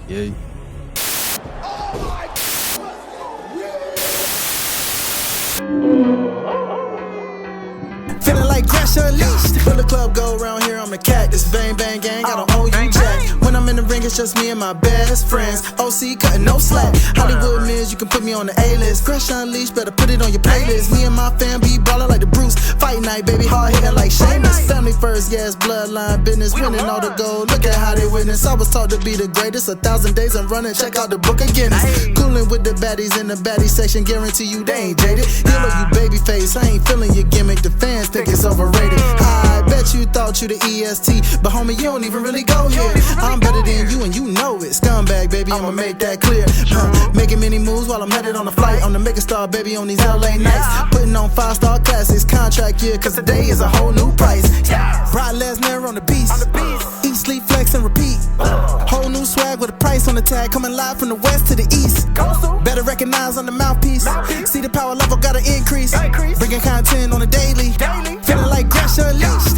Yeah. Feeling like Grash Unleashed. When the club go around here, I'm the cactus. Bang, bang, gang, I don't owe you jack. When I'm in the ring, it's just me and my best friends. OC cutting no slack. Hollywood Mills, you can put me on the A-list. Grash Unleashed, better put it on your playlist. Me and my fam be ballin' like the Bruce. Fight night, baby, hard hitting like Sheamus. Family first, yes, bloodline business. Winning all the gold, look at how they witness. I was taught to be the greatest. 1,000 days I'm running, check out the book of Guinness. Coolin' with the baddies in the baddie section. Guarantee you they ain't jaded. Yellow, you baby face, I ain't feeling your gimmick. The fans think it's overrated. I bet you thought you the EST, but homie, you don't even really go here. I'm better than you and you know it. Scumbag, baby, I'ma make that clear. Making many moves while I'm headed on the flight. I'm the mega star, baby, on these LA nights. Putting on 5-star classics, contract year, cause today is a whole new price. Brock Lesnar on the beast. Eat, sleep, flex, and repeat. Whole new swag with a price on the tag. Coming live from the west to the east. Better recognize on the mouthpiece. See the power level gotta increase. Bringing content on a daily. Feeling like Grash Unleashed.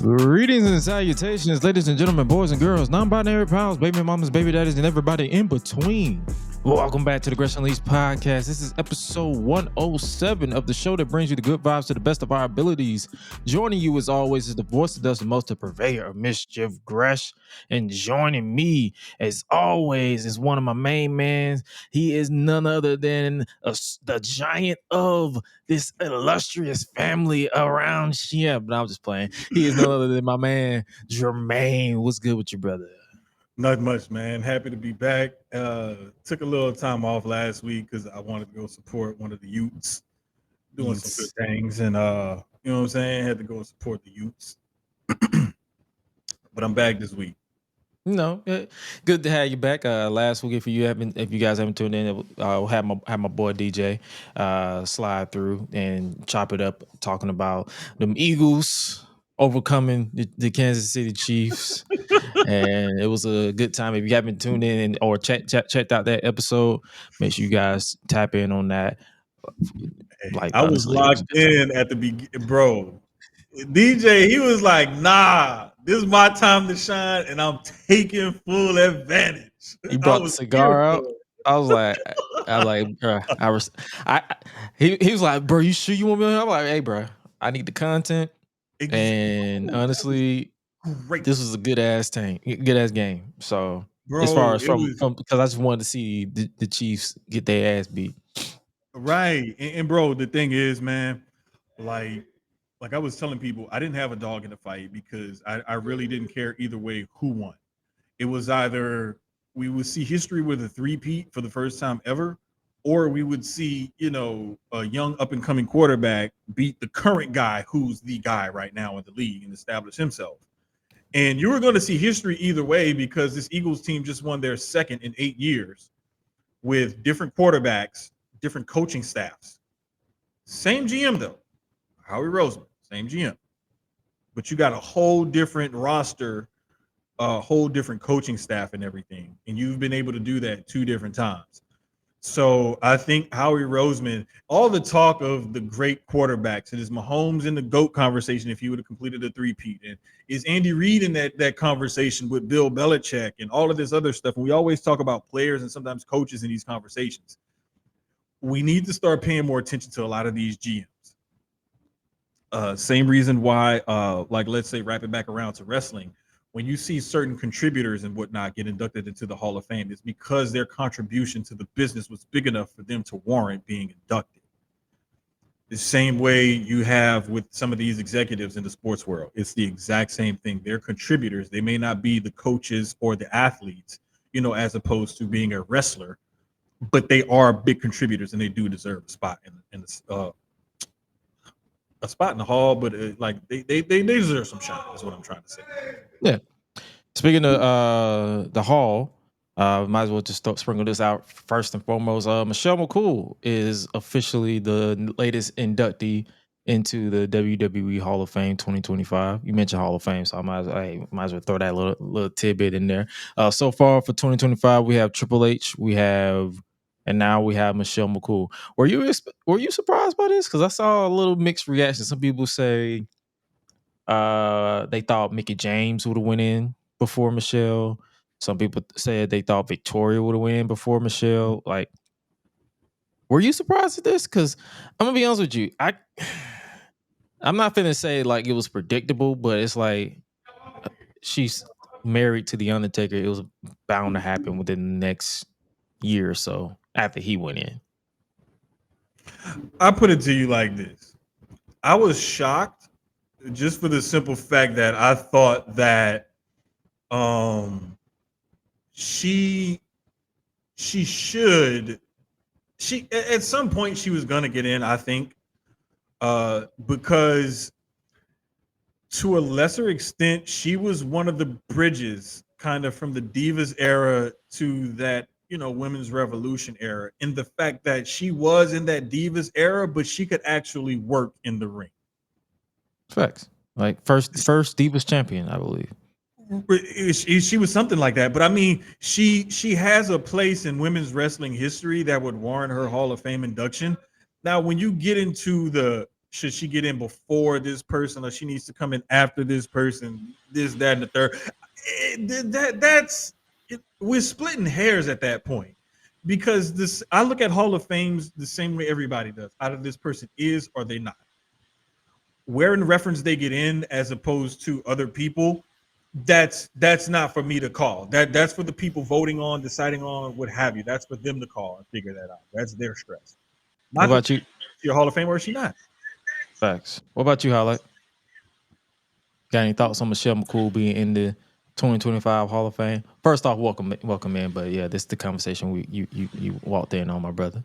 Greetings and salutations, ladies and gentlemen, boys and girls, non-binary pals, baby mamas, baby daddies, and everybody in between. Welcome back to the Grash Unleashed podcast. This is episode 107 of the show that brings you the good vibes to the best of our abilities. Joining you as always is the voice that does the most, the purveyor of mischief, Gresh. And joining me as always is one of my main mans. He is none other than the giant of this illustrious family around here. But I'm just playing. He is none other than my man, Jermaine. What's good with you, brother? Not much, man. Happy to be back. Took a little time off last week because I wanted to go support one of the youths doing some good things. And, you know what I'm saying? Had to go support the youths. But I'm back this week. No, good to have you back. Last week, if you guys haven't tuned in, I'll have my boy DJ slide through and chop it up, talking about them Eagles overcoming the Kansas City Chiefs, and it was a good time. If you haven't tuned in or checked out that episode, make sure you guys tap in on that. Like I was locked in at the beginning, bro. DJ, he was like, "Nah, this is my time to shine, and I'm taking full advantage." He brought the cigar out. I was like, bro, he was like, "Bro, you sure you want me?" I'm like, "Hey, bro, I need the content." And honestly, this was a good ass game. So, bro, as far as because I just wanted to see the Chiefs get their ass beat. Right, and bro, the thing is, man, like I was telling people, I didn't have a dog in the fight because I really didn't care either way who won. It was either we would see history with a three-peat for the first time ever, or we would see, a young up-and-coming quarterback beat the current guy who's the guy right now in the league and establish himself. And you were going to see history either way because this Eagles team just won their second in 8 years with different quarterbacks, different coaching staffs. Same GM, though. Howie Roseman, same GM. But you got a whole different roster, a whole different coaching staff and everything. And you've been able to do that 2 different times. So I think Howie Roseman, all the talk of the great quarterbacks, and is Mahomes in the GOAT conversation if he would have completed a three-peat, and is Andy Reid in that conversation with Bill Belichick and all of this other stuff. And we always talk about players and sometimes coaches in these conversations. We need to start paying more attention to a lot of these GMs. Same reason why, let's say, wrap it back around to wrestling. When you see certain contributors and whatnot get inducted into the Hall of Fame, it's because their contribution to the business was big enough for them to warrant being inducted. The same way you have with some of these executives in the sports world. It's the exact same thing. They're contributors. They may not be the coaches or the athletes, as opposed to being a wrestler, but they are big contributors and they do deserve a spot in the a spot in the hall, but they deserve some shine. Is what I'm trying to say. Yeah. Speaking of the hall, might as well just sprinkle this out first and foremost. Michelle McCool is officially the latest inductee into the WWE Hall of Fame 2025. You mentioned Hall of Fame, so I might as well throw that little tidbit in there. So far for 2025, we have Triple H, and now we have Michelle McCool. Were you surprised by this? Because I saw a little mixed reaction. Some people say They thought Mickey James would have went in before Michelle. Some people said they thought Victoria would have went in before Michelle. Like, were you surprised at this? Because I'm gonna be honest with you, I'm not finna say like it was predictable, but it's like she's married to the Undertaker. It was bound to happen within the next year or so after he went in. I put it to you like this. I was shocked just for the simple fact that I thought that she at some point she was gonna get in, I think. Because to a lesser extent, she was one of the bridges kind of from the Divas era to that, women's revolution era, in the fact that she was in that Divas era, but she could actually work in the ring. Facts. Like first Divas champion, I believe. She was something like that, but I mean, she has a place in women's wrestling history that would warrant her Hall of Fame induction. Now, when you get into should she get in before this person or she needs to come in after this person, this, that, and the third, we're splitting hairs at that point, because I look at Hall of Fames the same way everybody does. Either this person is or they not. Where in reference they get in as opposed to other people, that's not for me to call. That's for the people voting on, deciding on, what have you. That's for them to call and figure that out. That's their stress. What about you? Your Hall of Fame, or is she not? Facts. What about you, Highlight? Got any thoughts on Michelle McCool being in the 2025 Hall of Fame? First off, welcome in. But yeah, this is the conversation you walked in on, my brother.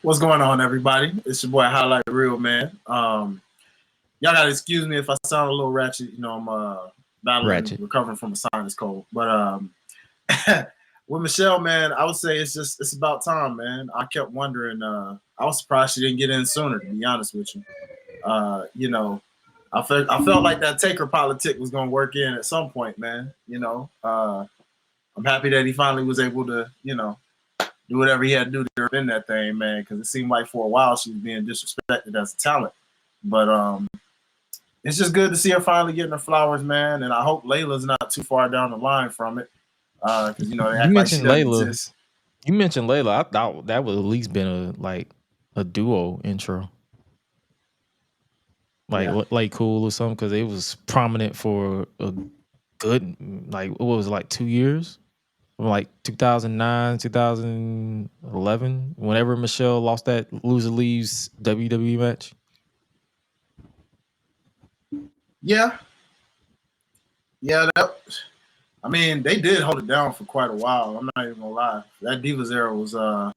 What's going on, everybody? It's your boy Highlight Real, man. Y'all gotta excuse me if I sound a little ratchet. I'm battling, recovering from a sinus cold. But with Michelle, man, I would say it's about time, man. I kept wondering. I was surprised she didn't get in sooner, to be honest with you. I felt like that Taker politic was gonna work in at some point, man. I'm happy that he finally was able to, do whatever he had to do to in that thing, man. Because it seemed like for a while she was being disrespected as a talent. But it's just good to see her finally getting her flowers, man. And I hope Layla's not too far down the line from it. Because they act like she doesn't exist. You mentioned Layla. I thought that would at least been a duo intro. Like Cool or something, because it was prominent for a good, what was it, 2 years? From 2009, 2011, whenever Michelle lost that Loser Leaves WWE match. Yeah. I mean, they did hold it down for quite a while. I'm not even gonna lie. That Divas era was a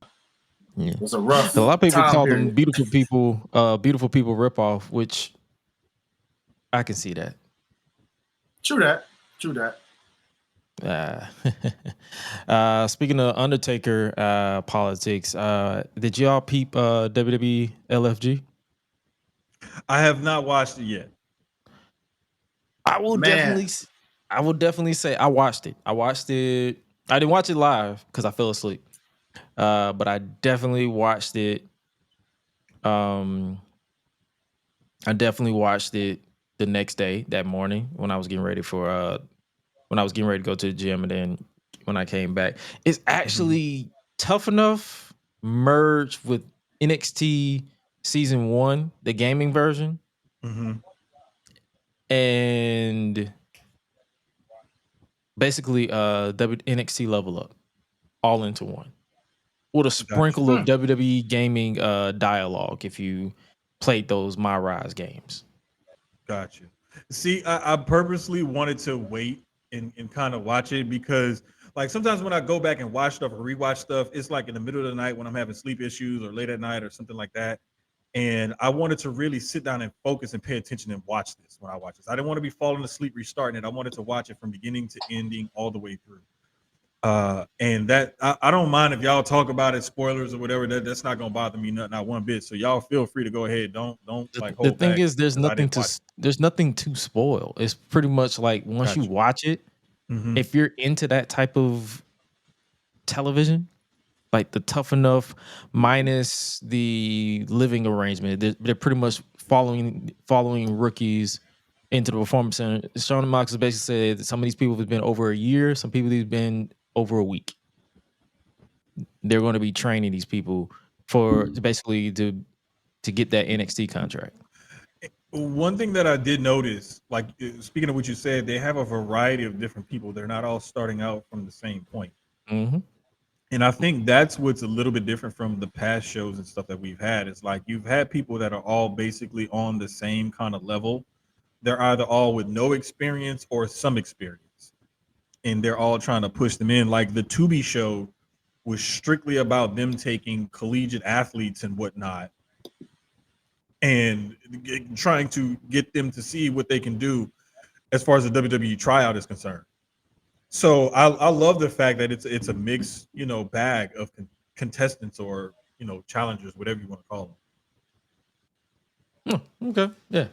rough. A lot of people call period. them beautiful people ripoff, which I can see that. True that. Speaking of Undertaker politics, did y'all peep WWE LFG? I have not watched it yet. I will definitely say I watched it. I didn't watch it live because I fell asleep. But I definitely watched it. I definitely watched it the next day, that morning, when I was getting ready to go to the gym, and then when I came back. It's actually Tough Enough merged with NXT season 1, the gaming version. And basically NXT Level Up all into one, with a sprinkle of WWE gaming dialogue if you played those My Rise games. Gotcha. See, I purposely wanted to wait and kind of watch it, because sometimes when I go back and watch stuff or rewatch stuff, it's in the middle of the night when I'm having sleep issues or late at night or something like that. And I wanted to really sit down and focus and pay attention and watch this when I watch this. I didn't want to be falling asleep restarting it. I wanted to watch it from beginning to ending all the way through. And that I don't mind if y'all talk about it, spoilers or whatever. That's not gonna bother me not one bit. So y'all feel free to go ahead. Don't hold back. The thing is, there's nothing to spoil. It's pretty much once you watch it, if you're into that type of television, the Tough Enough minus the living arrangement, they're pretty much following rookies into the Performance Center. Shawn Michaels basically said that some of these people have been over a year, some people have been over a week. They're going to be training these people for basically to get that NXT contract. One thing that I did notice, like speaking of what you said, they have a variety of different people. They're not all starting out from the same point. Mm-hmm. And I think that's what's a little bit different from the past shows and stuff that we've had. It's like you've had people that are all basically on the same kind of level. They're either all with no experience or some experience. And they're all trying to push them in. Like the Tubi show was strictly about them taking collegiate athletes and whatnot and trying to get them to see what they can do as far as the WWE tryout is concerned. So I love the fact that it's a mixed, bag of contestants or, challengers, whatever you want to call them. Okay. Yeah,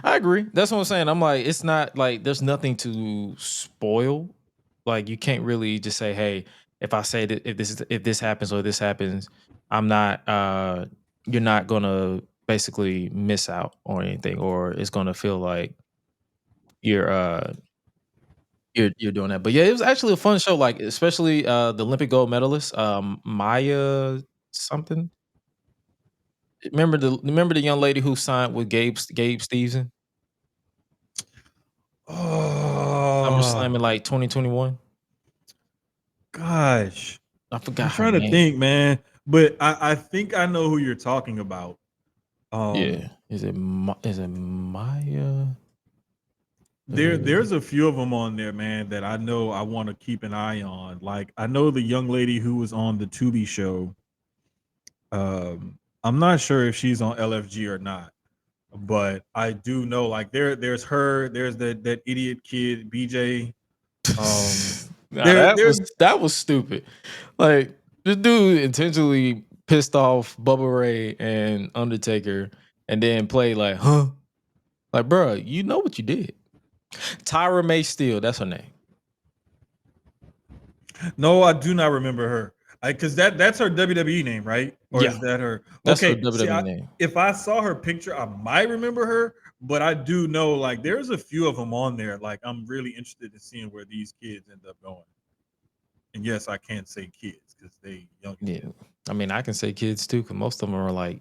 I agree. That's what I'm saying. I'm like, it's not like there's nothing to spoil. Like you can't really just say, hey, if I say that if this happens or this happens, I'm not you're not gonna basically miss out on anything, or it's gonna feel like you're doing that. But yeah, it was actually a fun show, like especially the Olympic gold medalist, Maya something. Remember the young lady who signed with Gabe Stevenson? SummerSlam in like 2021. Gosh, I forgot. I'm trying to think, man. But I think I know who you're talking about. Yeah, is it Maya? There's a few of them on there, man, that I know I want to keep an eye on. Like I know the young lady who was on the Tubi show. I'm not sure if she's on LFG or not, but I do know like there's her, there's that idiot kid BJ. That was stupid. Like this dude intentionally pissed off Bubba Ray and Undertaker, and then played like, huh? Like, bro, you know what you did. Tyra May Steele, that's her name. No, I do not remember her. Because that's her WWE name, right? Or is that her? That's her WWE name. If I saw her picture, I might remember her, but I do know like there's a few of them on there. Like I'm really interested in seeing where these kids end up going. And yes, I can't say kids because they young. Yeah, I mean I can say kids too, because most of them are like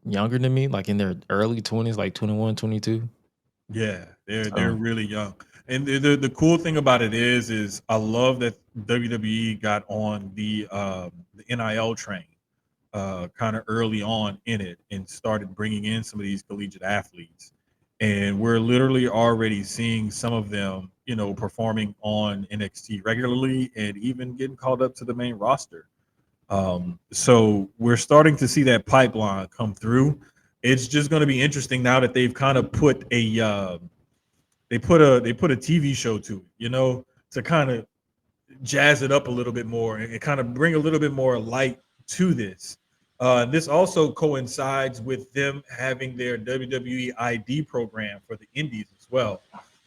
younger than me, like in their early 20s, like 21, 22. Yeah, they're really young. And the cool thing about it is I love that WWE got on the NIL train kind of early on in it and started bringing in some of these collegiate athletes. And we're literally already seeing some of them, performing on NXT regularly and even getting called up to the main roster. So we're starting to see that pipeline come through. It's just going to be interesting now that they've kind of put a they put a TV show to it, to kind of jazz it up a little bit more and kind of bring a little bit more light to this. This also coincides with them having their WWE ID program for the indies as well.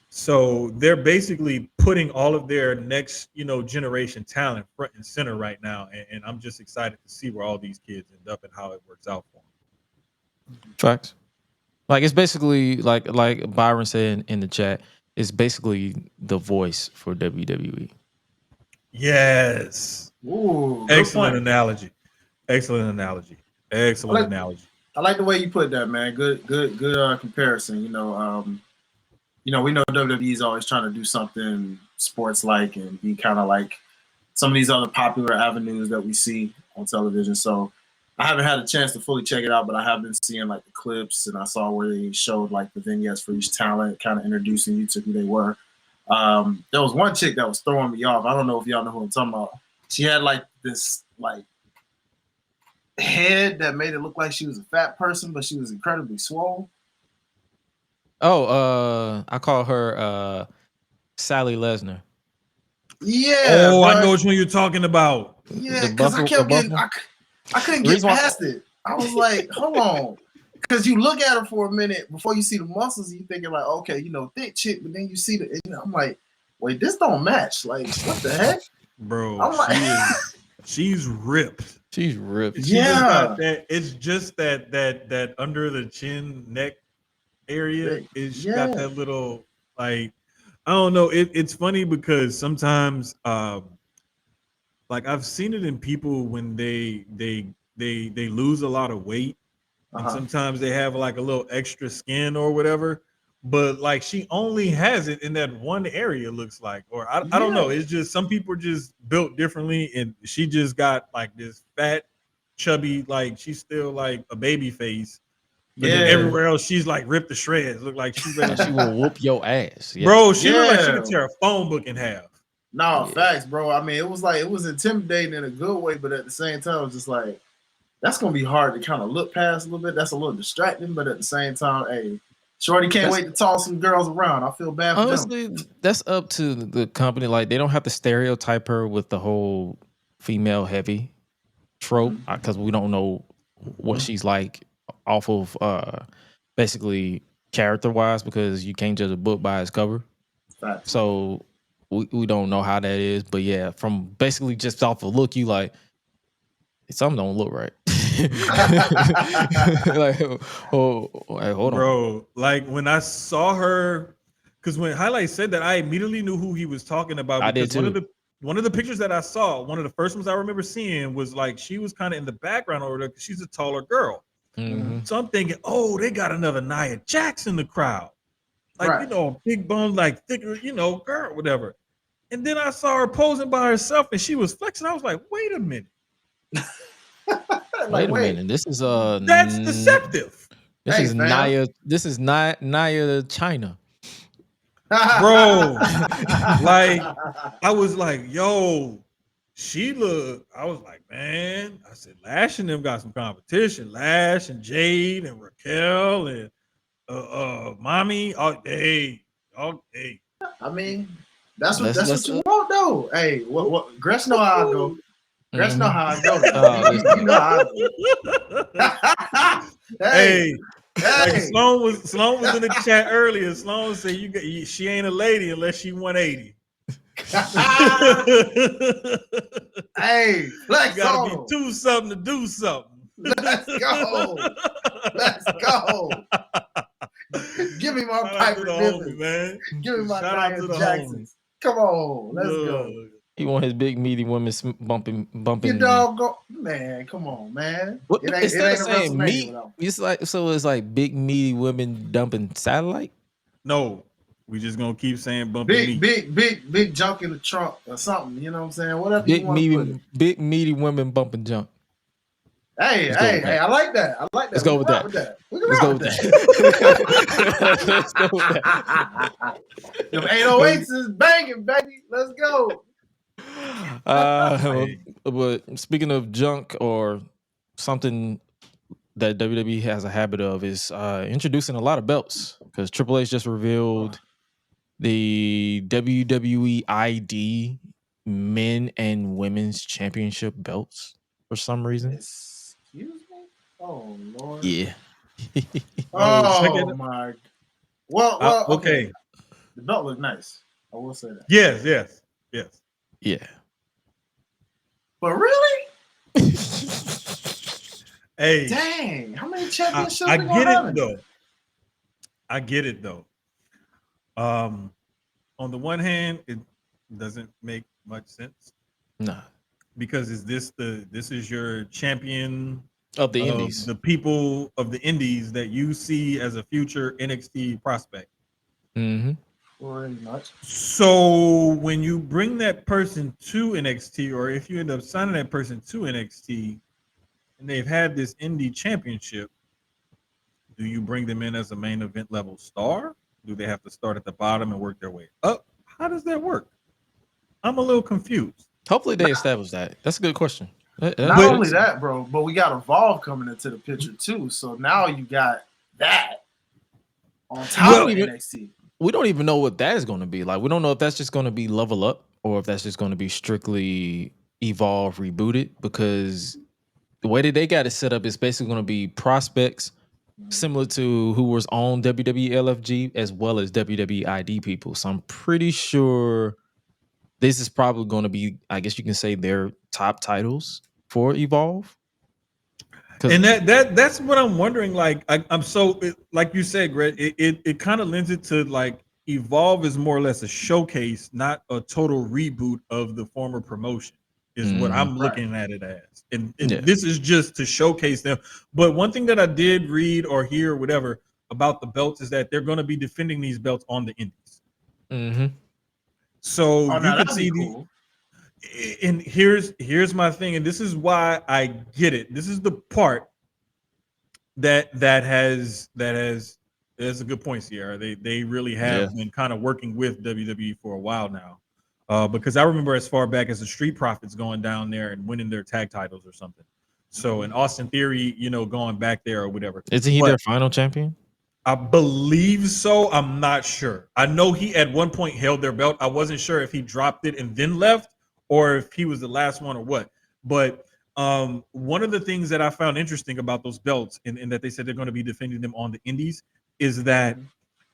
So they're basically putting all of their next, generation talent front and center right now. And I'm just excited to see where all these kids end up and how it works out for them. Facts. Like it's basically like Byron said in the chat, it's basically the voice for WWE. Yes. Ooh, excellent analogy. Excellent analogy. Excellent analogy. I like the way you put that, man. Good comparison. We know WWE is always trying to do something sports-like and be kind of like some of these other popular avenues that we see on television. So I haven't had a chance to fully check it out, but I have been seeing like the clips, and I saw where they showed like the vignettes for each talent, kind of introducing you to who they were. There was one chick that was throwing me off. I don't know if y'all know who I'm talking about. She had like this like head that made it look like she was a fat person, but she was incredibly swole. Oh, I call her Sally Lesnar. Yeah. Oh, I know which one you're talking about. Yeah, because I kept getting, I couldn't get past it. I was like, hold on. Because you look at her for a minute before you see the muscles, and you're thinking like, okay, thick chick, but then you see the, I'm like, wait, this don't match. Like, what the heck? Bro, I'm like, she's ripped. She's ripped. Yeah. It's just that under the chin neck area is got that little like I don't know. It's funny because sometimes like I've seen it in people when they lose a lot of weight and sometimes they have like a little extra skin or whatever. But like she only has it in that one area, looks like, or I don't know. It's just some people are just built differently, and she just got like this fat, chubby, like she's still like a baby face. But then everywhere else, she's like ripped to shreds. Look like she's ready. She will whoop your ass, bro. She looked like she could tear a phone book in half. No, facts, bro. I mean, it was intimidating in a good way, but at the same time, it was just like that's gonna be hard to kind of look past a little bit. That's a little distracting, but at the same time, hey, Shorty can't wait to toss some girls around. I feel bad for them. That's up to the company. Like they don't have to stereotype her with the whole female heavy trope because we don't know what she's like off of basically character wise because you can't judge a book by its cover. Facts. So we don't know how that is, but yeah, from basically just off a look, you like something don't look right. Like, hold on, bro. Like when I saw her, because when Highlight said that, I immediately knew who he was talking about. I did too. One of the pictures that I saw, one of the first ones I remember seeing was like she was kind of in the background over there because she's a taller girl. So I'm thinking, oh, they got another Nia Jax in the crowd, like you know, big bone, like thicker, you know, girl, whatever. And then I saw her posing by herself, and she was flexing. I was like, wait a minute. Wait a minute. This is that's deceptive. This is Nia. This is Nia China. Bro, like I was like, yo, she look. I was like, man. I said, Lash and them got some competition. Lash and Jade and Raquel and Mommy. Oh, hey. I mean, that's what you want, though. Hey, what? Gresh know how I go. Gresh know how I go. You know how I go. Hey. Like Sloan was in the chat earlier. Sloan said she ain't a lady unless she 180. Hey, let's gotta be do something to do something. Let's go. Give me my Piper Niven, man. Give me my Nia Jacksons. Come on, let's go. He want his big meaty women bumping. You dog, man. Come on, man. Instead of saying meat, it's like big meaty women dumping satellite. No, we just gonna keep saying bumping meat. Big junk in the trunk or something. You know what I'm saying? Whatever. Big meaty women bumping junk. Hey, I like that. Let's go with that. Let's go with that. Them 808s is banging, baby. Let's go. But speaking of junk or something that WWE has a habit of is introducing a lot of belts because Triple H just revealed the WWE ID men and women's championship belts for some reason. Excuse me? Oh Lord. Yeah. Oh my. Well, okay. The belt looked nice. I will say that. Yes. Yeah. But really? Hey. Dang. How many championships I get it though. On the one hand, it doesn't make much sense. Nah. Because this is your champion of the Indies. The people of the Indies that you see as a future NXT prospect. Mm-hmm. Pretty much. So when you bring that person to NXT, or if you end up signing that person to NXT, and they've had this indie championship, do you bring them in as a main event level star? Do they have to start at the bottom and work their way up? How does that work? I'm a little confused. Hopefully they establish that. That's a good question. Not only that, bro, but we got Evolve coming into the picture too. So now you got that on top of NXT. We don't even know what that is going to be. Like, we don't know if that's just going to be Level Up or if that's just going to be strictly Evolve rebooted, because the way that they got it set up is basically going to be prospects similar to who was on WWE LFG as well as WWE ID people. So I'm pretty sure this is probably going to be, I guess you can say, their top titles for Evolve. And that's what I'm wondering. Like I'm so like you said, Greg. It kind of lends it to like Evolve is more or less a showcase, not a total reboot of the former promotion. Is what I'm looking at it as, and this is just to showcase them. But one thing that I did read or hear or whatever about the belts is that they're going to be defending these belts on the indies. Mm-hmm. So you can see cool. And here's my thing, and this is why I get it. This is the part that has that's a good point, Sierra. They really have been kind of working with WWE for a while now. Because I remember as far back as the Street Profits going down there and winning their tag titles or something. So in Austin Theory, going back there or whatever. Isn't he their final champion? I believe so. I'm not sure. I know he at one point held their belt. I wasn't sure if he dropped it and then left or if he was the last one or what. But one of the things that I found interesting about those belts and that they said they're going to be defending them on the indies is that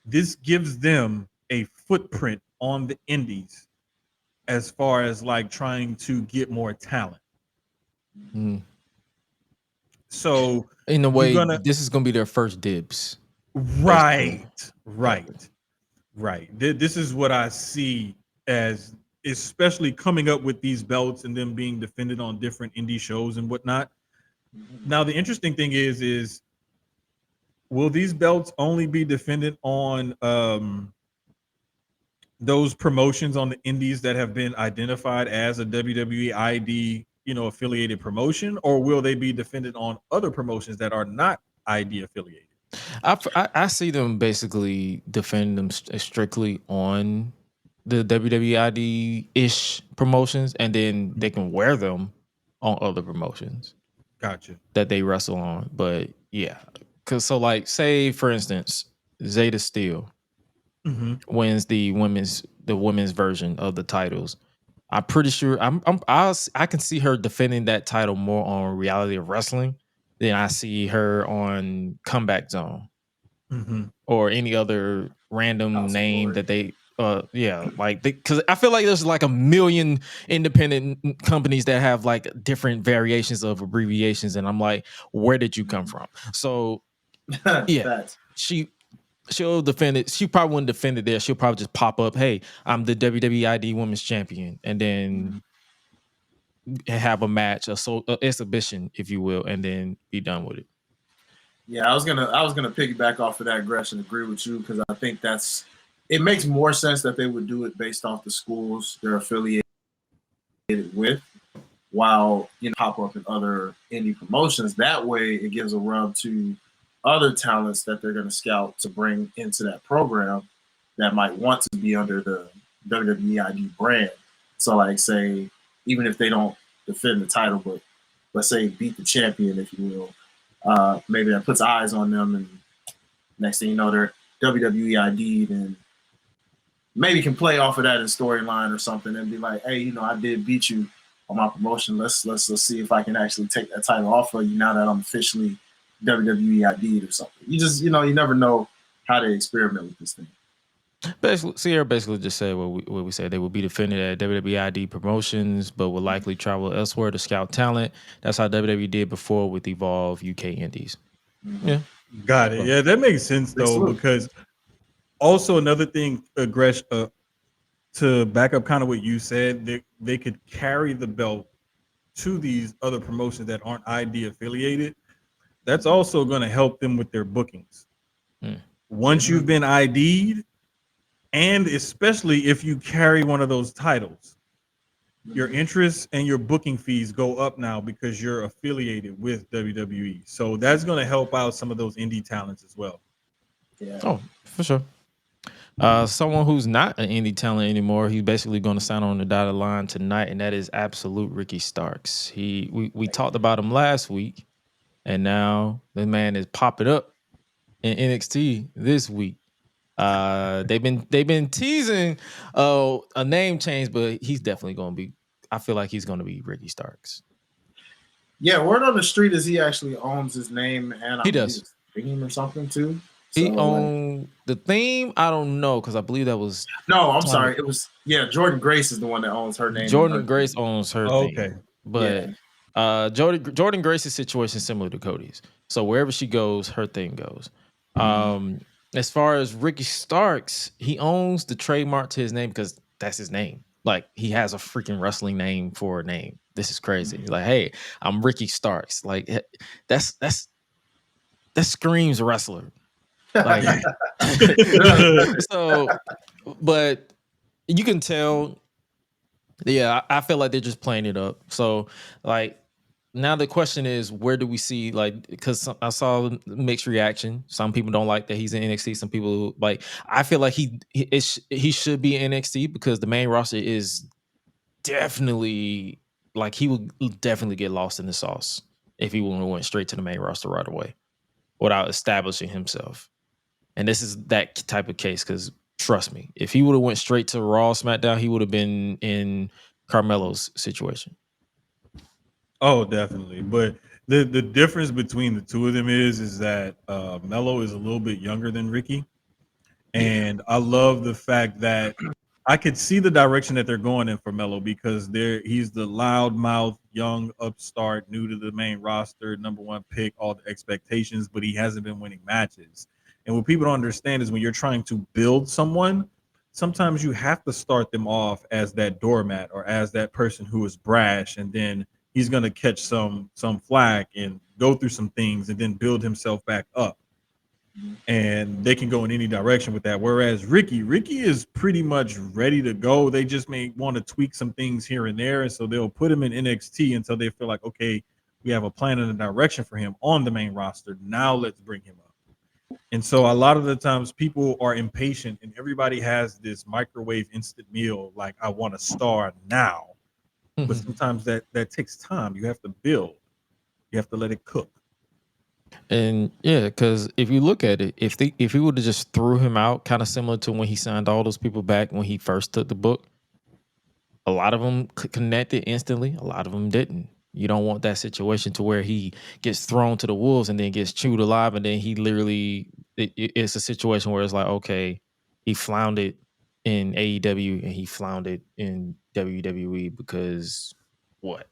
this gives them a footprint on the indies as far as like trying to get more talent. So in a way, this is going to be their first dibs. Right. This is what I see as, especially coming up with these belts and them being defended on different indie shows and whatnot. Now, the interesting thing is will these belts only be defended on those promotions on the indies that have been identified as a WWE ID, affiliated promotion, or will they be defended on other promotions that are not ID affiliated? I see them basically defending them strictly on the WWE ID-ish promotions, and then they can wear them on other promotions. Gotcha. That they wrestle on. But yeah, because so like say for instance, Zeta Steel wins the women's version of the titles. I'm pretty sure I can see her defending that title more on Reality of Wrestling than I see her on Comeback Zone or any other random name that they because I feel like there's like a million independent companies that have like different variations of abbreviations, and I'm like, where did you come from? So yeah, she'll defend it. She probably wouldn't defend it there. She'll probably just pop up, hey, I'm the WWE ID Women's Champion, and then have a match, a exhibition, if you will, and then be done with it. Yeah, I was gonna piggyback off of that, Gresh, and agree with you, because I think it makes more sense that they would do it based off the schools they're affiliated with, while pop up in other indie promotions. That way, it gives a rub to other talents that they're going to scout to bring into that program that might want to be under the WWE ID brand. So, like, say, even if they don't defend the title, but let's say beat the champion, if you will, maybe that puts eyes on them, and next thing you know, they're WWE ID'd, and maybe can play off of that in storyline or something and be like, hey, I did beat you on my promotion. Let's see if I can actually take that title off of you now that I'm officially WWE ID'd or something. You just, you never know how they experiment with this thing. Basically, Sierra just said what we said. They will be defended at WWE ID promotions, but will likely travel elsewhere to scout talent. That's how WWE did before with Evolve UK Indies. Yeah. Got it. Yeah, that makes sense though, because also another thing, Gresh, to back up kind of what you said, they could carry the belt to these other promotions that aren't ID affiliated. That's also going to help them with their bookings. Once you've been ID'd, and especially if you carry one of those titles, your interest and your booking fees go up now because you're affiliated with WWE. So that's going to help out some of those indie talents as well. Yeah. Oh, for sure. Someone who's not an indie talent anymore, he's basically going to sign on the dotted line tonight, and that is Absolute Ricky Starks. We talked about him last week, and now the man is popping up in NXT this week. They've been teasing a name change, but he's definitely going to be. I feel like he's going to be Ricky Starks. Yeah, word on the street is he actually owns his name, and he does theme or something too. He owned the theme. I don't know, because I believe that was sorry. It was Jordynne Grace is the one that owns her name. Jordynne Grace owns her theme. Okay, but Jordynne Grace's situation is similar to Cody's. So wherever she goes, her thing goes. As far as Ricky Starks, he owns the trademark to his name because that's his name. Like he has a freaking wrestling name for a name. This is crazy. Like, hey, I'm Ricky Starks. Like that screams wrestler. Like so, but you can tell. Yeah, I feel like they're just playing it up. So like. Now the question is, where do we see like? Because I saw mixed reaction. Some people don't like that he's in NXT. Some people like. I feel like he should be in NXT because the main roster is definitely like he would definitely get lost in the sauce if he would have went straight to the main roster right away without establishing himself. And this is that type of case because trust me, if he would have went straight to Raw, SmackDown, he would have been in Carmelo's situation. Oh, definitely. But the difference between the two of them is that Melo is a little bit younger than Ricky. And I love the fact that I could see the direction that they're going in for Melo because he's the loudmouth, young upstart, new to the main roster, number one pick, all the expectations, but he hasn't been winning matches. And what people don't understand is when you're trying to build someone, sometimes you have to start them off as that doormat or as that person who is brash, and then he's going to catch some flack and go through some things and then build himself back up. And they can go in any direction with that. Whereas Ricky is pretty much ready to go. They just may want to tweak some things here and there. And so they'll put him in NXT until they feel like, okay, we have a plan and a direction for him on the main roster. Now let's bring him up. And so a lot of the times people are impatient and everybody has this microwave instant meal. Like, I want a star now. But sometimes that takes time. You have to build. You have to let it cook. And yeah, because if you look at it, if he would have just threw him out, kind of similar to when he signed all those people back when he first took the book, a lot of them connected instantly. A lot of them didn't. You don't want that situation to where he gets thrown to the wolves and then gets chewed alive, and then he literally it's a situation where it's like, okay, he floundered in AEW and he floundered in WWE because what? ...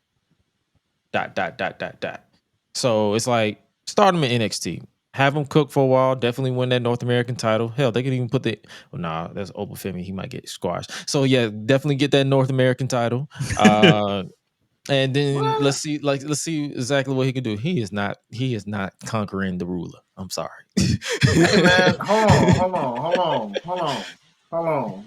So it's like start him in NXT, have him cook for a while, definitely win that North American title. Hell, they could even put that's Obafemi. He might get squashed. So yeah, definitely get that North American title. And then let's see exactly what he can do. He is not conquering the ruler. I'm sorry. Hey man, hold on.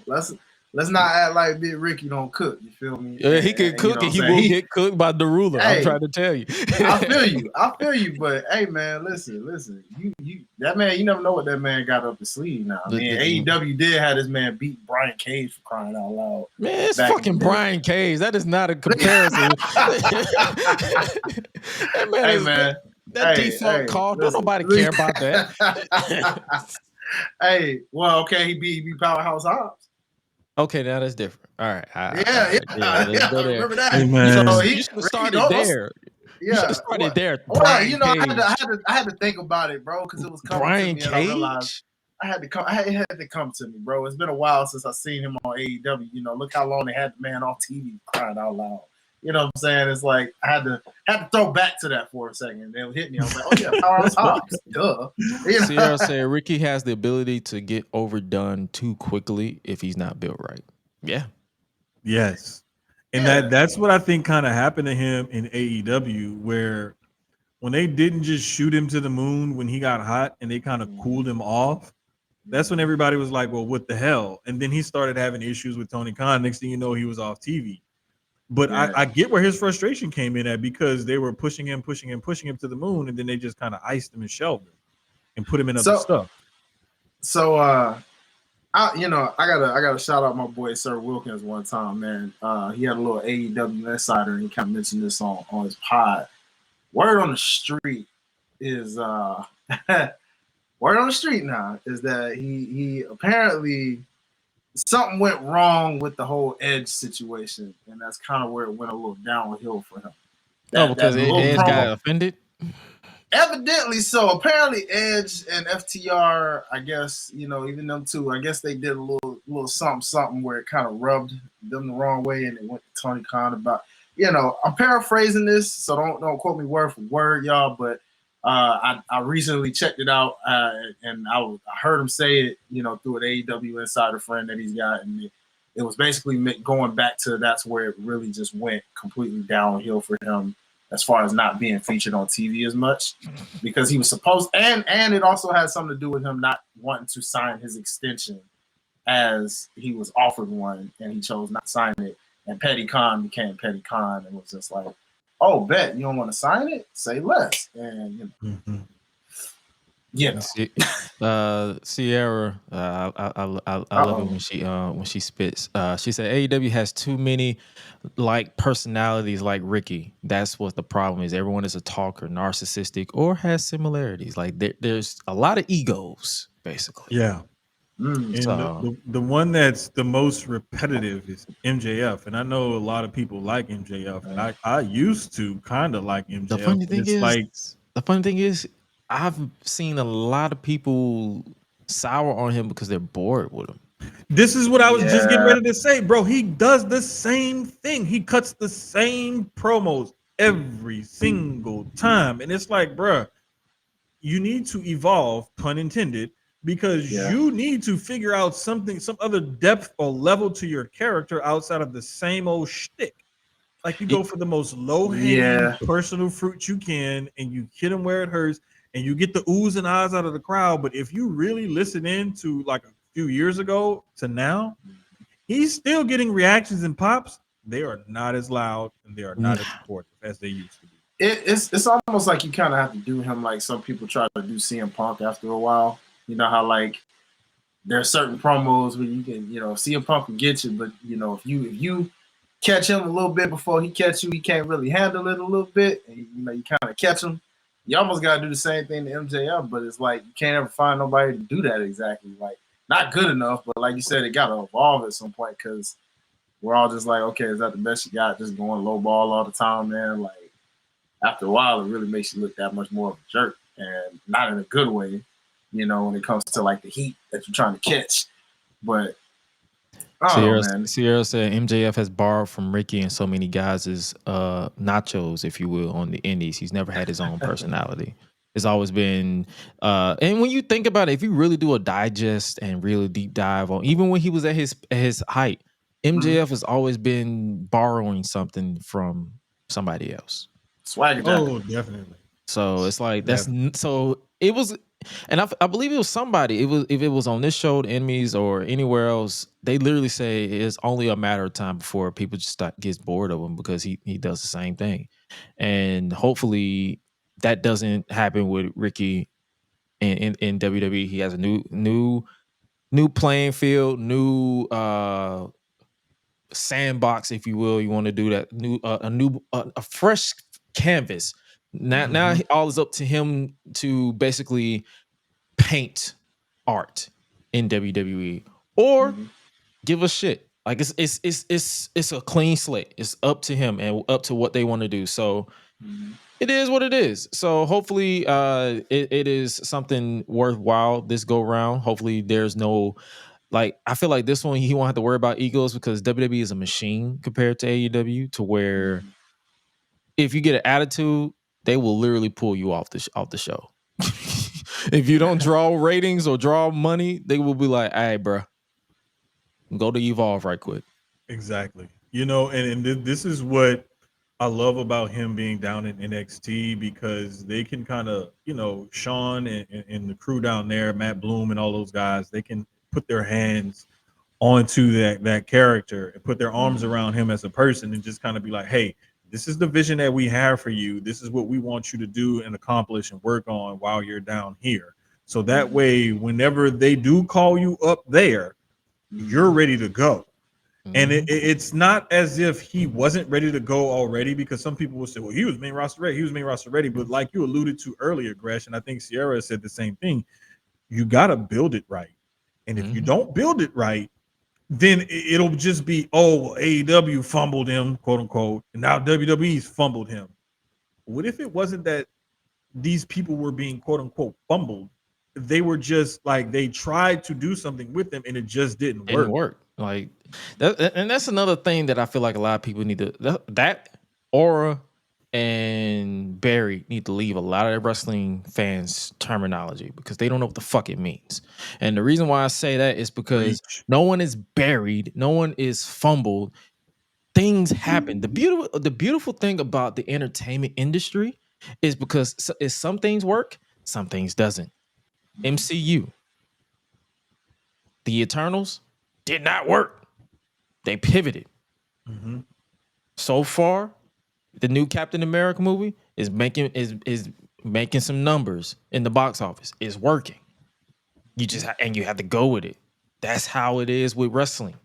Let's not act like Big Ricky don't cook. You feel me? Yeah, he can cook, and he will get cooked by the ruler. Hey, I'm trying to tell you. I feel you. But hey, man, listen. You that man, you never know what that man got up his sleeve. Now, AEW did have this man beat Brian Cage for crying out loud. Man, it's fucking Brian Cage. That is not a comparison. That man that default call. Don't nobody care about that. Hey, well, okay, he beat Powerhouse Hobbs. Okay, now that's different. All right. Let's go there. Remember that? Hey, man. So you should have started there. Yeah, you should have started there. Well, I had to think about it, bro, because it was coming Brian to me. Cage? And I realized it had to come to me, bro. It's been a while since I seen him on AEW. You know, look how long they had the man on TV crying out loud. You know what I'm saying? It's like I had to throw back to that for a second. It hit me. I was like, oh yeah, Powerhouse Hobbs. Duh. You know? Sierra said Ricky has the ability to get overdone too quickly if he's not built right. Yeah. Yes. And that's what I think kind of happened to him in AEW, where when they didn't just shoot him to the moon when he got hot and they kind of cooled him off, that's when everybody was like, well, what the hell? And then he started having issues with Tony Khan. Next thing you know, he was off TV. But I get where his frustration came in at, because they were pushing him to the moon, and then they just kind of iced him and shelved him and put him in other stuff. So I gotta shout out my boy Sir Wilkins one time, man. He had a little AEW insider, and he kind of mentioned this on his pod. Word on the street is word on the street now is that he apparently something went wrong with the whole Edge situation, and that's kind of where it went a little downhill for him. Because Edge got offended? Evidently so. Apparently Edge and FTR, I guess, even them two, I guess they did a little something where it kind of rubbed them the wrong way, and it went to Tony Khan about. I'm paraphrasing this, so don't quote me word for word, y'all. But I recently checked it out, and I heard him say it, through an AEW insider friend that he's got, and it was basically going back to that's where it really just went completely downhill for him as far as not being featured on TV as much, because he was supposed, and it also had something to do with him not wanting to sign his extension as he was offered one, and he chose not to sign it. And Petty Khan became Petty Khan and was just like, oh, bet you don't want to sign it? Say less. And, Sierra, I love it when she spits. She said AEW has too many like personalities like Ricky. That's what the problem is. Everyone is a talker, narcissistic, or has similarities. Like there's a lot of egos, basically. Yeah. And the one that's the most repetitive is MJF, and I know a lot of people like MJF, and I used to kind of like MJF. The funny thing is, I've seen a lot of people sour on him because they're bored with him. This is what I was just getting ready to say, bro. He does the same thing. He cuts the same promos every single time, and it's like, bro, you need to evolve, pun intended. Because you need to figure out some other depth or level to your character outside of the same old shtick. Like you go for the most low-hanging personal fruit you can, and you hit them where it hurts, and you get the oohs and ahs out of the crowd. But if you really listen in to like a few years ago to now, he's still getting reactions and pops. They are not as loud and they are not as supportive as they used to be. It's almost like you kind of have to do him like some people try to do CM Punk after a while. You know how like there are certain promos where you can, CM Punk will get you, but if you catch him a little bit before he catch you, he can't really handle it a little bit, and you kind of catch him. You almost gotta do the same thing to MJF, but it's like you can't ever find nobody to do that exactly. Like not good enough, but like you said, it gotta evolve at some point because we're all just like, okay, is that the best you got? Just going low ball all the time, man. Like after a while, it really makes you look that much more of a jerk, and not in a good way. When it comes to like the heat that you're trying to catch. But Sierra said MJF has borrowed from Ricky and so many guys' nachos, if you will, on the indies. He's never had his own personality. It's always been and when you think about it, if you really do a digest and really deep dive on, even when he was at his height, MJF has always been borrowing something from somebody else. Swagger. Oh, definitely. So it's like so it was. And I believe it was somebody. If it was on this show, the Enemies, or anywhere else, they literally say it's only a matter of time before people just gets bored of him because he does the same thing. And hopefully that doesn't happen with Ricky in WWE. He has a new playing field, new sandbox, if you will. You want to do that a fresh canvas. Now all is up to him to basically paint art in WWE or give a shit. Like it's a clean slate. It's up to him and up to what they want to do. So it is what it is. So hopefully it is something worthwhile this go round. Hopefully there's no I feel like this one he won't have to worry about egos because WWE is a machine compared to AEW to where if you get an attitude, they will literally pull you off the show. If you don't draw ratings or draw money, they will be like, "Hey, bro, go to Evolve right quick." Exactly. And this is what I love about him being down in NXT because they can kind of, Sean and the crew down there, Matt Bloom and all those guys, they can put their hands onto that character and put their arms around him as a person and just kind of be like, "Hey, this is the vision that we have for you. This is what we want you to do and accomplish and work on while you're down here." So that way, whenever they do call you up there, you're ready to go. And it's not as if he wasn't ready to go already, because some people will say, well, he was main roster ready. He was main roster ready. But like you alluded to earlier, Gresh, and I think Sierra said the same thing, you got to build it right. And if you don't build it right, then it'll just be, oh, AEW fumbled him, quote unquote, and now WWE's fumbled him. What if it wasn't that these people were being, quote unquote, fumbled? They were just like, they tried to do something with them and it just didn't work. Like that, and that's another thing that I feel like a lot of people need to that Aura and Barry need to leave a lot of their wrestling fans terminology because they don't know what the fuck it means. And the reason why I say that is because no one is buried, no one is fumbled. Things happen. The beautiful thing about the entertainment industry is because some things work, some things doesn't. MCU, the Eternals did not work. They pivoted. Mm-hmm. So far, the new Captain America movie is making some numbers in the box office. It's working. You just and you have to go with it. That's how it is with wrestling.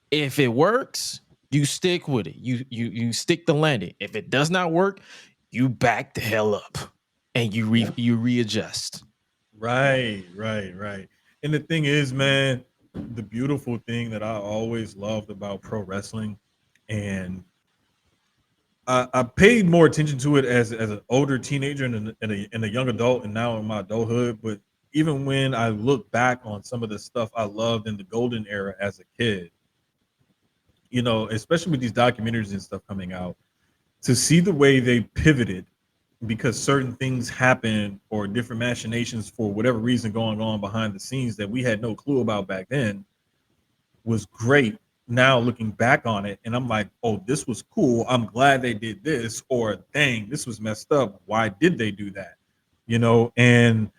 If it works, you stick with it. You stick the landing. If it does not work, you back the hell up and you readjust. Right. And the thing is, man, the beautiful thing that I always loved about pro wrestling, and I paid more attention to it as an older teenager and a young adult, and now in my adulthood. But even when I look back on some of the stuff I loved in the golden era as a kid, you know, especially with these documentaries and stuff coming out, to see the way they pivoted because certain things happen or different machinations for whatever reason going on behind the scenes that we had no clue about back then was great. Now looking back on it, and I'm like, oh, this was cool. I'm glad they did this, or dang, this was messed up. Why did they do that? You know, and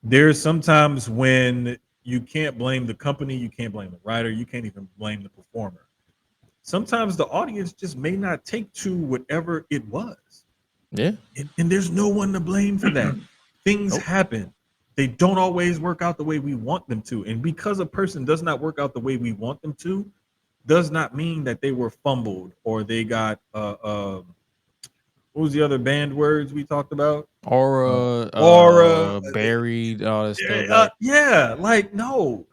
there's sometimes when you can't blame the company, you can't blame the writer, you can't even blame the performer. Sometimes the audience just may not take to whatever it was. Yeah. And there's no one to blame for that. Things happen. They don't always work out the way we want them to. And because a person does not work out the way we want them to, does not mean that they were fumbled or they got what was the other banned words we talked about? Aura, buried, all that stuff. Yeah, like no,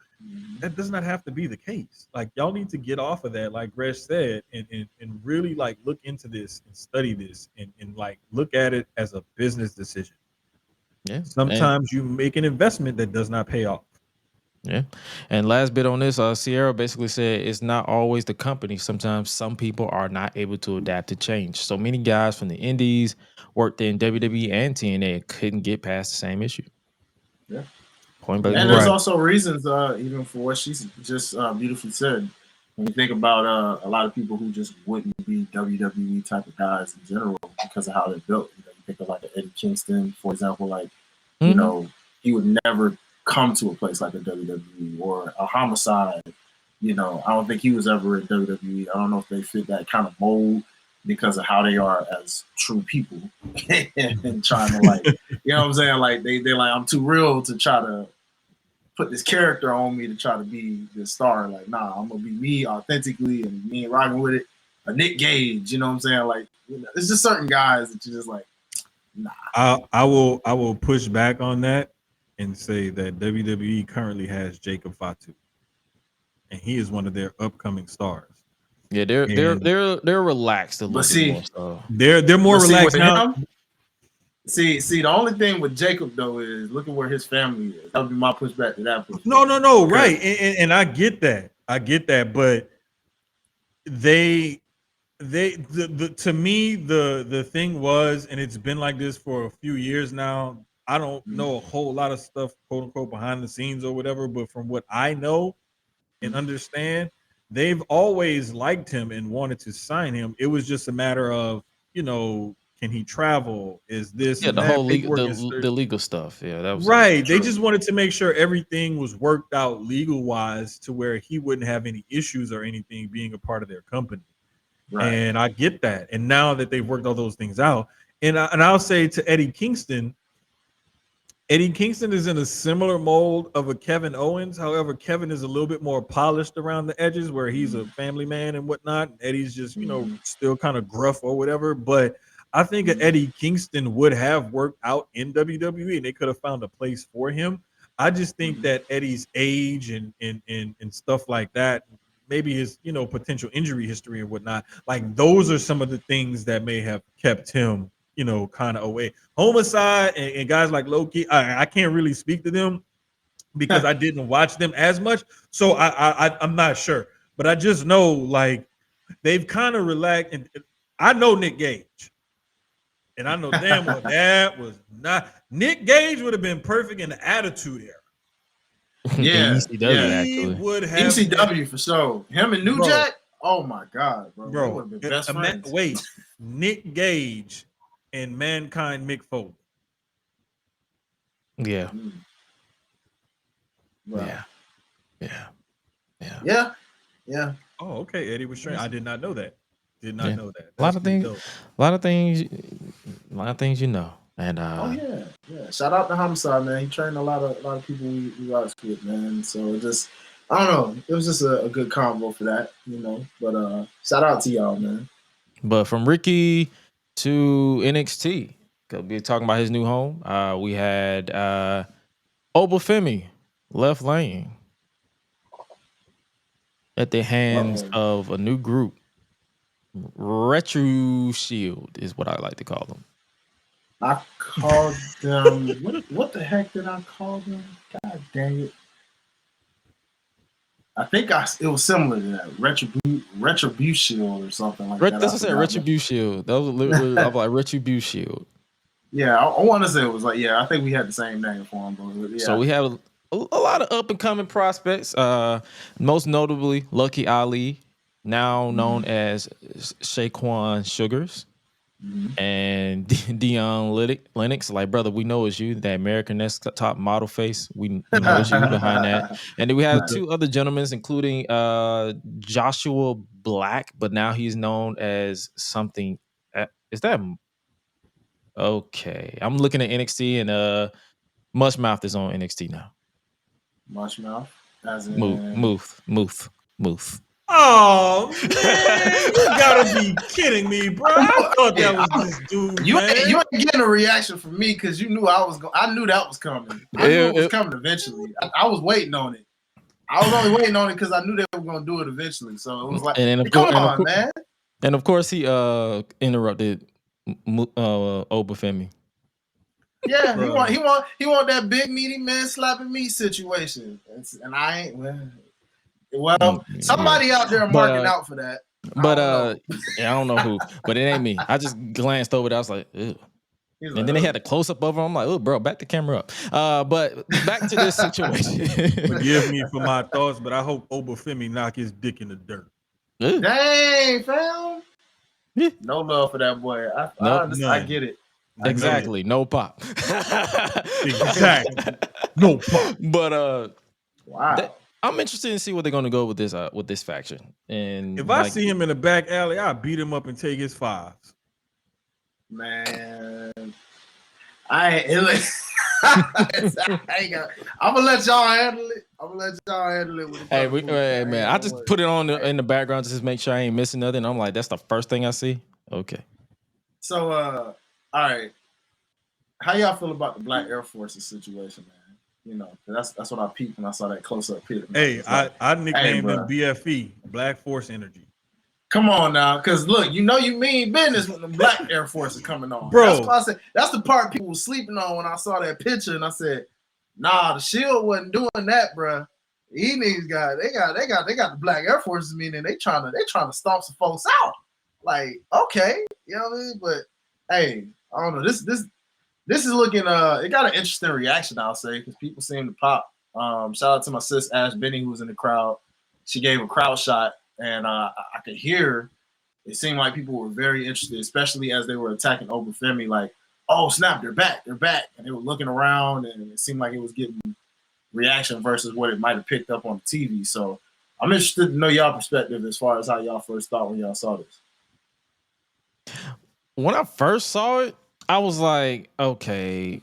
that does not have to be the case. Like y'all need to get off of that, like Gresh said, and really like look into this and study this and like look at it as a business decision. Yeah. Sometimes you make an investment that does not pay off. Yeah. And last bit on this, Sierra basically said it's not always the company. Sometimes some people are not able to adapt to change. So many guys from the indies worked in WWE and TNA couldn't get past the same issue. Yeah. Point blank. And there's also reasons, even for what she's just beautifully said. When you think about a lot of people who just wouldn't be WWE type of guys in general because of how they're built. You know, you think of like Eddie Kingston, for example, like, you know, he would never come to a place like a WWE or a Homicide. You know, I don't think he was ever at WWE. I don't know if they fit that kind of mold because of how they are as true people and trying to like, you know what I'm saying? Like they're like, I'm too real to try to put this character on me to try to be this star. Like, nah, I'm gonna be me authentically and me and rocking with it. A Nick Gage, you know what I'm saying? Like, you know, it's just certain guys that you're just like, nah. I will push back on that and say that WWE currently has Jacob Fatu, and he is one of their upcoming stars. Yeah, they're relaxed a little bit more. So. They're more relaxed now. See, the only thing with Jacob though is look at where his family is. That would be my pushback to that. No, right, and I get that, but to me the thing was, and it's been like this for a few years now. I don't know a whole lot of stuff, quote unquote, behind the scenes or whatever, but from what I know and understand, they've always liked him and wanted to sign him. It was just a matter of, you know, can he travel? Is this the whole the legal stuff? Yeah, that was right. They just wanted to make sure everything was worked out legal wise to where he wouldn't have any issues or anything being a part of their company. Right. And I get that. And now that they've worked all those things out, and I'll say to Eddie Kingston is in a similar mold of a Kevin Owens. However, Kevin is a little bit more polished around the edges where he's a family man and whatnot. Eddie's just, you know, still kind of gruff or whatever. But I think Eddie Kingston would have worked out in WWE and they could have found a place for him. I just think that Eddie's age and stuff like that, maybe his, you know, potential injury history and whatnot, like those are some of the things that may have kept him, you know, kind of away. Homicide and guys like Loki, I can't really speak to them because I didn't watch them as much. So I'm not sure. But I just know, like, they've kind of relaxed. And I know Nick Gage. And I know damn well that was not Nick Gage would have been perfect in the Attitude Era. Yeah, ECW actually. Would have ECW for sure. Him and New Jack. Oh my God, bro! They would have been best friends. Wait, Nick Gage and Mankind Mick Foley. Yeah. Right. Yeah. Oh, okay. Eddie was trained. I did not know that. Did not know that. A lot of things, you know. And yeah. Shout out to Homicide, man. He trained a lot of people we watched with, man. So just I don't know. It was just a good combo for that, you know. But shout out to y'all, man. But from Ricky to NXT, because we're talking about his new home. We had Obafemi left lane at the hands of a new group. Retro Shield is what I like to call them. I called them. What the heck did I call them? God dang it! I think it was similar to that. Retribution or something like that. That's what I said. Retribution. That was literally I was like Retribution. Yeah, I want to say it was like I think we had the same name for him. But yeah. So we have a lot of up and coming prospects. Most notably, Lucky Ali, now known as Shaquan Sugars. And Dion Lennox, like, brother, we know it's you, that American Next Top model face. We know it's you behind that. And then we have two other gentlemen, including Joshua Black, but now he's known as something. Is that okay? I'm looking at NXT, and Mushmouth is on NXT now. Mushmouth, as in Muth. Oh man, you gotta be kidding me, bro! I thought that was this dude. You ain't getting a reaction from me because you knew I knew that was coming. I knew it was coming eventually. I was waiting on it. I was only waiting on it because I knew they were gonna do it eventually. So it was like, come on, man. And of course, he interrupted Obafemi. Yeah, he want that big meaty man slapping meat situation, and I ain't. Well, somebody out there marking out for that. But I don't know who. But it ain't me. I just glanced over there. I was like, ew. And then they had a close up of him. I'm like, oh, bro, back the camera up. But back to this situation. Forgive me for my thoughts, but I hope Obafemi knock his dick in the dirt. Dang, fam. No love for that boy. I get it. Exactly. No pop. Exactly. No pop. But wow. I'm interested to see what they're going to go with this faction. And if I see him in the back alley, I'll beat him up and take his fives. Man, I'm gonna let y'all handle it. Hey, man, I just put it on in the background just to make sure I ain't missing nothing. I'm like, that's the first thing I see. Okay. So, all right, how y'all feel about the Black Air Forces situation, man? You know, that's what I peeped when I saw that close-up pit. Hey, I nicknamed them BFE, Black Force Energy. Come on now, because look, you mean business when the Black Air Force is coming on. Bro. That's why I said, that's the part people were sleeping on when I saw that picture, and I said, nah, the Shield wasn't doing that, bro. These niggas they got the Black Air Forces, meaning they trying to stomp some folks out. Like, okay, you know what I mean? But hey, I don't know. This is looking it got an interesting reaction, I'll say, because people seem to pop. Shout out to my sis Ash Benny, who was in the crowd. She gave a crowd shot, and I could hear it seemed like people were very interested, especially as they were attacking Obafemi, like, oh snap, they're back. And they were looking around, and it seemed like it was getting reaction versus what it might have picked up on the TV. So I'm interested to know y'all perspective as far as how y'all first thought when y'all saw this. When I first saw it, I was like, okay,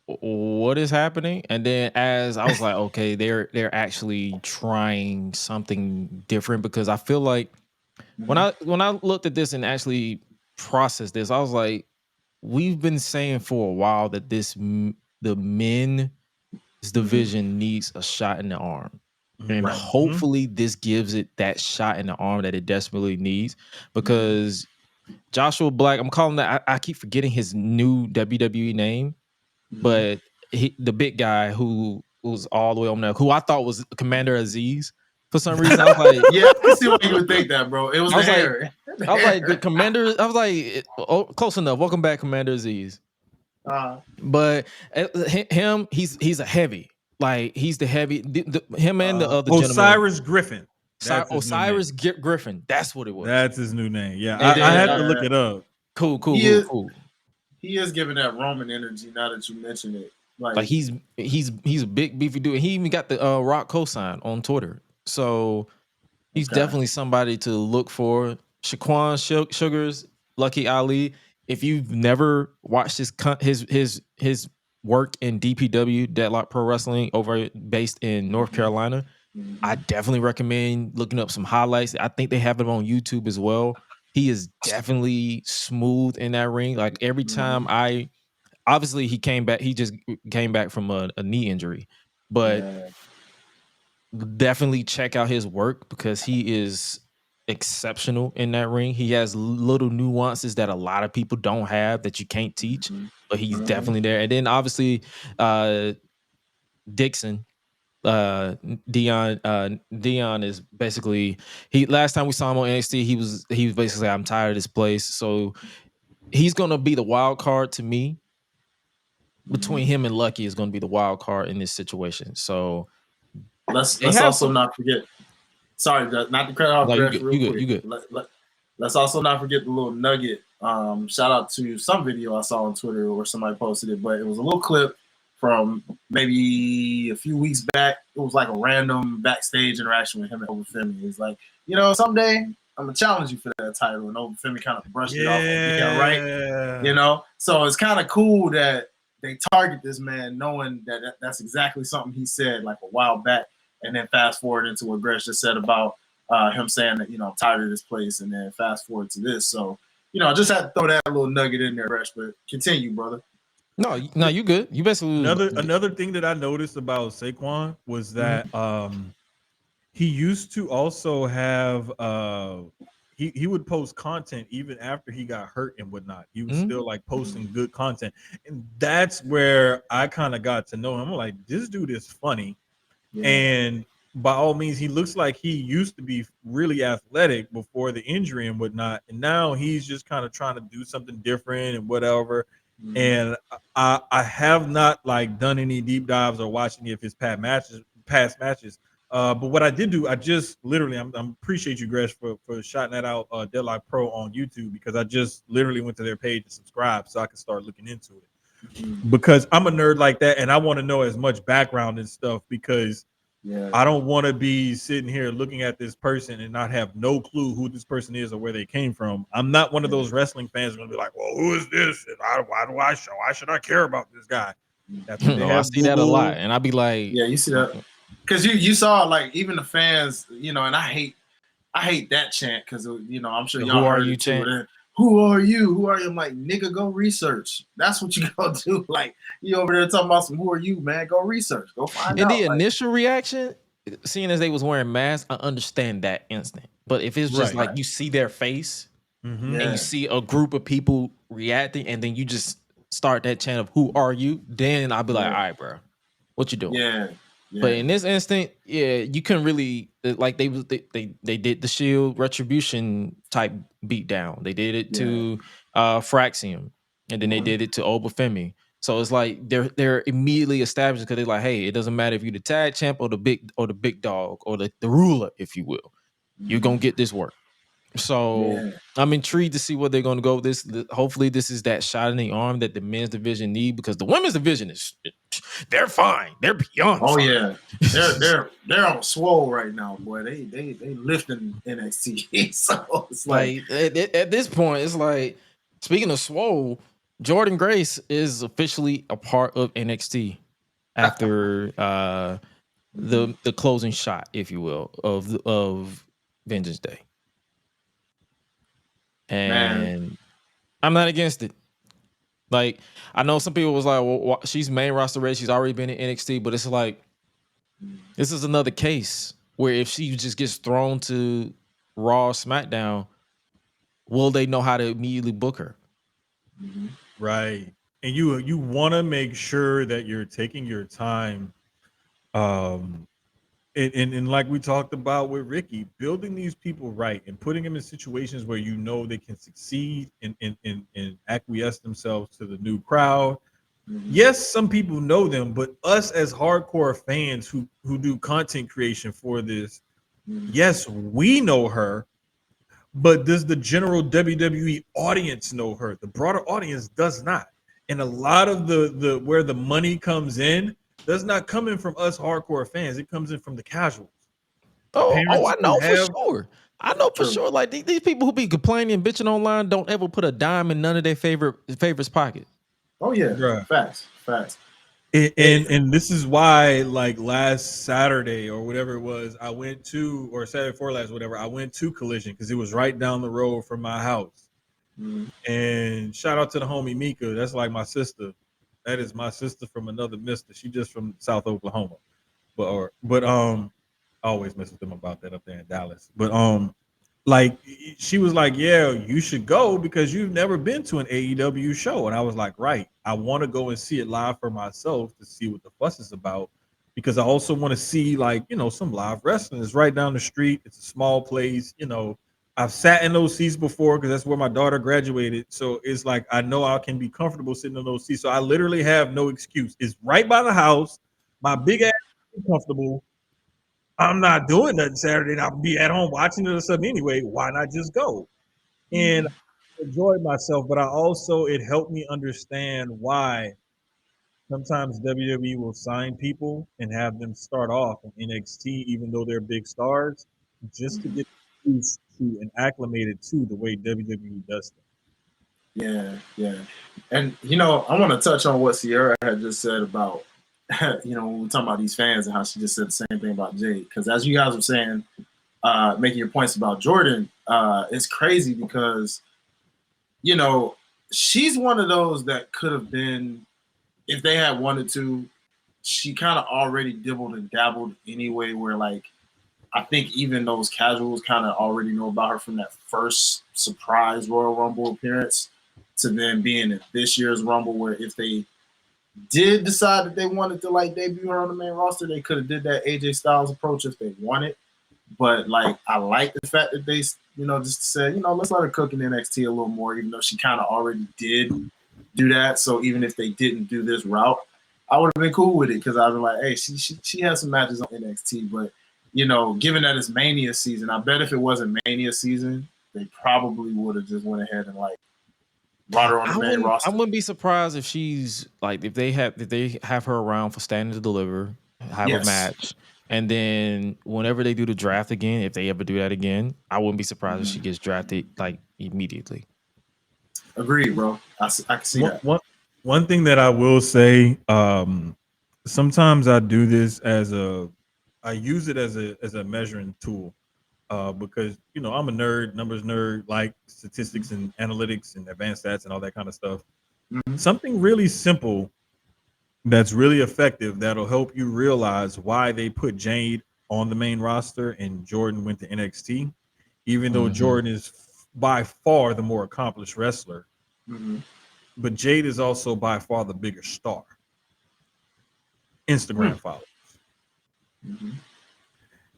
what is happening? And then as I was like, okay, they're actually trying something different, because I feel like when I looked at this and actually processed this, I was like, we've been saying for a while that the men's division needs a shot in the arm. And hopefully this gives it that shot in the arm that it desperately needs, because Joshua Black, I'm calling that, I keep forgetting his new WWE name, but the big guy who was all the way on there, who I thought was Commander Aziz for some reason. I was like, yeah, I can see why you would think that, bro. It was the hair. I was like, the Commander. I was like, oh, close enough. Welcome back, Commander Aziz. But him, he's a heavy. Like he's the heavy. Him and the other Osiris gentleman. Griffin. Osiris Griffin. That's what it was. That's his new name. Yeah, I had to look it up. Cool. He is giving that Roman energy now that you mention it. Like he's a big beefy dude. He even got the Rock cosign on Twitter. So he's definitely somebody to look for. Shaquan Sugars, Lucky Ali. If you've never watched his work in DPW, Deadlock Pro Wrestling, based in North Carolina, I definitely recommend looking up some highlights. I think they have it on YouTube as well. He is definitely smooth in that ring. Like every time obviously he came back. He just came back from a knee injury, but definitely check out his work because he is exceptional in that ring. He has little nuances that a lot of people don't have that you can't teach, but he's definitely there. And then obviously Dixon, Dion is basically last time we saw him on NXT, he was basically, I'm tired of this place. So he's gonna be the wild card to me. Between him and Lucky is gonna be the wild card in this situation. So let's also not forget. Sorry, not to cut off. No, you good. Let's also not forget the little nugget. Shout out to some video I saw on Twitter where somebody posted it, but it was a little clip from maybe a few weeks back. It was like a random backstage interaction with him and Obafemi. He's like, someday I'm gonna challenge you for that title, and Obafemi kind of brushed it off. Yeah, right. So it's kind of cool that they target this man, knowing that that's exactly something he said like a while back. And then fast forward into what Gresh just said about him saying that, I'm tired of this place, and then fast forward to this. So, I just had to throw that little nugget in there, Gresh, but continue, brother. No, you good. You basically another thing that I noticed about Saquon was that he used to also have he would post content even after he got hurt and whatnot. He was still like posting good content. And that's where I kind of got to know him. I'm like, this dude is funny. Yeah. And by all means, he looks like he used to be really athletic before the injury and whatnot. And now he's just kind of trying to do something different and whatever. And I have not like done any deep dives or watched any of his past matches. But what I did do, I just literally, I'm appreciate you, Gresh, for shouting that out, Deadlock Pro on YouTube, because I just literally went to their page and subscribed so I could start looking into it. Because I'm a nerd like that, and I want to know as much background and stuff, because I don't want to be sitting here looking at this person and not have no clue who this person is or where they came from. I'm not one of those wrestling fans who's going to be like, well, who is this? And why should I care about this guy? I see that a lot, and I'll be like, yeah, you see that. Because you saw, like, even the fans, and I hate that chant, because, I'm sure y'all heard it too. Who are you? Who are you? I'm like, nigga, go research. That's what you go do. Like, you over there talking about some, who are you, man? Go research. Go find out. In the initial reaction, seeing as they was wearing masks, I understand that instant. But if it's just like you see their face and you see a group of people reacting, and then you just start that chant of "Who are you?" Then I'll be like, all right, bro, what you doing? Yeah. But in this instant, you couldn't really like they did the Shield Retribution type beatdown. They did it to Fraxium, and then they did it to Obafemi. So it's like they're immediately established, because they're like, hey, it doesn't matter if you're the tag champ or the big dog or the ruler, if you will, you're gonna get this work. So I'm intrigued to see what they're going to go with this. Hopefully this is that shot in the arm that the men's division need, because the women's division they're fine. They're beyond fine. Yeah. They're on swole right now, boy. They lifting NXT. So it's like at this point, it's like, speaking of swole, Jordynne Grace is officially a part of NXT after the closing shot, if you will, of Vengeance Day. And I'm not against it. Like, I know some people was like, well, she's main roster race. She's already been in NXT, but it's like, this is another case where if she just gets thrown to Raw, SmackDown, will they know how to immediately book her? Right. And you want to make sure that you're taking your time And like we talked about with Ricky, building these people right and putting them in situations where you know they can succeed and acquiesce themselves to the new crowd. Yes, some people know them, but us as hardcore fans who do content creation for this, yes, we know her, but does the general WWE audience know her? The broader audience does not. And a lot of the where the money comes in does not come in from us hardcore fans. It comes in from the casuals. I know for have, sure. I know for sure. Like these people who be complaining and bitching online don't ever put a dime in none of their favorites' pocket. Oh yeah, Bruh. facts. And this is why, like last Saturday or whatever it was, I went to, or Saturday before last, whatever, I went to Collision because it was right down the road from my house. And shout out to the homie Mika. That's like my sister. That is my sister from another mister. She just from South Oklahoma. But I always mess with them about that up there in Dallas. But like she was like, yeah, you should go because you've never been to an AEW show. And I was like, right, I want to go and see it live for myself to see what the fuss is about, because I also want to see, like, you know, some live wrestling. It's right down the street. It's a small place. You know, I've sat in those seats before because that's where my daughter graduated. So it's like I know I can be comfortable sitting in those seats. So I literally have no excuse. It's right by the house. My big ass is comfortable. I'm not doing nothing Saturday, and I'll be at home watching it or something anyway. Why not just go? And I enjoyed myself, but it helped me understand why sometimes WWE will sign people and have them start off in NXT, even though they're big stars, just to get used to and acclimated to the way WWE does things. Yeah. And, you know, I want to touch on what Sierra had just said about, you know, when we're talking about these fans and how she just said the same thing about Jade. Because as you guys were saying, making your points about Jordynne, it's crazy because, you know, she's one of those that could have been, if they had wanted to, she kind of already dibbled and dabbled anyway, where like, I think even those casuals kind of already know about her from that first surprise Royal Rumble appearance to then being in this year's Rumble, where if they did decide that they wanted to like debut her on the main roster, they could have did that AJ Styles approach if they wanted. But like, I like the fact that they, you know, just said, you know, let's let her cook in NXT a little more, even though she kind of already did do that. So even if they didn't do this route, I would have been cool with it, because I've been like, hey, she has some matches on NXT, but you know, given that it's Mania season, I bet if it wasn't Mania season, they probably would have just went ahead and like brought her on the main roster. I wouldn't be surprised if she's like, if they have her around for Standing to Deliver, have a match, and then whenever they do the draft again, if they ever do that again, I wouldn't be surprised if she gets drafted like immediately. Agreed, bro. I can see that. One thing that I will say, sometimes I do this I use it as a measuring tool, because, you know, I'm a nerd, numbers nerd, like statistics and analytics and advanced stats and all that kind of stuff. Something really simple that's really effective that'll help you realize why they put Jade on the main roster and Jordynne went to NXT, even though Jordynne is by far the more accomplished wrestler. But Jade is also by far the bigger star. Instagram followers.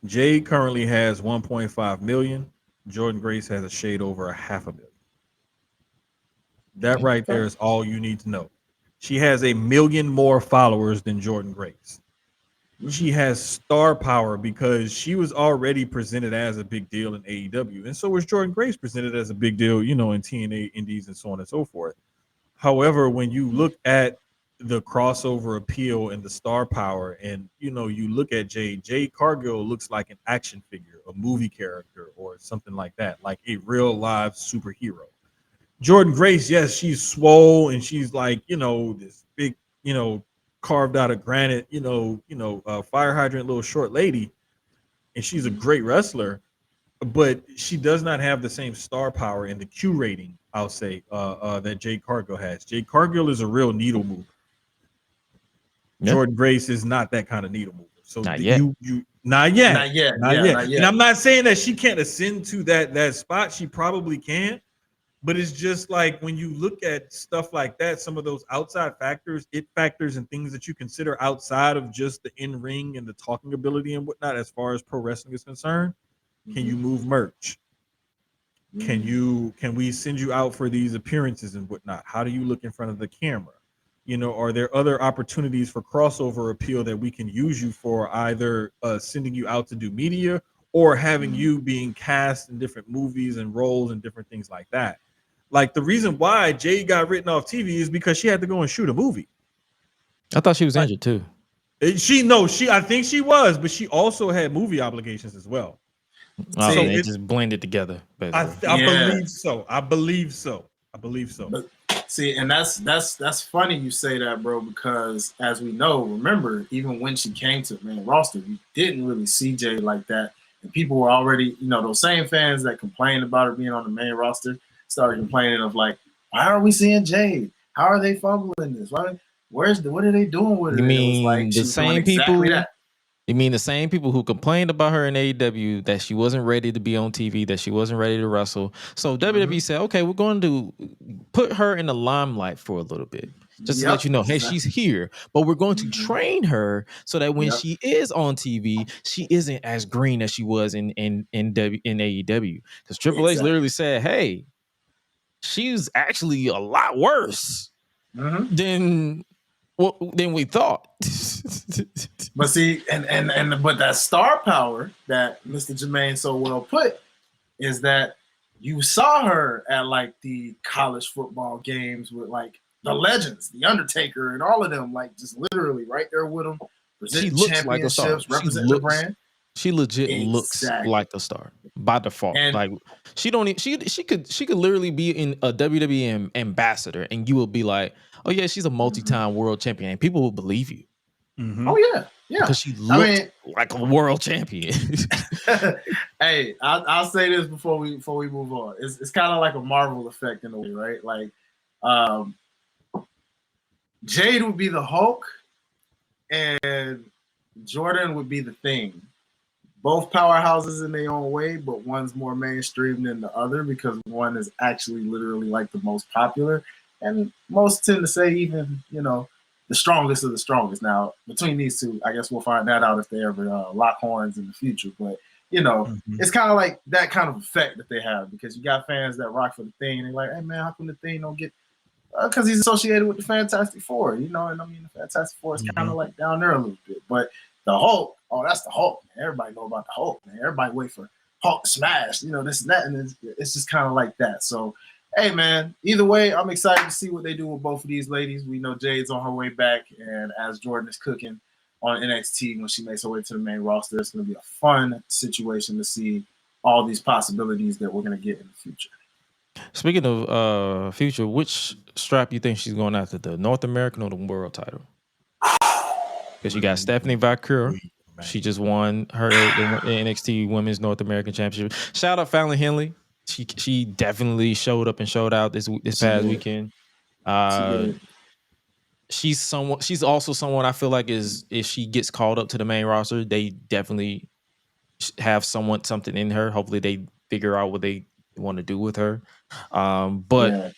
Jade currently has 1.5 million. Jordynne Grace has a shade over 500,000. That right there is all you need to know. She has 1 million more followers than Jordynne Grace. She has star power because she was already presented as a big deal in AEW, and so was Jordynne Grace presented as a big deal, you know, in TNA, Indies, and so on and so forth. However, when you look at the crossover appeal and the star power, and you know, you look at Jade Cargill looks like an action figure, a movie character, or something like that, like a real live superhero. Jordynne Grace, yes, she's swole and she's like, you know, this big, you know, carved out of granite, fire hydrant little short lady, and she's a great wrestler, but she does not have the same star power and the Q rating, I'll say, that Jade Cargill has. Jade Cargill is a real needle mover. Jordynne Grace is not that kind of needle mover. So not yet. Not yet. And I'm not saying that she can't ascend to that spot. She probably can, But it's just like when you look at stuff like that, some of those outside factors, it factors and things that you consider outside of just the in ring and the talking ability and whatnot, as far as pro wrestling is concerned. Can you move merch? Can we send you out for these appearances and whatnot? How do you look in front of the camera? Are there other opportunities for crossover appeal that we can use you for, either sending you out to do media or having you being cast in different movies and roles and different things like that? Like, the reason why Jade got written off TV is because she had to go and shoot a movie. I thought she was injured too. I think she was, but she also had movie obligations as well. So it just blended together. I believe so. I believe so. But, see, and that's funny you say that, bro, because as we know, remember, even when she came to the main roster, we didn't really see Jade like that. And people were already, those same fans that complained about her being on the main roster started complaining of like, why are we seeing Jade? How are they fumbling this? What are they doing with her? You mean like, the same people? You mean the same people who complained about her in AEW that she wasn't ready to be on TV, that she wasn't ready to wrestle? So WWE said, okay, we're going to put her in the limelight for a little bit, just to let you know, hey, she's here, but we're going to train her so that when she is on TV, she isn't as green as she was in AEW. Because Triple H literally said, hey, she's actually a lot worse than we thought. But see, but that star power that Mr. Jermaine so well put is that you saw her at like the college football games with like the legends, the Undertaker, and all of them, like just literally right there with them. She looks like a star. Representing the brand. She legit looks like a star by default. And like she could literally be in a WWE ambassador, and you will be like, oh yeah, she's a multi-time world champion, and people will believe you. Oh yeah, because she looks like a world champion. Hey, I'll say this before we move on. It's kind of like a Marvel effect in a way, right? Like, Jade would be the Hulk, and Jordynne would be the Thing. Both powerhouses in their own way, but one's more mainstream than the other because one is actually literally like the most popular, and most tend to say even the strongest of the strongest. Now, between these two, I guess we'll find that out if they ever lock horns in the future. But, it's kind of like that kind of effect that they have because you got fans that rock for the Thing. And they're like, hey, man, how come the Thing don't get – because he's associated with the Fantastic Four, and I mean, the Fantastic Four is kind of like down there a little bit. But the Hulk, that's the Hulk, man. Everybody know about the Hulk, man. Everybody wait for Hulk to smash, this and that. And it's just kind of like that. So, hey, man, either way, I'm excited to see what they do with both of these ladies. We know Jade's on her way back, and as Jordynne is cooking on NXT when she makes her way to the main roster, it's going to be a fun situation to see all these possibilities that we're going to get in the future. Speaking of future, which strap you think she's going after, the North American or the world title? Because you got Stephanie Valkyrie. She just won her NXT Women's North American Championship. Shout out Fallon Henley. She definitely showed up and showed out this past weekend. She's also someone I feel like is, if she gets called up to the main roster, they definitely have something in her. Hopefully they figure out what they want to do with her.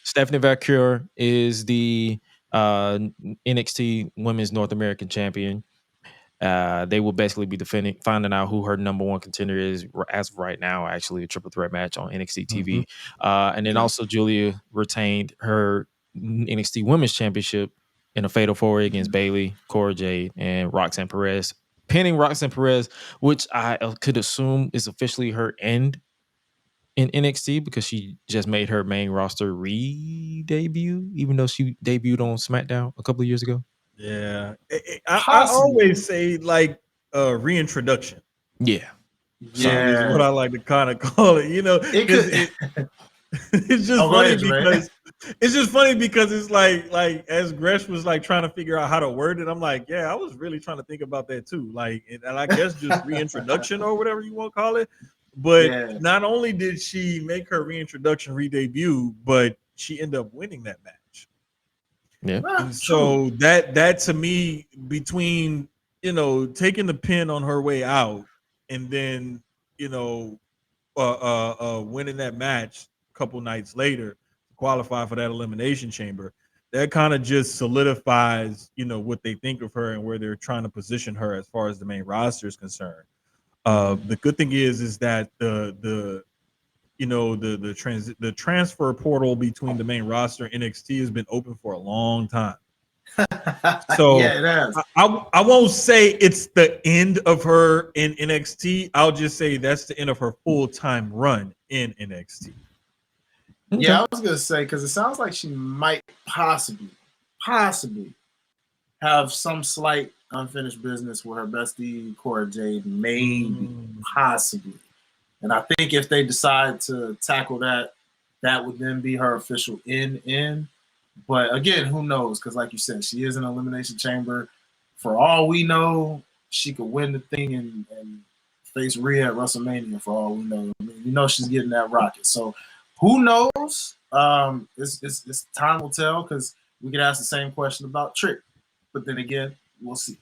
Stephanie Valkyrie is the NXT Women's North American Champion. They will basically be finding out who her number one contender is as of right now, actually a triple threat match on NXT TV. And then also Julia retained her NXT Women's Championship in a fatal four-way against Bayley, Cora Jade, and Roxanne Perez, pinning Roxanne Perez, which I could assume is officially her end in NXT because she just made her main roster re-debut, even though she debuted on SmackDown a couple of years ago. Yeah, I always say like reintroduction. Yeah, is what I like to kind of call it. It's just funny because it's just funny because it's like as Gresh was like trying to figure out how to word it, I'm like, yeah, I was really trying to think about that too. Like, and I guess just reintroduction or whatever you want to call it. But not only did she make her reintroduction, re-debut, but she ended up winning that match. Yeah. And so that to me, between taking the pin on her way out and then winning that match a couple nights later, qualify for that Elimination Chamber, that kind of just solidifies, what they think of her and where they're trying to position her as far as the main roster is concerned. The good thing is that the transfer portal between the main roster and NXT has been open for a long time. So yeah, it has. I won't say it's the end of her in NXT. I'll just say that's the end of her full-time run in NXT. Okay. Yeah, I was gonna say, because it sounds like she might possibly have some slight unfinished business with her bestie Cora Jade, maybe, possibly. And I think if they decide to tackle that, that would then be her official in. But again, who knows? Because like you said, she is an Elimination Chamber. For all we know, she could win the thing and face Rhea at WrestleMania. For all we know, I mean, she's getting that rocket. So who knows? It's time will tell, because we could ask the same question about Trick. But then again, we'll see.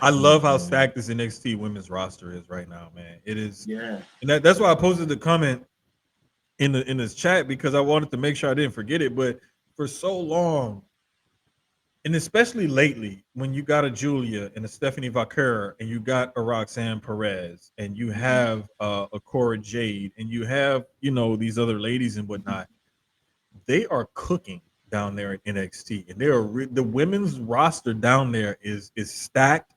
I love how stacked this NXT women's roster is right now, man. It is, yeah. And that's why I posted the comment in this chat, because I wanted to make sure I didn't forget it. But for so long, and especially lately, when you got a Julia and a Stephanie Vaquer, and you got a Roxanne Perez, and you have a Cora Jade, and you have these other ladies and whatnot, they are cooking down there in NXT, and the women's roster down there is stacked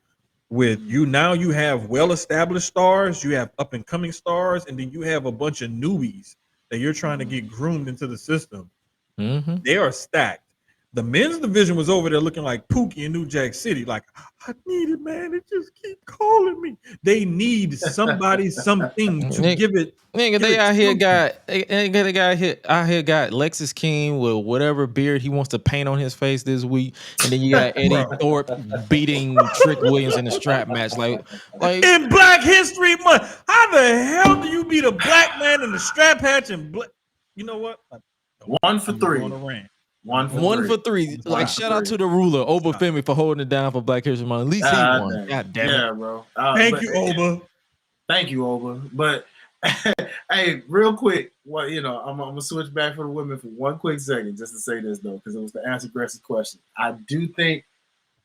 with now you have well-established stars, you have up-and-coming stars, and then you have a bunch of newbies that you're trying to get groomed into the system. They are stacked. The men's division was over there looking like Pookie in New Jack City. Like, I need it, man. It just keep calling me. They need somebody, something to give it. Nigga, they out here got Lexus King with whatever beard he wants to paint on his face this week, and then you got Eddie Thorpe beating Trick Williams in a strap match. Like in Black History Month, how the hell do you beat a black man in a strap match? And you know what? 1 for 3. One for three. Like, shout out to the ruler, Oba Femi, for holding it down for Black History Month. At least he won. God damn it. Yeah, bro. Thank you, Oba. Thank you, Oba. But hey, real quick, I'm gonna switch back for the women for one quick second, just to say this though, because it was the answer Grace's question. I do think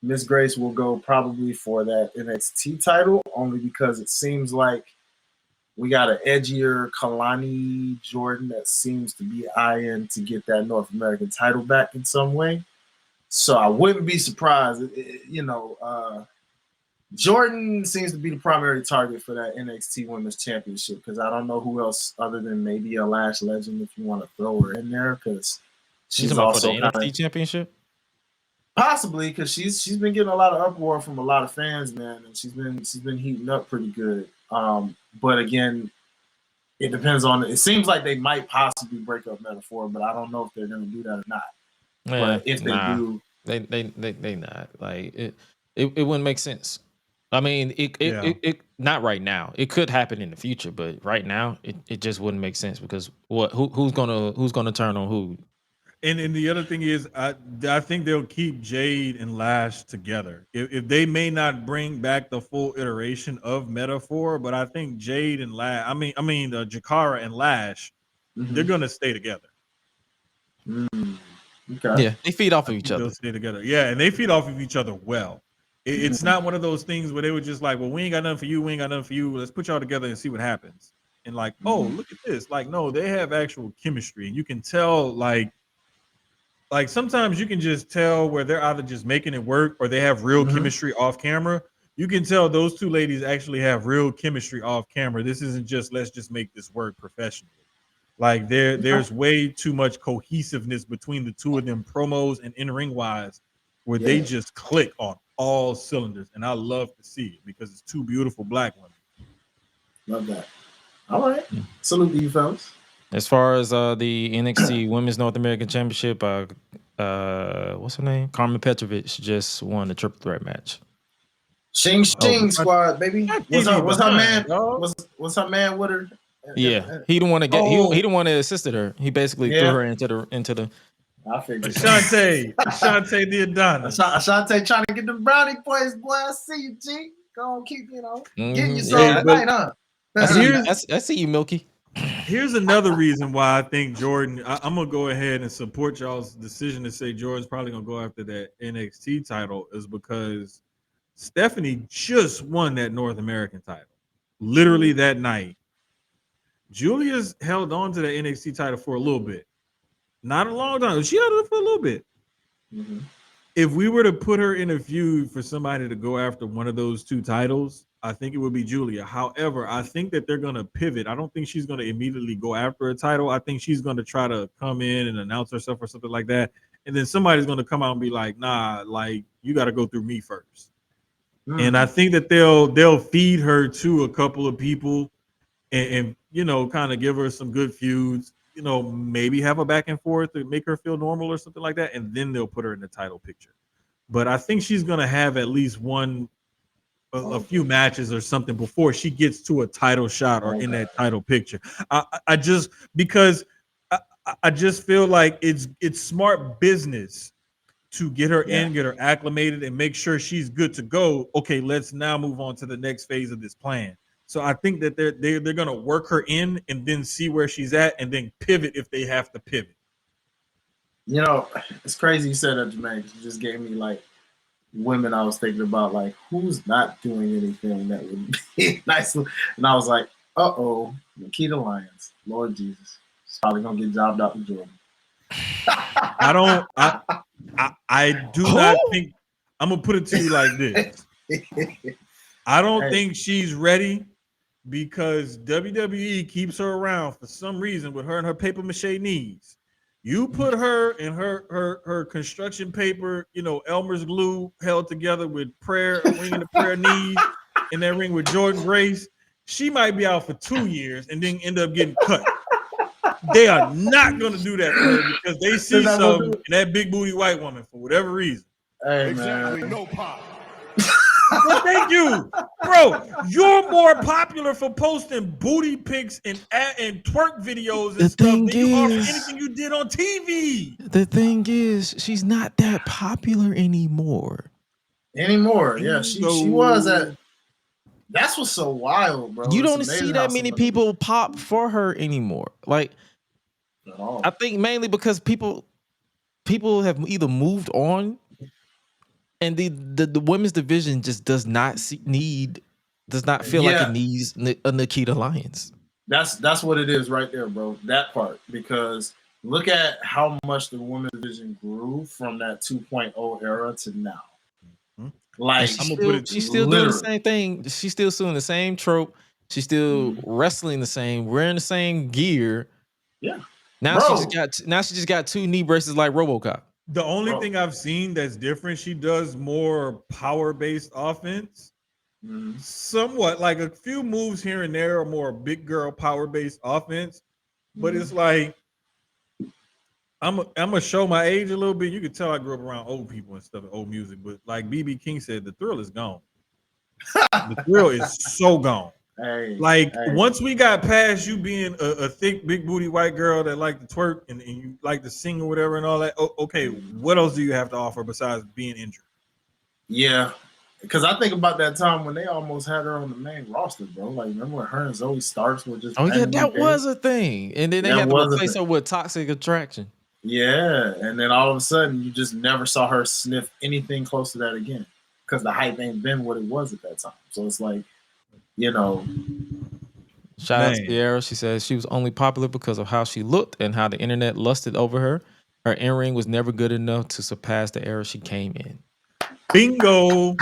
Miss Grace will go probably for that NXT title, only because it seems like we got an edgier Kalani Jordan that seems to be eyeing to get that North American title back in some way. So I wouldn't be surprised. Jordan seems to be the primary target for that NXT Women's Championship, because I don't know who else other than maybe a Lash Legend, if you want to throw her in there, because she's also for the NXT Championship. Possibly, because she's been getting a lot of uproar from a lot of fans, man, and she's been heating up pretty good. But again, it depends on. It seems like they might possibly break up Metaphor, but I don't know if they're going to do that or not. But if they do, they not. Like it wouldn't make sense. I mean, it not right now. It could happen in the future, but right now, it just wouldn't make sense, because who's gonna turn on who? And the other thing is, I think they'll keep Jade and Lash together. If they may not bring back the full iteration of Metaphor, but I think Jade and Lash, Jakara and Lash, they're gonna stay together. Okay. Yeah, they feed off of each other. They'll stay together. Yeah, and they feed off of each other well. It's not one of those things where they were just like, well, we ain't got nothing for you, we ain't got nothing for you. Let's put y'all together and see what happens. And like, oh, look at this. Like, no, they have actual chemistry, and you can tell, like sometimes you can just tell where they're either just making it work or they have real chemistry off camera. You can tell those two ladies actually have real chemistry off camera. This isn't just, let's just make this work professionally. Like there's way too much cohesiveness between the two of them, promos and in-ring wise, where they just click on all cylinders. And I love to see it, because it's two beautiful black women. Love that. All right. Salute to you, fellas. As far as the NXT Women's North American Championship, what's her name? Carmen Petrovic just won the triple threat match. Shing squad, baby. What's her man? What's her man with her? Yeah, he the one to he the one that assisted her. He basically threw her into the. I figured. Ashante the Adonis. Ashante trying to get the brownie points, boy. I see you, G. Go on, keep getting yourself tonight, huh? I see you, Milky. Here's another reason why I think Jordynne. I'm gonna go ahead and support y'all's decision to say Jordynne's probably gonna go after that NXT title, is because Stephanie just won that North American title, literally that night. Julia's held on to the NXT title for a little bit, not a long time. She held it for a little bit. Mm-hmm. If we were to put her in a feud for somebody to go after one of those two titles, I think it would be Julia. However, I think that they're going to pivot. I don't think she's going to immediately go after a title. I think she's going to try to come in and announce herself or something like that. And then somebody's going to come out and be like, nah, like, you got to go through me first. And I think that they'll feed her to a couple of people and you know, kind of give her some good feuds, you know, maybe have a back and forth to make her feel normal or something like that. And then they'll put her in the title picture. But I think she's going to have at least a few matches or something before she gets to a title shot or in that title picture. I just feel like it's smart business to get her in, get her acclimated, and make sure she's good to go. Okay, let's now move on to the next phase of this plan. So I think that they're gonna work her in and then see where she's at and then pivot if they have to pivot. You know, it's crazy you said that, Jermaine. You just gave me like women I was thinking about, like who's not doing anything that would be nice. And I was like, Nikita Lyons, Lord Jesus, she's probably gonna get jobbed out with Jordan. I do not think. I'm gonna put it to you like this. I don't think she's ready because WWE keeps her around for some reason with her and her paper mache knees. You put her in her construction paper, you know, Elmer's glue held together with a ring in the prayer knees in that ring with Jordynne Grace. She might be out for 2 years and then end up getting cut. They are not going to do that for her because they see something in that big booty white woman for whatever reason. Hey, exactly, man. no pop. Well, thank you, bro. You're more popular for posting booty pics and twerk videos and stuff than you are for anything you did on TV. The thing is, she's not that popular anymore. Yeah, she was at. That's what's so wild, bro. You don't see that many people pop for her anymore. Like, I think mainly because people have either moved on, and the women's division just does not feel like it needs a Nikita Lyons. That's what it is right there, bro. That part, because look at how much the women's division grew from that 2.0 era to now. Like she's still doing the same thing. She's still suing the same trope. She's still wrestling the same, wearing the same gear. Yeah. Now she just got 2 knee braces like RoboCop. The only thing I've seen that's different, she does more power-based offense. Somewhat, like a few moves here and there are more big girl power-based offense. But it's like I'm gonna show my age a little bit. You can tell I grew up around old people and stuff, old music. But like BB King said, the thrill is gone. The thrill is so gone. Once we got past you being a thick, big booty white girl that like to twerk and you like to sing or whatever and all that, okay, what else do you have to offer besides being injured? Yeah, because I think about that time when they almost had her on the main roster, bro. Like, remember when her and Zoe Starks were just... Oh, yeah, that was a thing. And then they had to replace her with Toxic Attraction. Yeah, and then all of a sudden, you just never saw her sniff anything close to that again because the hype ain't been what it was at that time. So it's like, you know. Shout out to Sierra. She says she was only popular because of how she looked and how the internet lusted over her. Her in-ring was never good enough to surpass the era she came in. Bingo.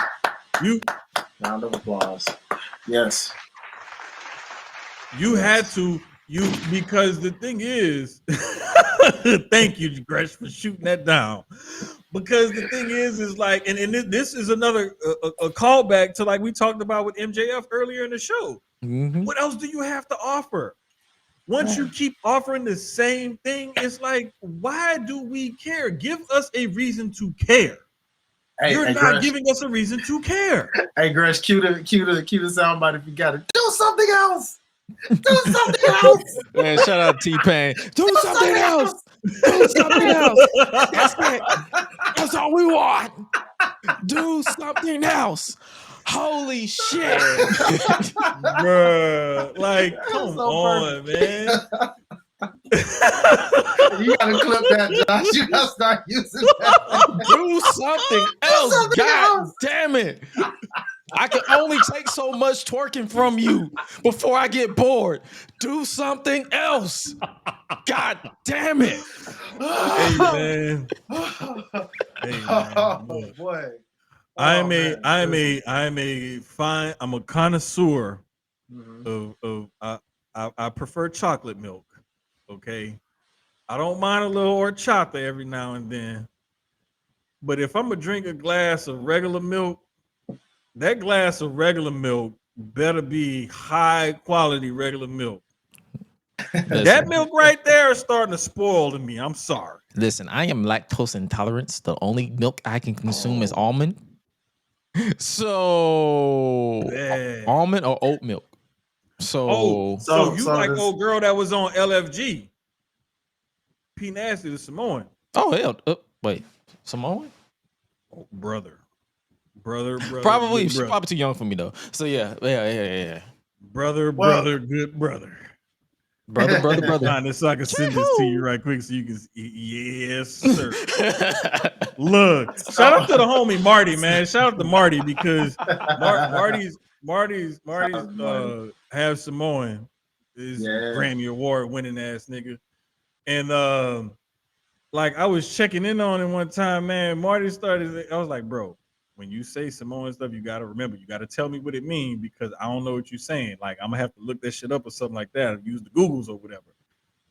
Round of applause. Yes. You had to, because the thing is, thank you, Gresh, for shooting that down. Because the thing is like, and this is another a callback to like we talked about with MJF earlier in the show. What else do you have to offer? Once you keep offering the same thing, it's like, why do we care? Give us a reason to care. You're not Gresh, giving us a reason to care. Hey, Gresh, cue the soundbite if you got to do something else. Do something else. Man, shout out T-Pain. Do something else. Do something else. That's it. That's all we want. Do something else. Holy shit. Bruh, like, come so on, man. You gotta clip that, Josh. You gotta start using that. Do something else. something God else. damn it. I can only take so much twerking from you before I get bored. Do something else. God damn it. Hey, man. Hey, man. Oh Look. boy. I'm a connoisseur of I prefer chocolate milk. Okay. I don't mind a little horchata every now and then. But if I'm gonna drink a glass of regular milk, that glass of regular milk better be high quality regular milk. That milk right there is starting to spoil to me. I'm sorry. Listen, I am lactose intolerant. The only milk I can consume is almond. So almond or oat milk. So you like old girl that was on LFG. P Nasty the Samoan. Oh hell. Wait, Samoan? Oh, brother. Probably she's probably too young for me though. So yeah. Brother, good brother. Brother. So I can send this to you right quick so you can. Yes, sir. Look, shout out to the homie Marty, man. Shout out to Marty because Marty's half Samoan is Grammy Award winning ass nigga, and like I was checking in on him one time, man. Marty started. I was like, bro, when you say Samoan stuff, you gotta remember, you gotta tell me what it means because I don't know what you're saying. Like I'm gonna have to look that shit up or something like that, or use the Googles or whatever.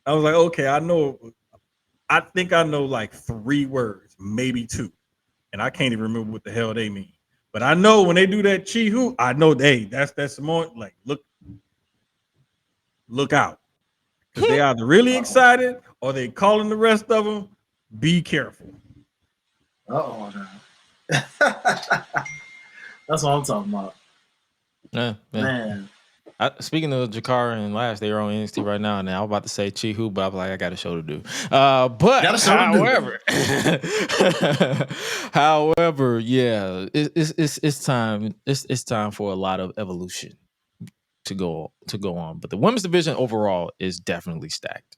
I was like, okay, I know. I think I know like 3 words, maybe 2, and I can't even remember what the hell they mean. But I know when they do that chi-hoo, I know that's Samoan. Like look out, because they either really excited or they calling the rest of them. Be careful. That's what I'm talking about. Yeah. Man. Speaking of Jakara and Lash, they are on NXT right now. And I was about to say Chi-Hoo, but I was like, I got a show to do. But however, yeah, it's time. It's time for a lot of evolution to go on. But the women's division overall is definitely stacked.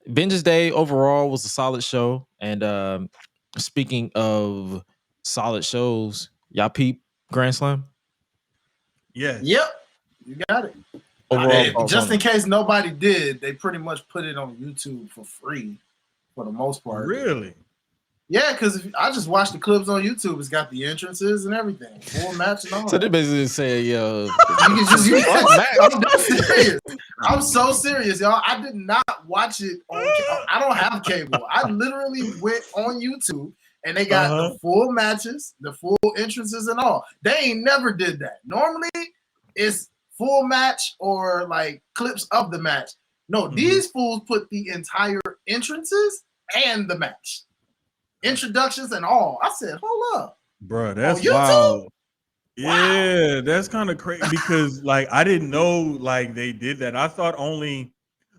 Vengeance Day overall was a solid show. And speaking of solid shows, y'all peep Grand Slam? Yeah. Yep. You got it. Overall, just in case nobody did, they pretty much put it on YouTube for free for the most part. Really? Yeah, because I just watched the clips on YouTube. It's got the entrances and everything, full match and all. So they basically say, "Yo, I'm serious. I'm so serious, y'all. I did not watch it on. I don't have cable. I literally went on YouTube and they got the full matches, the full entrances, and all. They ain't never did that. Normally, it's full match or like clips of the match. No, these fools put the entire entrances and the match. Introductions and all. I said, hold up, bro, that's wild. Yeah, that's kind of crazy because like I didn't know like they did that. I thought only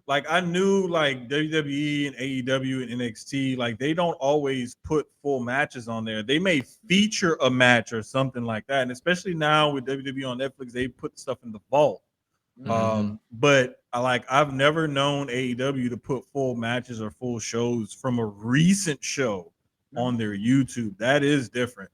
like I knew like WWE and AEW and NXT like they don't always put full matches on there. They may feature a match or something like that, and especially now with WWE on Netflix, they put stuff in the vault. But I've never known AEW to put full matches or full shows from a recent show on their YouTube. That is different.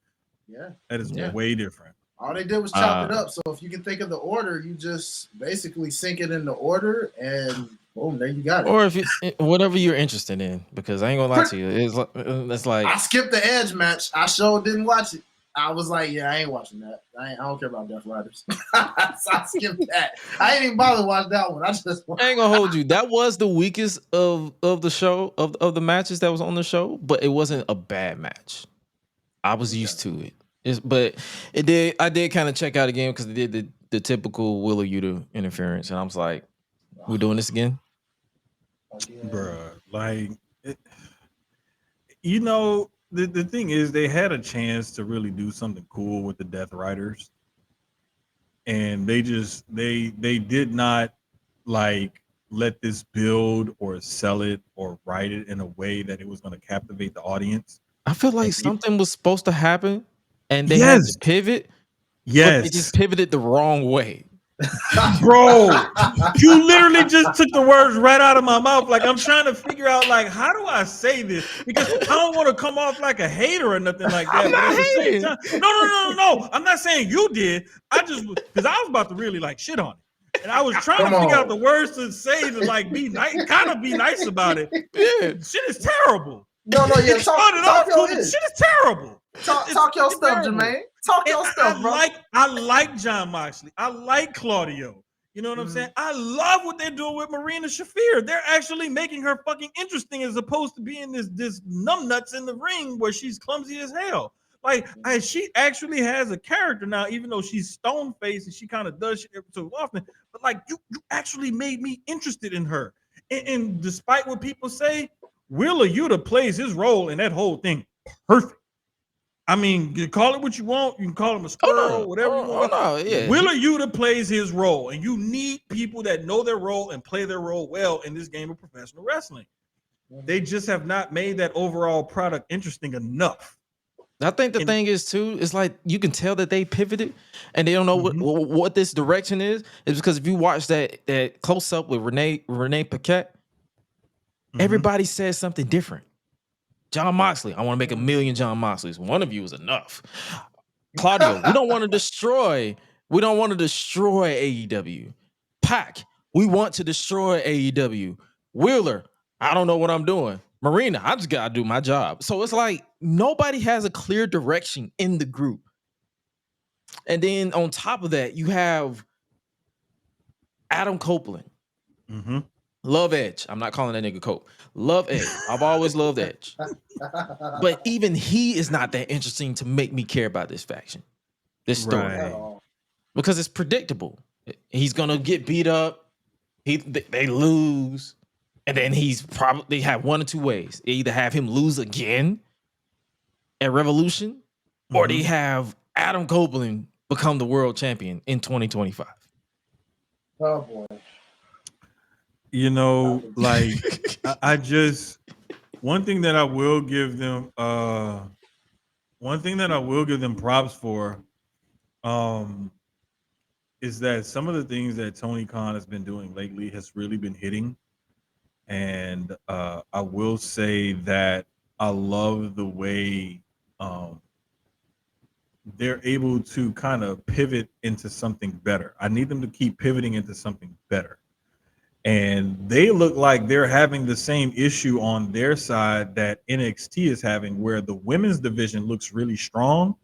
Yeah, that is way different. All they did was chop it up. So if you can think of the order, you just basically sync it in the order, and boom, there you got it. Or if you whatever you're interested in, because I ain't gonna lie to you, it's like I skipped the Edge match. I sure didn't watch it. I was like, yeah, I ain't watching that. I don't care about Death Riders. So I skipped that. I ain't even bother to watch that one. I ain't gonna hold you. That was the weakest of the show of the matches that was on the show, but it wasn't a bad match. I was used to it. I did kind of check out again because they did the typical Willa Yuta interference, and I was like, "We're doing this again, bruh." Like, the thing is, they had a chance to really do something cool with the Death Riders, and they did not like let this build or sell it or write it in a way that it was going to captivate the audience. I feel like something was supposed to happen and they had to pivot. But they just pivoted the wrong way. Bro, you literally just took the words right out of my mouth. Like, I'm trying to figure out, like, how do I say this? Because I don't want to come off like a hater or nothing like that. But at the same time, no. I'm not saying you did. I just, because I was about to really, like, shit on it. And I was trying to figure out the words to say to, like, be nice, kind of be nice about it. Yeah. Shit is terrible. Yeah. Talk your shit is terrible. Talk your stuff, Jermaine. Talk your stuff, bro. I like Jon Moxley. I like Claudio. You know what I'm saying? I love what they're doing with Marina Shafir. They're actually making her fucking interesting as opposed to being this numbnuts in the ring where she's clumsy as hell. Like, she actually has a character now, even though she's stone faced and she kind of does shit every so often. But like, you actually made me interested in her. And despite what people say, Wheeler Yuta plays his role in that whole thing perfect. I mean, you call it what you want. You can call him a squirrel, whatever you want. Yeah. Wheeler Yuta plays his role, and you need people that know their role and play their role well in this game of professional wrestling. They just have not made that overall product interesting enough. I think the thing is too, it's like you can tell that they pivoted and they don't know what this direction is because if you watch that close up with Renee Paquette, everybody says something different. Jon Moxley, I want to make 1 million Jon Moxleys. One of you is enough. Claudio, we don't want to destroy AEW. Pac, we want to destroy AEW. Wheeler, I don't know what I'm doing. Marina, I just gotta do my job. So it's like nobody has a clear direction in the group. And then on top of that, you have Adam Copeland. Love Edge. I'm not calling that nigga Cope. Love Edge. I've always loved Edge. But even he is not that interesting to make me care about this faction, this story. Right. Because it's predictable. He's gonna get beat up. They lose. And then they have one or two ways. They either have him lose again at Revolution, or they have Adam Copeland become the world champion in 2025. Oh boy. You know, like I just one thing that I will give them props for is that some of the things that Tony Khan has been doing lately has really been hitting. And I will say that I love the way they're able to kind of pivot into something better. I need them to keep pivoting into something better. And they look like they're having the same issue on their side that NXT is having, where the women's division looks really strong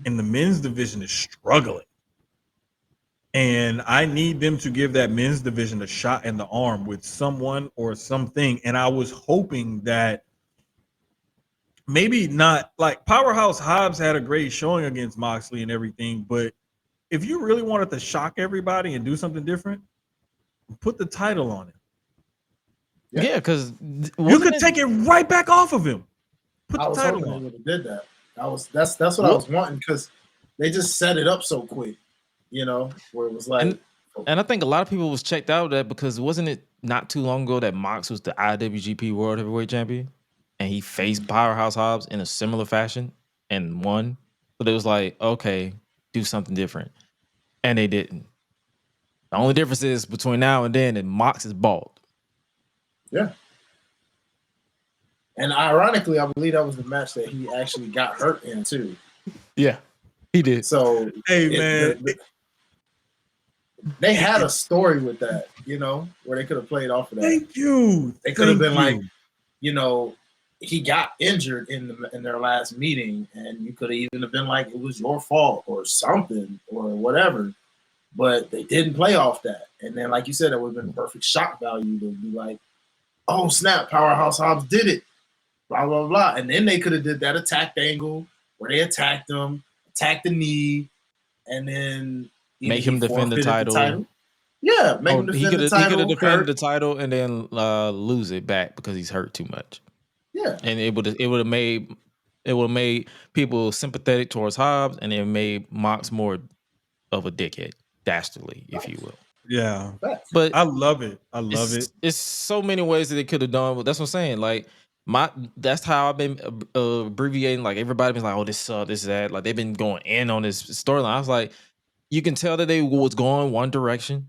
and the men's division is struggling. And I need them to give that men's division a shot in the arm with someone or something. And I was hoping that maybe not, like, Powerhouse Hobbs had a great showing against Moxley and everything, but if you really wanted to shock everybody and do something different, put the title on it. Yeah, because you could take it right back off of him. Put the title on. They would have did that. That's what I was wanting, because they just set it up so quick, you know, where it was like. And I think a lot of people was checked out of that because wasn't it not too long ago that Mox was the IWGP World Heavyweight Champion, and he faced Powerhouse Hobbs in a similar fashion and won. But it was like, okay, do something different, and they didn't. The only difference is between now and then that Mox is bald. Yeah. And ironically, I believe that was the match that he actually got hurt in too. Yeah, he did. So, hey, man, they had a story with that, you know, where they could have played off of that. Thank you. They could have been like, you know, he got injured in their last meeting, and you could have even have been like, it was your fault or something or whatever. But they didn't play off that. And then, like you said, that would have been perfect shock value to be like, oh, snap, Powerhouse Hobbs did it, blah, blah, blah. And then they could have did that attack angle where they attacked him, attacked the knee, and then make him defend the title. Yeah, make him defend the title. He could have defended the title and then lose it back because he's hurt too much. Yeah. And it would have made people sympathetic towards Hobbs, and it made Mox more of a dickhead. Dastardly, if you will. Yeah. But I love it. I love it. It's so many ways that they could have done, but that's what I'm saying. Like, That's how I've been abbreviating. Like everybody been like, oh, this that. Like they've been going in on this storyline. I was like, you can tell that they was going one direction.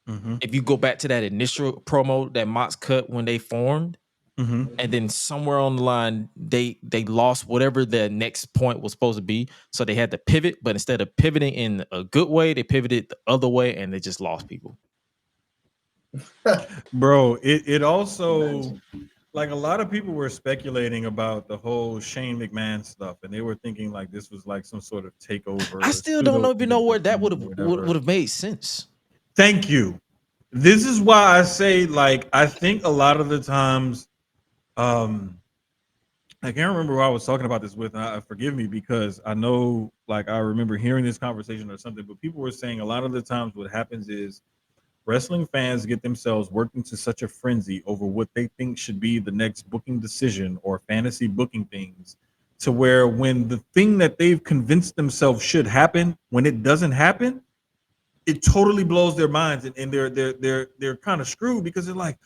Mm-hmm. If you go back to that initial promo that Mox cut when they formed, Mm-hmm. and then somewhere on the line they lost whatever the next point was supposed to be, so they had to pivot. But instead of pivoting in a good way, they pivoted the other way, and they just lost people. Bro, it also, like, a lot of people were speculating about the whole Shane McMahon stuff, and they were thinking like this was like some sort of takeover. I still don't even know where that would have made sense. Thank you. This is why I say, like, I think a lot of the times, I can't remember who I was talking about this with. And forgive me, because I know, like, I remember hearing this conversation or something, but people were saying a lot of the times what happens is wrestling fans get themselves worked into such a frenzy over what they think should be the next booking decision or fantasy booking things, to where when the thing that they've convinced themselves should happen, when it doesn't happen, it totally blows their minds, and they're kind of screwed, because they're like,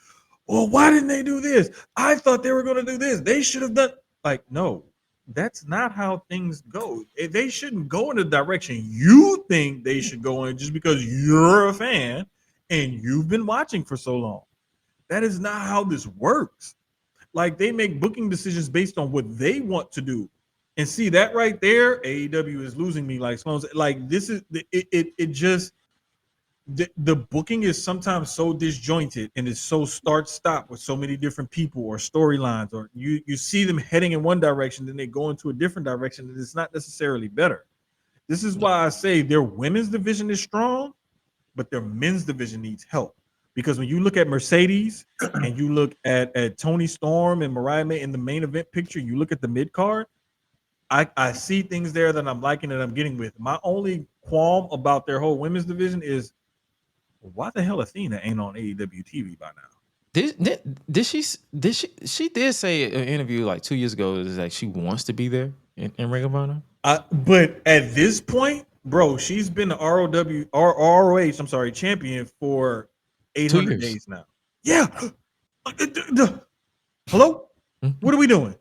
well, why didn't they do this? I thought they were going to do this. They should have done. Like, no, that's not how things go. They shouldn't go in the direction you think they should go in just because you're a fan and you've been watching for so long. That is not how this works. Like, they make booking decisions based on what they want to do. And see that right there, AEW is losing me. Like Sloan said, like, this is it just the booking is sometimes so disjointed and it's so start-stop with so many different people or storylines, or you see them heading in one direction, then they go into a different direction, and it's not necessarily better. This is why I say their women's division is strong, but their men's division needs help. Because when you look at Mercedes and you look at Toni Storm and Mariah May in the main event picture, you look at the mid-card, I see things there that I'm liking and I'm getting with. My only qualm about their whole women's division is, why the hell Athena ain't on AEW TV by now? She did say in an interview like 2 years ago is like she wants to be there in Ring of Honor. But at this point, bro, she's been the ROH champion for 800 days now. Yeah. Hello? What are we doing?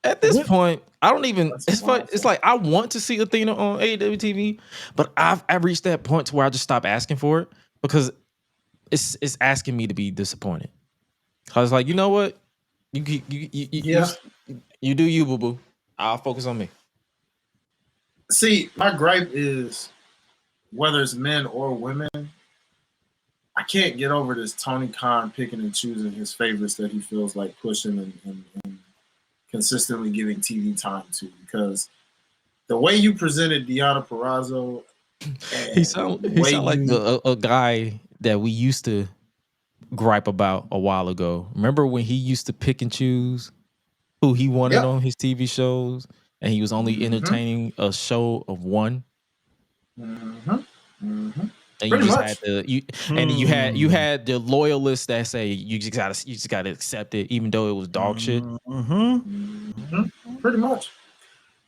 At this point, I don't even. It's like I want to see Athena on AEW TV, but I've reached that point to where I just stop asking for it, because it's asking me to be disappointed. I was like, you know what, you do you, boo boo. I'll focus on me. See, my gripe is, whether it's men or women, I can't get over this Tony Khan picking and choosing his favorites that he feels like pushing and consistently giving TV time to, because the way you presented Deonna Purrazzo, he sound like a guy that we used to gripe about a while ago. Remember when he used to pick and choose who he wanted on his TV shows, and he was only entertaining a show of one? And you just had to you had the loyalists that say you just gotta accept it, even though it was dog shit. Pretty much.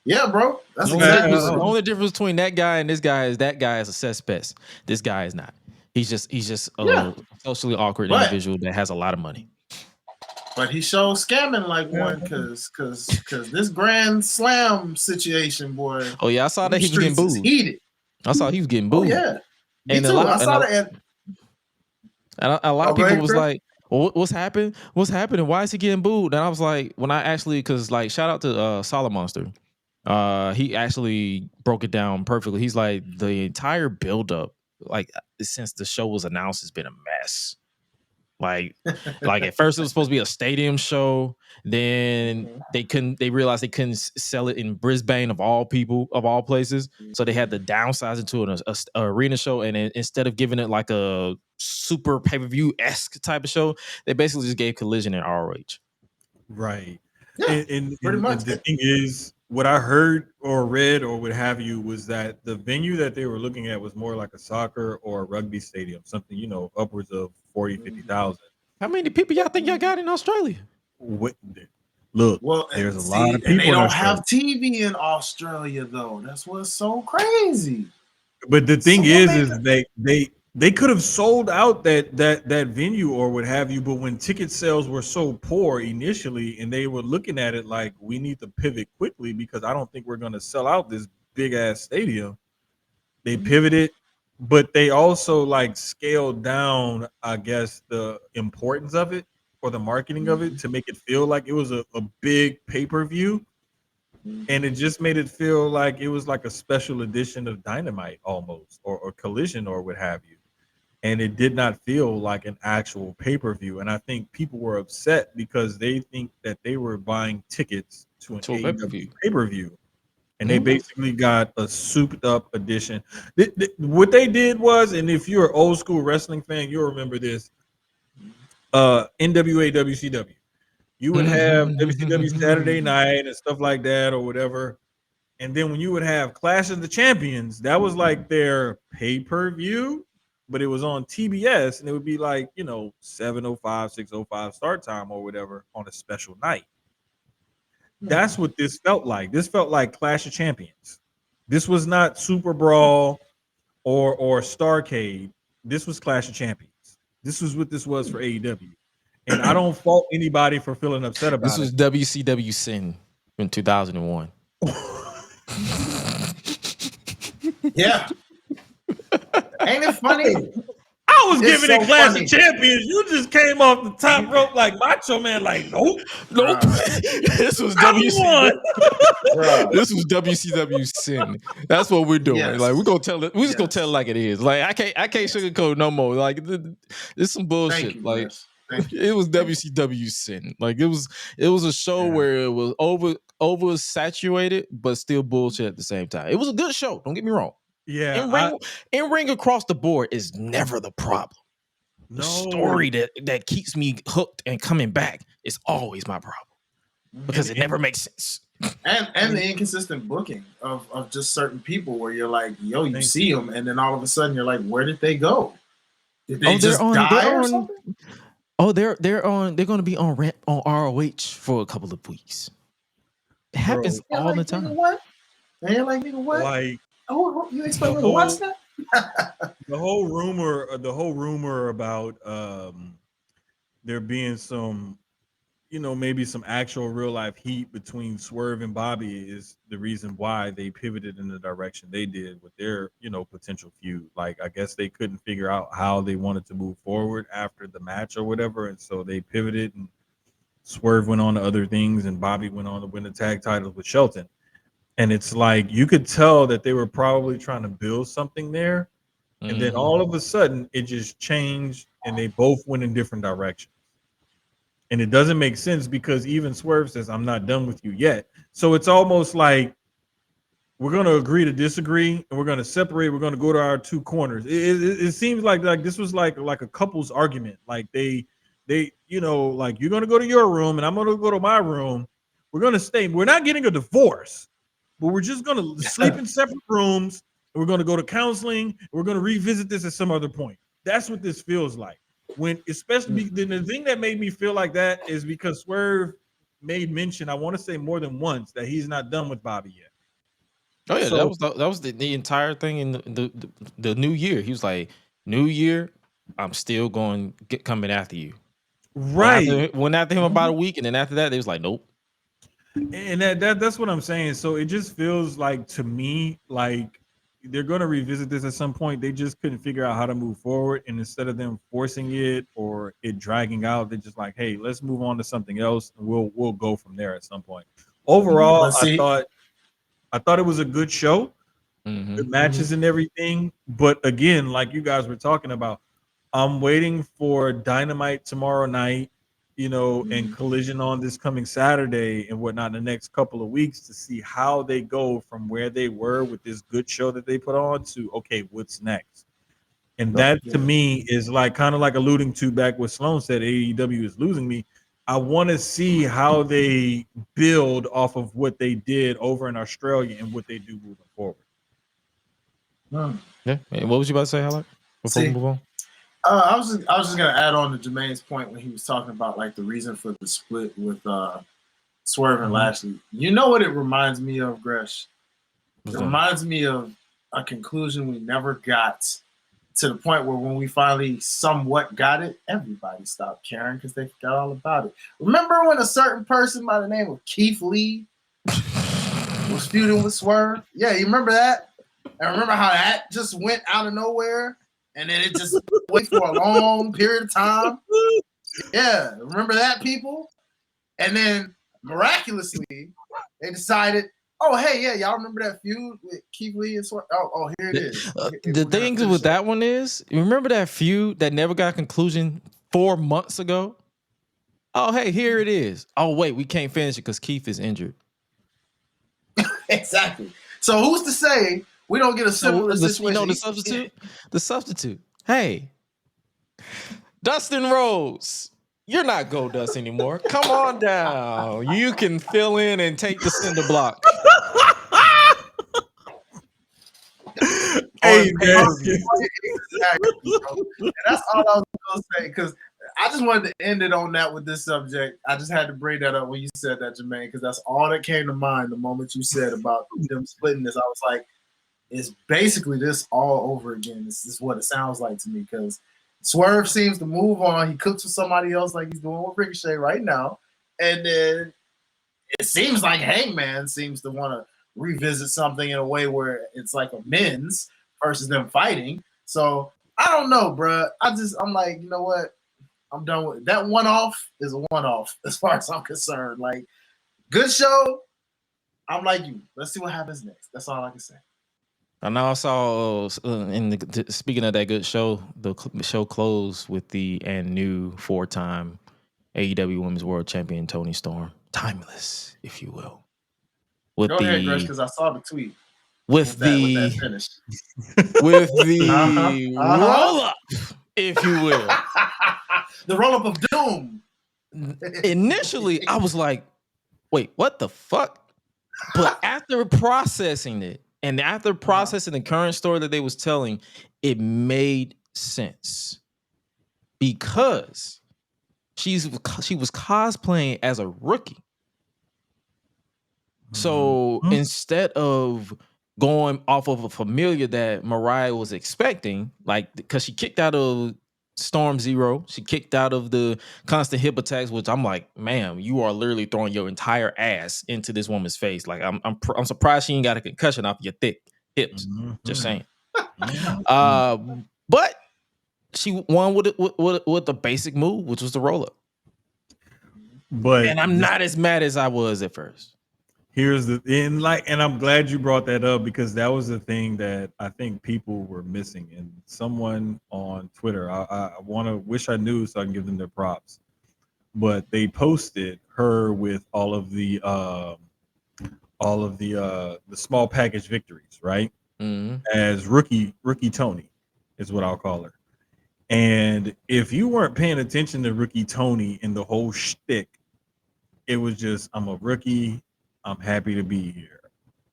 Yeah, bro. That's the only difference between that guy and this guy is that guy is a cesspest. This guy is not. He's just a socially awkward individual that has a lot of money. But he shows scamming like one, cause this Grand Slam situation, boy. Oh yeah, I saw that he was getting booed. Heated. I saw he was getting booed. Oh, yeah. And a lot of people was like, well, what's happening? What's happening? Why is he getting booed? And I was like, when I actually, because like, shout out to Solid Monster. He actually broke it down perfectly. He's like, the entire buildup, like, since the show was announced, has been a mess. Like at first it was supposed to be a stadium show. Then they realized they couldn't sell it in Brisbane of all places. So they had to downsize it to an arena show. And instead of giving it like a super pay-per-view-esque type of show, they basically just gave Collision and ROH. Right. Yeah, and pretty much. The thing is, what I heard or read or what have you was that the venue that they were looking at was more like a soccer or a rugby stadium, something, upwards of 40, 50,000. How many people y'all think y'all got in Australia? Look, there's a lot of people. And they don't have TV in Australia, though. That's what's so crazy. But the thing is they They could have sold out that venue or what have you, but when ticket sales were so poor initially, and they were looking at it like we need to pivot quickly because I don't think we're going to sell out this big ass stadium. They pivoted, but they also like scaled down, I guess, the importance of it or the marketing of it to make it feel like it was a big pay-per-view. And it just made it feel like it was like a special edition of Dynamite almost, or Collision or what have you. And it did not feel like an actual pay-per-view. And I think people were upset because they think that they were buying tickets to an AEW pay-per-view. And they basically got a souped up edition. What they did was, and if you're an old school wrestling fan, you'll remember this. NWA WCW. You would have WCW Saturday night and stuff like that or whatever. And then when you would have Clash of the Champions, that was like their pay-per-view, but it was on TBS and it would be like, 7:05, 6:05 start time or whatever on a special night. That's what this felt like. This felt like Clash of Champions. This was not Super Brawl or Starrcade. This was Clash of Champions. This was what this was for AEW. And I don't fault anybody for feeling upset about it. This was WCW Sin in 2001. Yeah. Ain't it funny? I was giving it Clash of Champions. You just came off the top rope like Macho Man. Like, nope. This was WCW. This was WCW Sin. That's what we're doing. Yes. Like we're gonna tell it. We're just gonna tell it like it is. Like I can't sugarcoat no more. Like it's some bullshit. Like it was WCW Sin. Like it was a show where it was over saturated, but still bullshit at the same time. It was a good show. Don't get me wrong. Yeah, in ring across the board is never the problem. The story that keeps me hooked and coming back is always my problem because it never makes sense. And the inconsistent booking of just certain people where you're like, yo, you see them, and then all of a sudden you're like, where did they go? Did they just die or something? Oh, they're going to be on ROH for a couple of weeks. It happens all the time. What? They're like, nigga, what? Like. Oh, you expect me to watch that? The whole rumor about there being some, maybe some actual real life heat between Swerve and Bobby is the reason why they pivoted in the direction they did with their, potential feud. Like, I guess they couldn't figure out how they wanted to move forward after the match or whatever, and so they pivoted. And Swerve went on to other things, and Bobby went on to win the tag titles with Shelton. And it's like you could tell that they were probably trying to build something there. And then all of a sudden it just changed and they both went in different directions. And it doesn't make sense because even Swerve says, I'm not done with you yet. So it's almost like we're going to agree to disagree and we're going to separate. We're going to go to our two corners. It seems like this was like a couple's argument. Like they like you're going to go to your room and I'm going to go to my room. We're going to stay. We're not getting a divorce. But we're just going to sleep in separate rooms. And we're going to go to counseling. And we're going to revisit this at some other point. That's what this feels like. When, especially the thing that made me feel like that is because Swerve made mention, I want to say more than once, that he's not done with Bobby yet. Oh yeah, so, that was the entire thing in the new year. He was like, "New year, I'm still coming after you." Right. Went after him about a week, and then after that, they was like, "Nope." And that's what I'm saying. So it just feels like to me like they're going to revisit this at some point. They just couldn't figure out how to move forward, and instead of them forcing it or it dragging out, they're just like, "Hey, let's move on to something else, and we'll go from there at some point." Overall, I thought it was a good show, good matches and everything. But again, like you guys were talking about, I'm waiting for Dynamite tomorrow night. And Collision on this coming Saturday and whatnot in the next couple of weeks to see how they go from where they were with this good show that they put on to, okay, what's next? And that to me is like kind of like alluding to back what Sloan said, AEW is losing me. I want to see how they build off of what they did over in Australia and what they do moving forward. Yeah. And what was you about to say, Halak? Before we move on? I was just gonna add on to Jermaine's point when he was talking about like the reason for the split with Swerve and Lashley. You know what it reminds me of, Gresh? It reminds me of a conclusion we never got to the point where when we finally somewhat got it, everybody stopped caring because they forgot all about it. Remember when a certain person by the name of Keith Lee was feuding with Swerve? Yeah, you remember that? And remember how that just went out of nowhere? And then it just went for a long period of time? Yeah, remember that, people? And then miraculously, they decided, oh, hey, yeah, y'all remember that feud with Keith Lee and Swerve? Oh, here it is. The thing with that one is, you remember that feud that never got a conclusion 4 months ago? Oh, hey, here it is. Oh, wait, we can't finish it because Keith is injured. Exactly. So who's to say we don't get a similar situation? You know the substitute? The substitute. Hey, Dustin Rhodes. You're not Goldust anymore. Come on down. You can fill in and take the cinder block. Hey, man. Exactly, and that's all I was going to say, because I just wanted to end it on that with this subject. I just had to bring that up when you said that, Jermaine, because that's all that came to mind the moment you said about them splitting this. I was like, it's basically this all over again. This is what it sounds like to me, because Swerve seems to move on. He cooks with somebody else like he's doing with Ricochet right now. And then it seems like Hangman seems to want to revisit something in a way where it's like a men's versus them fighting. So I don't know, bro. I'm like, you know what? I'm done with it. That one-off is a one-off as far as I'm concerned. Like, good show. I'm like you. Let's see what happens next. That's all I can say. And I saw, speaking of that good show, the show closed with the new 4-time AEW Women's World Champion Toni Storm. Timeless, if you will. Go ahead, Grace, because I saw the tweet. With the finish. With the roll-up, if you will. The roll-up of doom. Initially, I was like, wait, what the fuck? But after processing it, and after processing the current story that they was telling, it made sense. Because she was cosplaying as a rookie. So instead of going off of a familiar that Mariah was expecting, like, because she kicked out of Storm Zero, she kicked out of the constant hip attacks, which I'm like, ma'am, you are literally throwing your entire ass into this woman's face. Like, I'm surprised she ain't got a concussion off your thick hips. Just saying. But she won with the basic move, which was the roll up. And I'm not as mad as I was at first. And I'm glad you brought that up, because that was the thing that I think people were missing. And someone on Twitter, I wish I knew so I can give them their props, but they posted her with all of the small package victories, right? As rookie Toni is what I'll call her. And if you weren't paying attention to rookie Toni and the whole shtick, it was just, I'm a rookie. I'm happy to be here.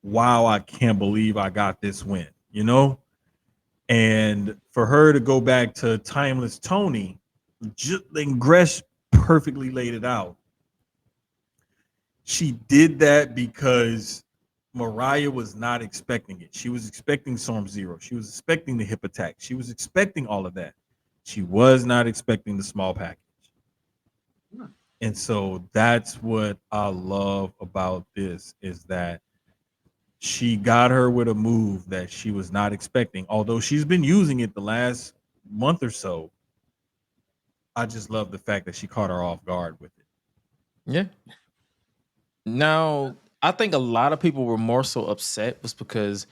Wow, I can't believe I got this win, you know? And for her to go back to Timeless Toni, and Gresh perfectly laid it out. She did that because Mariah was not expecting it. She was expecting Storm Zero. She was expecting the hip attack. She was expecting all of that. She was not expecting the small package. And so that's what I love about this, is that she got her with a move that she was not expecting. Although she's been using it the last month or so, I just love the fact that she caught her off guard with it. Yeah. Now, I think a lot of people were more so upset was because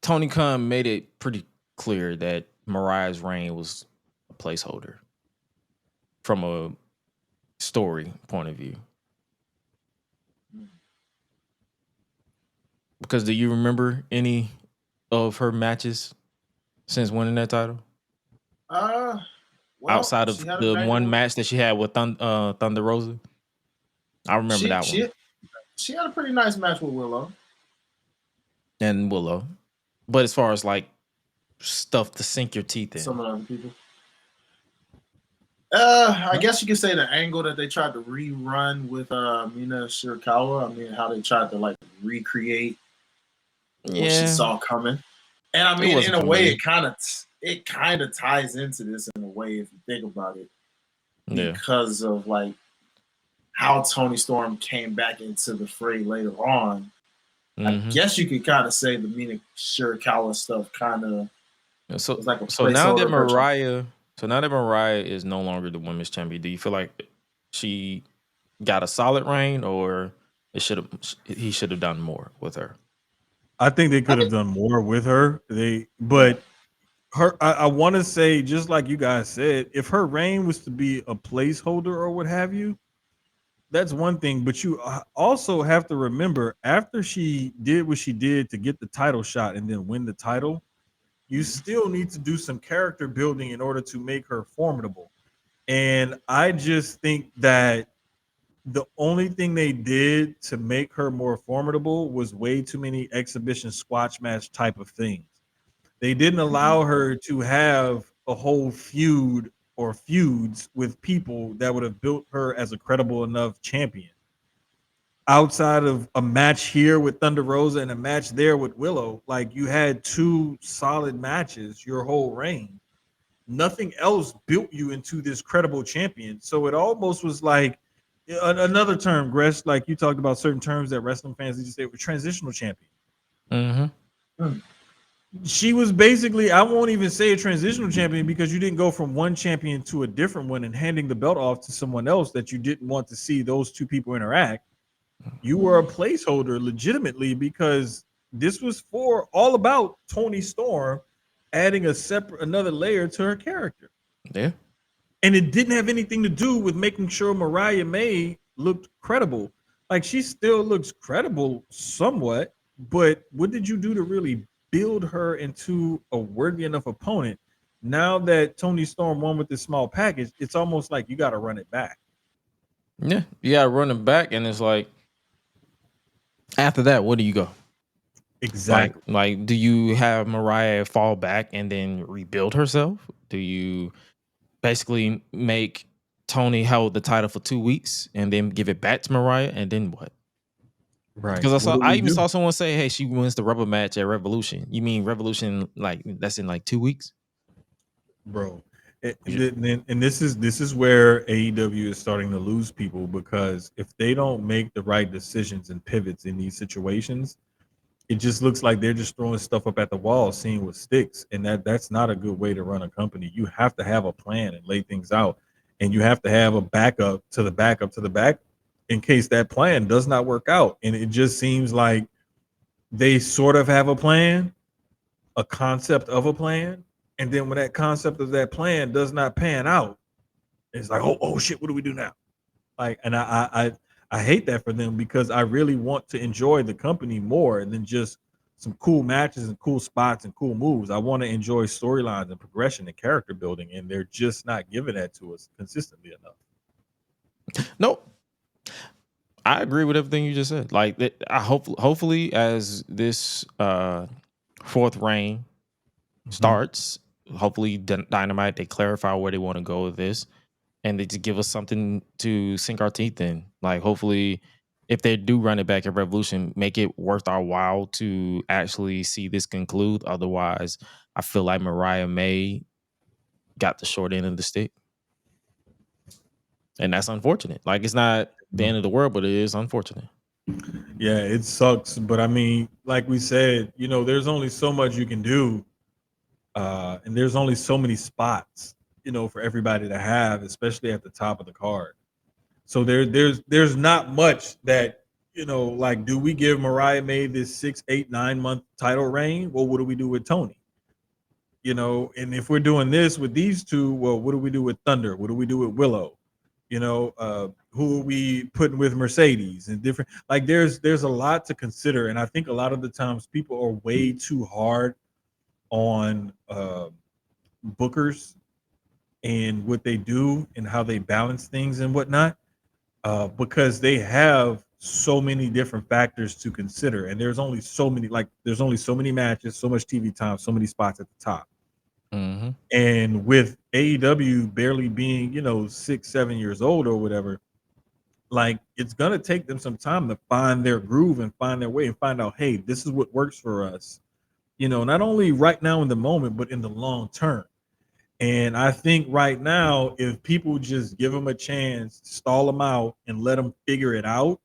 Tony Khan made it pretty clear that Mariah's reign was a placeholder from a story point of view. Because do you remember any of her matches since winning that title? Well, outside of the one match that she had with Thunder Rosa? I remember that one. She had a pretty nice match with Willow. And Willow. But as far as like stuff to sink your teeth in. Some of the other people. I guess you could say the angle that they tried to rerun with Mina Shirakawa. I mean, how they tried to like recreate what she saw coming. And I mean, in a way, it kind of it kind of ties into this in a way if you think about it, Yeah. because of like how Toni Storm came back into the fray later on. I guess you could kind of say the Mina Shirakawa stuff kind of So was like a so now that placeholder. Mariah is no longer the women's champion, do you feel like she got a solid reign, or he should have done more with her? I think they could have done more with her. But I want to say, just like you guys said, if her reign was to be a placeholder or what have you, that's one thing. But you also have to remember, after she did what she did to get the title shot and then win the title, you still need to do some character building in order to make her formidable. And I just think that the only thing they did to make her more formidable was way too many exhibition squash match type of things. They didn't allow her to have a whole feud or feuds with people that would have built her as a credible enough champion. Outside of a match here with Thunder Rosa and a match there with Willow, like you had two solid matches your whole reign. Nothing else built you into this credible champion. So it almost was like another term, Gresh, like you talked about certain terms that wrestling fans used to say were transitional champion. Mm-hmm. She was basically, I won't even say a transitional champion, because you didn't go from one champion to a different one and handing the belt off to someone else that you didn't want to see those two people interact. You were a placeholder legitimately, because this was for all about Toni Storm adding another layer to her character. Yeah. And it didn't have anything to do with making sure Mariah May looked credible. Like, she still looks credible somewhat, but what did you do to really build her into a worthy enough opponent? Now that Toni Storm won with this small package, it's almost like you got to run it back. Yeah, you got to run it back, and it's like, after that, where do you go? Exactly. Like, do you have Mariah fall back and then rebuild herself? Do you basically make Toni hold the title for 2 weeks and then give it back to Mariah, and then what? Right. Because I even saw someone say, "Hey, she wins the rubber match at Revolution." You mean Revolution? Like, that's in like 2 weeks, bro. And this is where AEW is starting to lose people, because if they don't make the right decisions and pivots in these situations, it just looks like they're just throwing stuff up at the wall, seeing what sticks. And that's not a good way to run a company. You have to have a plan and lay things out. And you have to have a backup to the backup to the back in case that plan does not work out. And it just seems like they sort of have a plan, a concept of a plan. And then when that concept of that plan does not pan out, it's like, oh shit, what do we do now? Like, and I hate that for them, because I really want to enjoy the company more than just some cool matches and cool spots and cool moves. I want to enjoy storylines and progression and character building, and they're just not giving that to us consistently enough. Nope. I agree with everything you just said. Like, I hopefully as this fourth reign starts, hopefully Dynamite, they clarify where they want to go with this, and they just give us something to sink our teeth in. Like, hopefully, if they do run it back at Revolution, make it worth our while to actually see this conclude. Otherwise, I feel like Mariah May got the short end of the stick. And that's unfortunate. Like, it's not the end of the world, but it is unfortunate. Yeah, it sucks. But I mean, like we said, there's only so much you can do. And there's only so many spots, for everybody to have, especially at the top of the card. So there's not much that, like, do we give Mariah May this 6, 8, 9 month title reign? Well, what do we do with Toni? And if we're doing this with these two, well, what do we do with Thunder? What do we do with Willow? Who are we putting with Mercedes and different? Like, there's a lot to consider, and I think a lot of the times people are way too hard on bookers and what they do and how they balance things and whatnot, because they have so many different factors to consider, and there's only so many matches, so much TV time, so many spots at the top. Mm-hmm. And with AEW barely being 6-7 years old or whatever, like, it's gonna take them some time to find their groove and find their way and find out, hey, this is what works for us. not only right now in the moment, but in the long term. And I think right now, if people just give them a chance, stall them out, and let them figure it out,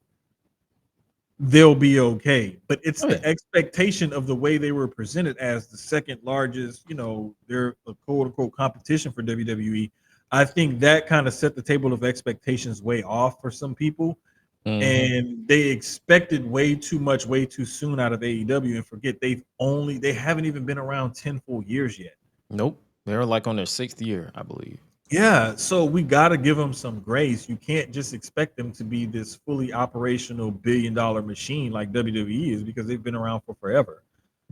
they'll be okay. But it's the expectation of the way they were presented as the second largest, they're a quote unquote competition for WWE. I think that kind of set the table of expectations way off for some people. And they expected way too much, way too soon out of AEW, and forget they haven't even been around 10 full years yet. Nope. They're like on their 6th year, I believe. Yeah, so we got to give them some grace. You can't just expect them to be this fully operational billion-dollar machine like WWE is, because they've been around for forever.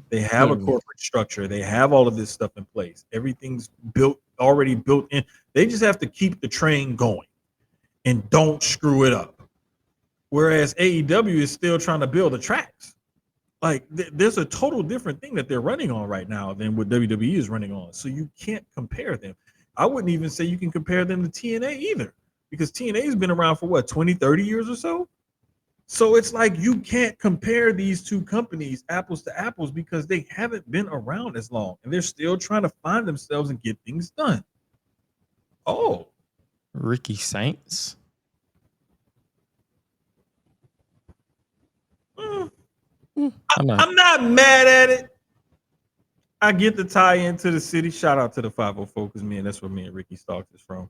They have a corporate structure. They have all of this stuff in place. Everything's already built in. They just have to keep the train going and don't screw it up. Whereas AEW is still trying to build the tracks. Like there's a total different thing that they're running on right now than what WWE is running on. So you can't compare them. I wouldn't even say you can compare them to TNA either, because TNA has been around for 20, 30 years or so. So it's like you can't compare these two companies apples to apples, because they haven't been around as long and they're still trying to find themselves and get things done. Oh, Ricky Saints. I'm not mad at it. I get the tie into the city. Shout out to the 504, because that's where me and Ricky Starks is from.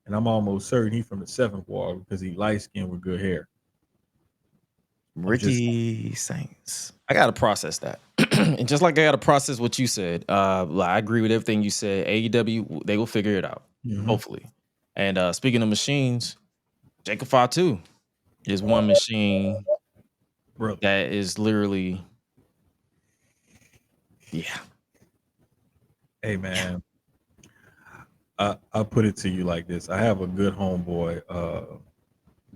And I'm almost certain he's from the 7th Ward, because he light skinned with good hair. Ricky Saints. I gotta process that. And just like I gotta process what you said, I agree with everything you said. AEW, they will figure it out, hopefully. And speaking of machines, Jacob Fatu is one machine that is literally, Hey man, I'll put it to you like this. I have a good homeboy,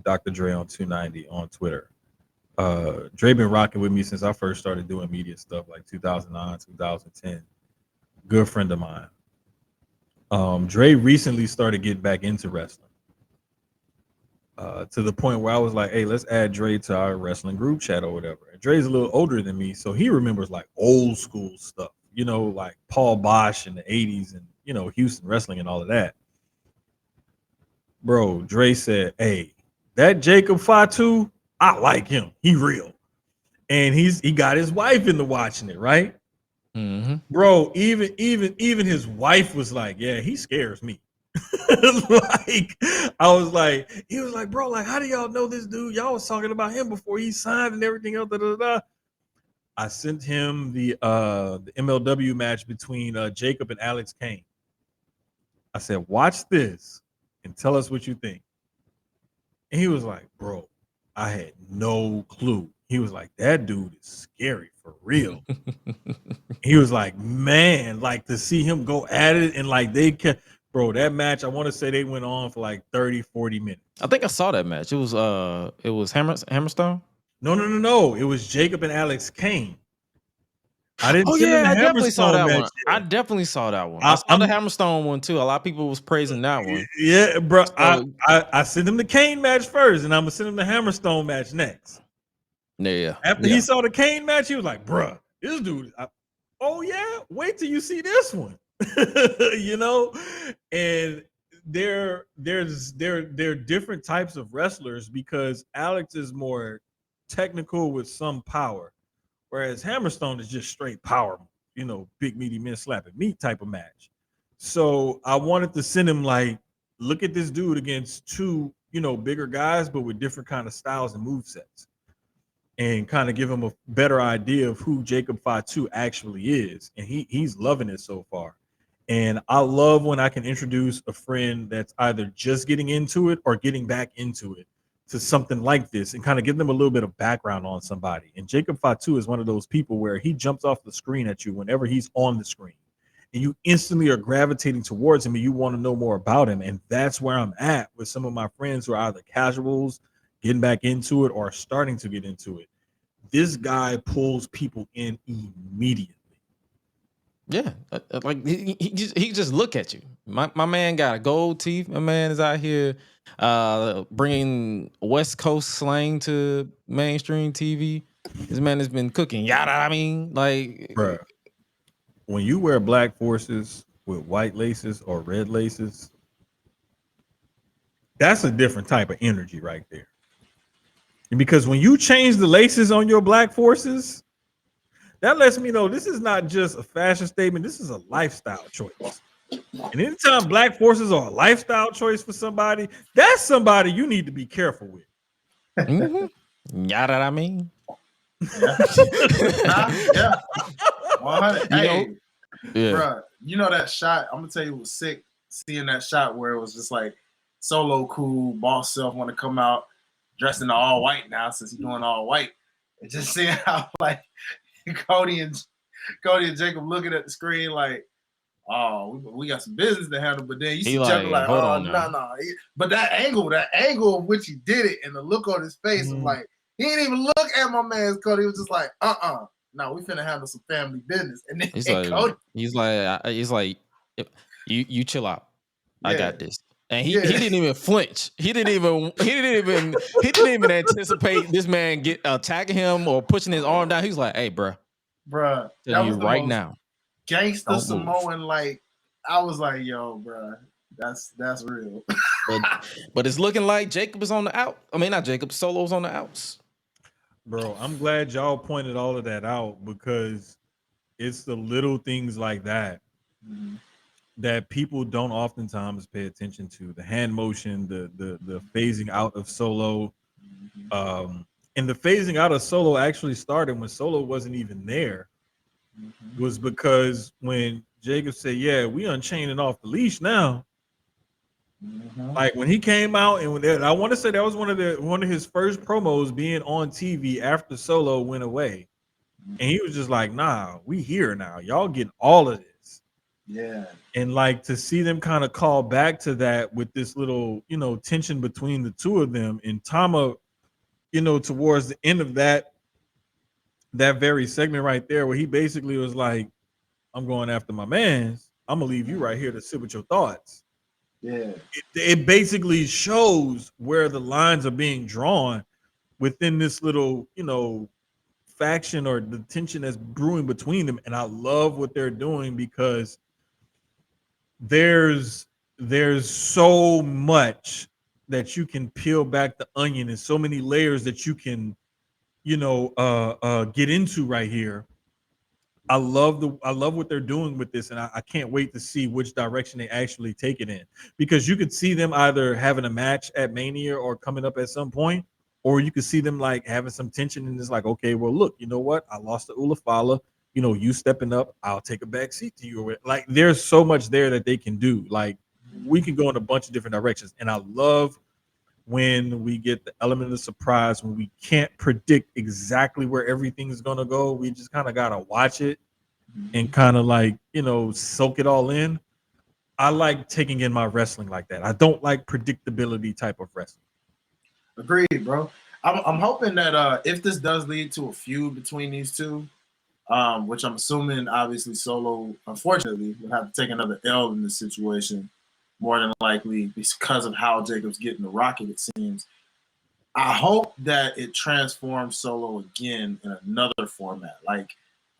Dr. Dre on 290 on Twitter. Dre been rocking with me since I first started doing media stuff, like 2009, 2010. Good friend of mine. Dre recently started getting back into wrestling, to the point where I was like, hey, let's add Dre to our wrestling group chat or whatever. And Dre's a little older than me, so he remembers like old school stuff, like Paul Bosch in the 80s and, Houston wrestling and all of that. Bro, Dre said, hey, that Jacob Fatu, I like him. He real. And he got his wife into watching it, right? Bro, even his wife was like, yeah, he scares me. Like, I was like, he was like, bro, like, how do y'all know this dude? Y'all was talking about him before he signed and everything else. I sent him the MLW match between Jacob and Alex Kane. I said, watch this and tell us what you think. And he was like, bro, I had no clue. He was like, that dude is scary for real. He was like, man, like to see him go at it and like they can, bro, that match, I want to say they went on for like 30, 40 minutes. I think I saw that match. It was Hammerstone? No. It was Jacob and Alex Kane. I didn't I definitely saw that one. I definitely saw that one. I saw the Hammerstone one too. A lot of people was praising that one. Yeah, bro. So, I sent him the Kane match first, and I'm gonna send him the Hammerstone match next. Yeah. After he saw the Kane match, he was like, bruh, this dude, oh yeah, wait till you see this one. And they're different types of wrestlers, because Alex is more technical with some power, whereas Hammerstone is just straight power, big meaty men slapping meat type of match. So I wanted to send him like, look at this dude against two, bigger guys, but with different kind of styles and movesets, and kind of give him a better idea of who Jacob Fatu actually is. And he's loving it so far. And I love when I can introduce a friend that's either just getting into it or getting back into it to something like this, and kind of give them a little bit of background on somebody. And Jacob Fatu is one of those people where he jumps off the screen at you whenever he's on the screen, and you instantly are gravitating towards him and you want to know more about him. And that's where I'm at with some of my friends who are either casuals, getting back into it, or starting to get into it. This guy pulls people in immediately. Yeah, like he just look at you. My man got gold teeth. My man is out here bringing West Coast slang to mainstream TV. This man has been cooking. Yada, I mean, like, Bruh. When you wear black forces with white laces or red laces, that's a different type of energy right there. And because when you change the laces on your black forces, that lets me know this is not just a fashion statement. This is a lifestyle choice. And anytime black forces are a lifestyle choice for somebody, that's somebody you need to be careful with. Yada, I mean. Yeah. Yeah. 100. You Hey, know? Yeah. bruh, you know that shot? I'm gonna tell you, it was sick seeing that shot where it was just like Solo cool, boss self want to come out dressed in all white now since he's doing all white, and just seeing how like Cody and Jacob looking at the screen like, oh, we got some business to handle. But then you see Jacob like, hold oh, on no. But that angle of which he did it, and the look on his face of like, he didn't even look at my man's Cody. He was just like, no, we finna handle some family business. And then Cody, he's like, you chill out. Yeah. I got this. And he didn't even flinch. He didn't even anticipate this man attacking him or pushing his arm down. He was like, hey, bruh, that was the right most now. Gangster Samoan, like, I was like, yo, bruh, that's real. But it's looking like Jacob is on the out. I mean, not Jacob, Solo's on the outs. Bro, I'm glad y'all pointed all of that out because it's the little things like that that people don't oftentimes pay attention to. The hand motion, the phasing out of Solo. And the phasing out of Solo actually started when Solo wasn't even there. It was because when Jacob said, yeah, we unchaining off the leash now. Like when he came out, and I want to say that was one of his first promos being on TV after Solo went away, and he was just like, "Nah, we here now. Y'all get all of this." Yeah, and like to see them kind of call back to that with this little, tension between the two of them, and Tama, towards the end of that very segment right there, where he basically was like, "I'm going after my man's. I'm gonna leave you right here to sit with your thoughts." Yeah, it basically shows where the lines are being drawn within this little, faction or the tension that's brewing between them. And I love what they're doing because there's so much that you can peel back the onion and so many layers that you can, get into right here. I love what they're doing with this, and I can't wait to see which direction they actually take it in. Because you could see them either having a match at Mania or coming up at some point, or you could see them like having some tension, and it's like, okay, well, look, you know what? I lost to Ulafala. You stepping up, I'll take a back seat to you. Like, there's so much there that they can do. Like, we can go in a bunch of different directions, and I love when we get the element of surprise, when we can't predict exactly where everything is going to go. We just kind of got to watch it and kind of like, soak it all in. I like taking in my wrestling like that. I don't like predictability type of wrestling. Agreed, bro. I'm hoping that if this does lead to a feud between these two, which I'm assuming obviously Solo, unfortunately, will have to take another L in this situation, more than likely because of how Jacob's getting the rocket, it seems. I hope that it transforms Solo again in another format, like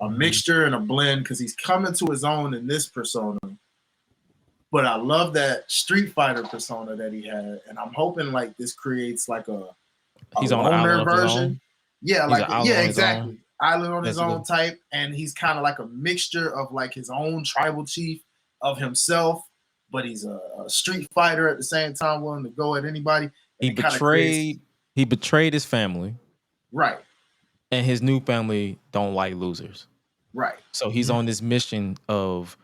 a mixture and a blend, because he's coming to his own in this persona. But I love that Street Fighter persona that he had, and I'm hoping like this creates like a loner version. Yeah, like exactly. Island on his own type, and he's kind of like a mixture of like his own tribal chief of himself, but he's a street fighter at the same time, willing to go at anybody. He betrayed his family, right? And his new family don't like losers, right? So he's on this mission of,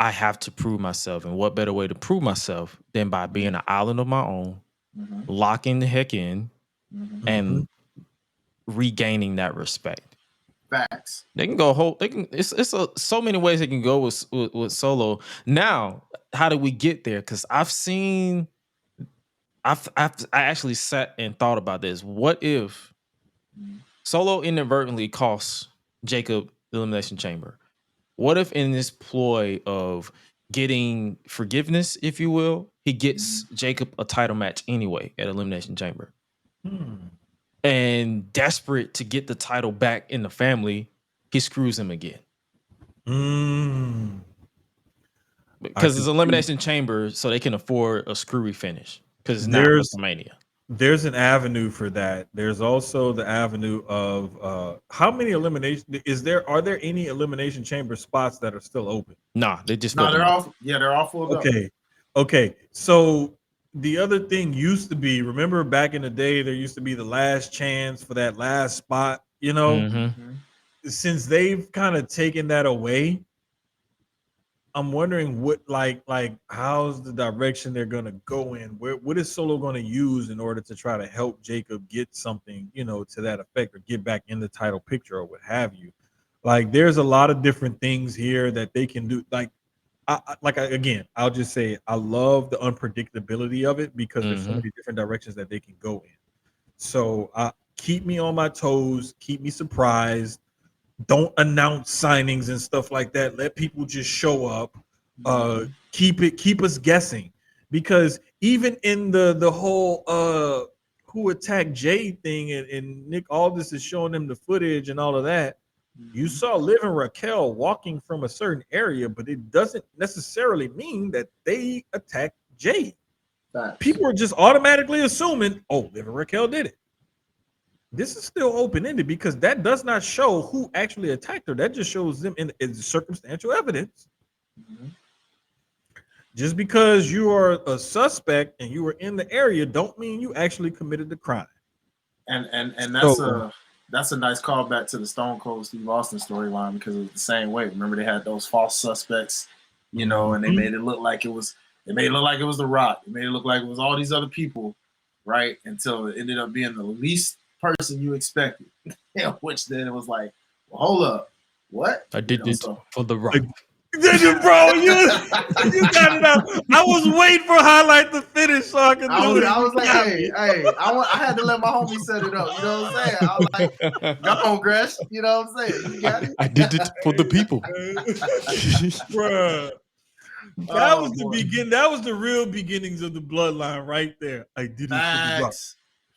I have to prove myself, and what better way to prove myself than by being an island of my own, locking the heck in, and regaining that respect. Facts. They can go it's so many ways they can go with Solo. Now, how do we get there? Because I actually sat and thought about this. What if Solo inadvertently costs Jacob the Elimination Chamber? What if in this ploy of getting forgiveness, if you will, he gets Jacob a title match anyway at Elimination Chamber? and desperate to get the title back in the family, he screws him again. Because it's Elimination Chamber, so they can afford a screwy finish. Because it's not WrestleMania. There's an avenue for that. There's also the avenue of how many elimination are there any Elimination Chamber spots that are still open? Nah, they just they're all full. Okay. So the other thing used to be, remember back in the day, there used to be the last chance for that last spot, you know? Since they've kind of taken that away, I'm wondering what like how's the direction they're gonna go in? What is Solo gonna use in order to try to help Jacob get something, to that effect, or get back in the title picture or what have you? Like, there's a lot of different things here that they can do. Like, I'll just say I love the unpredictability of it because there's so many different directions that they can go in. So keep me on my toes, keep me surprised. Don't announce signings and stuff like that. Let people just show up. Keep us guessing, because even in the whole who attacked Jay thing, and Nick Aldis is showing them the footage and all of that. You saw Liv and Raquel walking from a certain area, but it doesn't necessarily mean that they attacked Jay. People are just automatically assuming, oh, Liv and Raquel did it. This is still open-ended because that does not show who actually attacked her. That just shows them in circumstantial evidence. Just because you are a suspect and you were in the area don't mean you actually committed the crime. And that's a nice callback to the Stone Cold Steve Austin storyline, because it was the same way. Remember, they had those false suspects, and they made it look like it was The Rock. They made it look like it was all these other people, right? Until it ended up being the least person you expected, which then it was like, well, hold up, what? I did it for The Rock. Did you, bro? You got it out. I was waiting for highlight the finish so I could do it. I was like, I had to let my homie set it up. You know what I'm saying? I was like, go on, Gresh. You know what I'm saying? You got it. I did it for the people, bro. That was the beginning. That was the real beginnings of the bloodline right there. I did it for The Rock.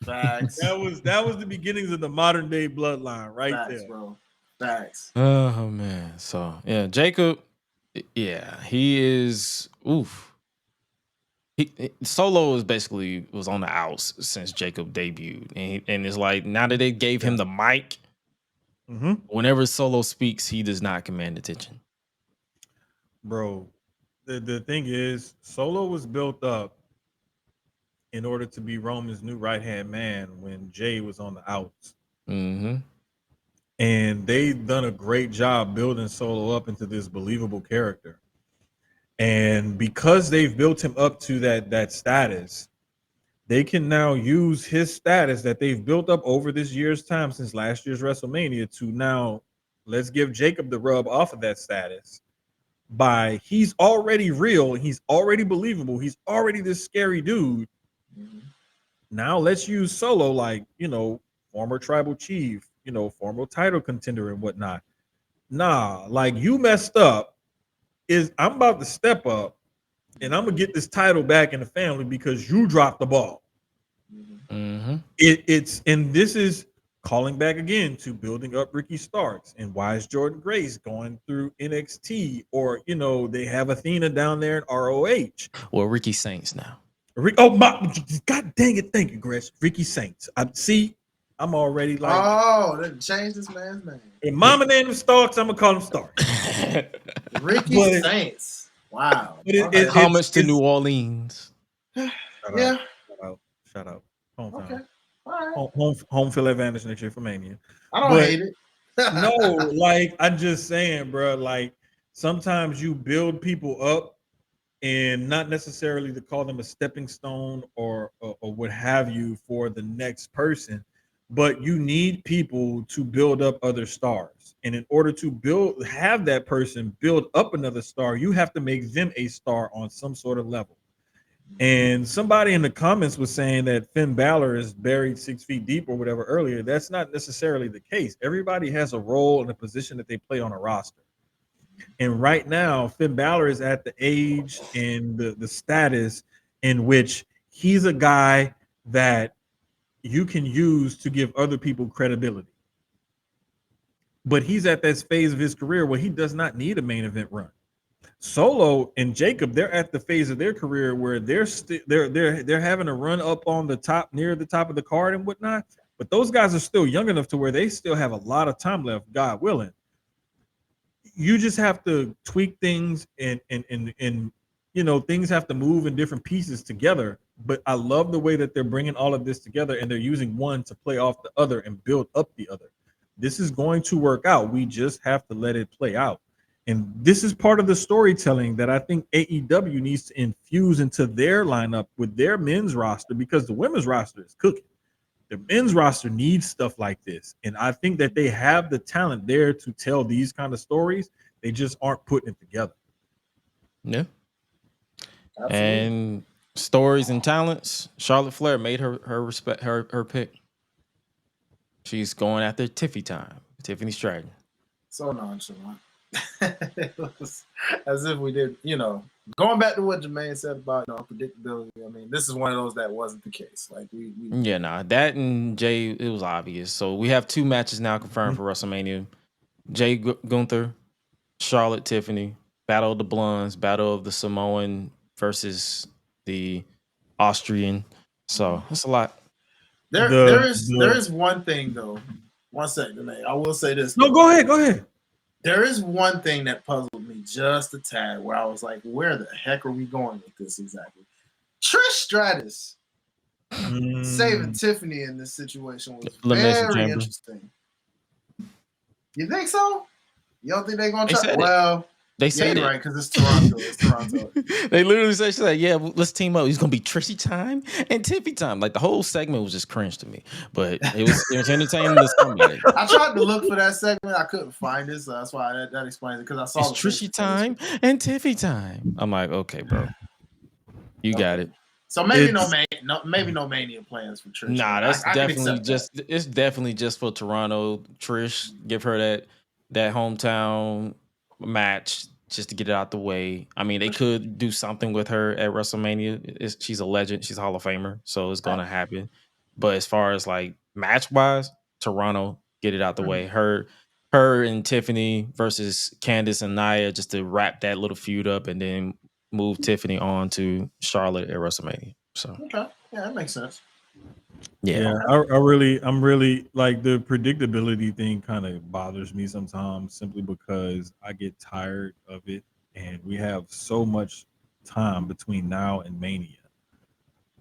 Facts. That was the beginnings of the modern day bloodline right there, bro. Facts. Oh man. So yeah, Jacob. Yeah, he is. Oof. Solo was on the outs since Jacob debuted, and it's like now that they gave him the mic, whenever Solo speaks, he does not command attention. Bro, the thing is, Solo was built up in order to be Roman's new right-hand man when Jay was on the outs. And they've done a great job building Solo up into this believable character. And because they've built him up to that status, they can now use his status that they've built up over this year's time since last year's WrestleMania to now, let's give Jacob the rub off of that status by he's already real, he's already believable, he's already this scary dude. Now let's use Solo like, former tribal chief, former title contender and whatnot. Nah, like, you messed up. I'm about to step up and I'm gonna get this title back in the family because you dropped the ball. It's and this is calling back again to building up Ricky Starks and why is Jordynne Grace going through NXT, or they have Athena down there in ROH. Well, Ricky Saints now. Oh my God dang it! Thank you, Grace. Ricky Saints. I'm already like, oh, they changed this man's name. If Mama named him Starks, I'm gonna call him Starks. Ricky Saints. Wow. Homage to New Orleans. Shout out. Okay. All right. Home field advantage next year for Mania. I don't hate it. No, like, I'm just saying, bro. Like, sometimes you build people up, and not necessarily to call them a stepping stone or what have you for the next person. But you need people to build up other stars. And in order to have that person build up another star, you have to make them a star on some sort of level. And somebody in the comments was saying that Finn Balor is buried 6 feet deep or whatever earlier. That's not necessarily the case. Everybody has a role and a position that they play on a roster. And right now, Finn Balor is at the age and the status in which he's a guy that you can use to give other people credibility. But he's at this phase of his career where he does not need a main event run. Solo and Jacob, they're at the phase of their career where they're having a run up on the top, near the top of the card and whatnot. But those guys are still young enough to where they still have a lot of time left, God willing. You just have to tweak things and things have to move in different pieces together. But I love the way that they're bringing all of this together and they're using one to play off the other and build up the other. This is going to work out. We just have to let it play out. And this is part of the storytelling that I think AEW needs to infuse into their lineup with their men's roster, because the women's roster is cooking. The men's roster needs stuff like this. And I think that they have the talent there to tell these kind of stories. They just aren't putting it together. Yeah. Absolutely. And stories and talents, Charlotte Flair made her pick. She's going after Tiffany Stratton. So nonchalant. It was as if we did, going back to what Jermaine said about predictability. I mean, this is one of those that wasn't the case. Like that and Jay, it was obvious. So we have 2 matches now confirmed for WrestleMania. Jay Gunther, Charlotte Tiffany, Battle of the Blondes, Battle of the Samoan versus the Austrian. So that's a lot. There is one thing though. 1 second, Jermaine. I will say this. No, go ahead. There is one thing that puzzled me just a tad, where I was like, where the heck are we going with this exactly? Trish Stratus saving Tiffany in this situation was very interesting. You think so? You don't think they're going to try? Well, they said you're right, because it's Toronto. It's Toronto. They literally said, she's like, yeah, let's team up. It's going to be Trishy time and Tiffy time. Like, the whole segment was just cringe to me. But it was entertaining to somebody. I tried to look for that segment. I couldn't find it, so that's why that explains it. Because I saw it's Trishy time and Tiffy time. I'm like, okay, bro. You got it. So maybe no Mania plans for Trish. Nah, that's definitely just for Toronto. Trish, give her that hometown match just to get it out the way. I mean, they could do something with her at WrestleMania. She's a legend. She's a Hall of Famer, so it's going to happen. But as far as like match wise, Toronto, get it out the way. Her and Tiffany versus Candice and Nia, just to wrap that little feud up, and then move Tiffany on to Charlotte at WrestleMania. So okay, yeah, that makes sense. Yeah, I'm really like, the predictability thing kind of bothers me sometimes, simply because I get tired of it, and we have so much time between now and Mania.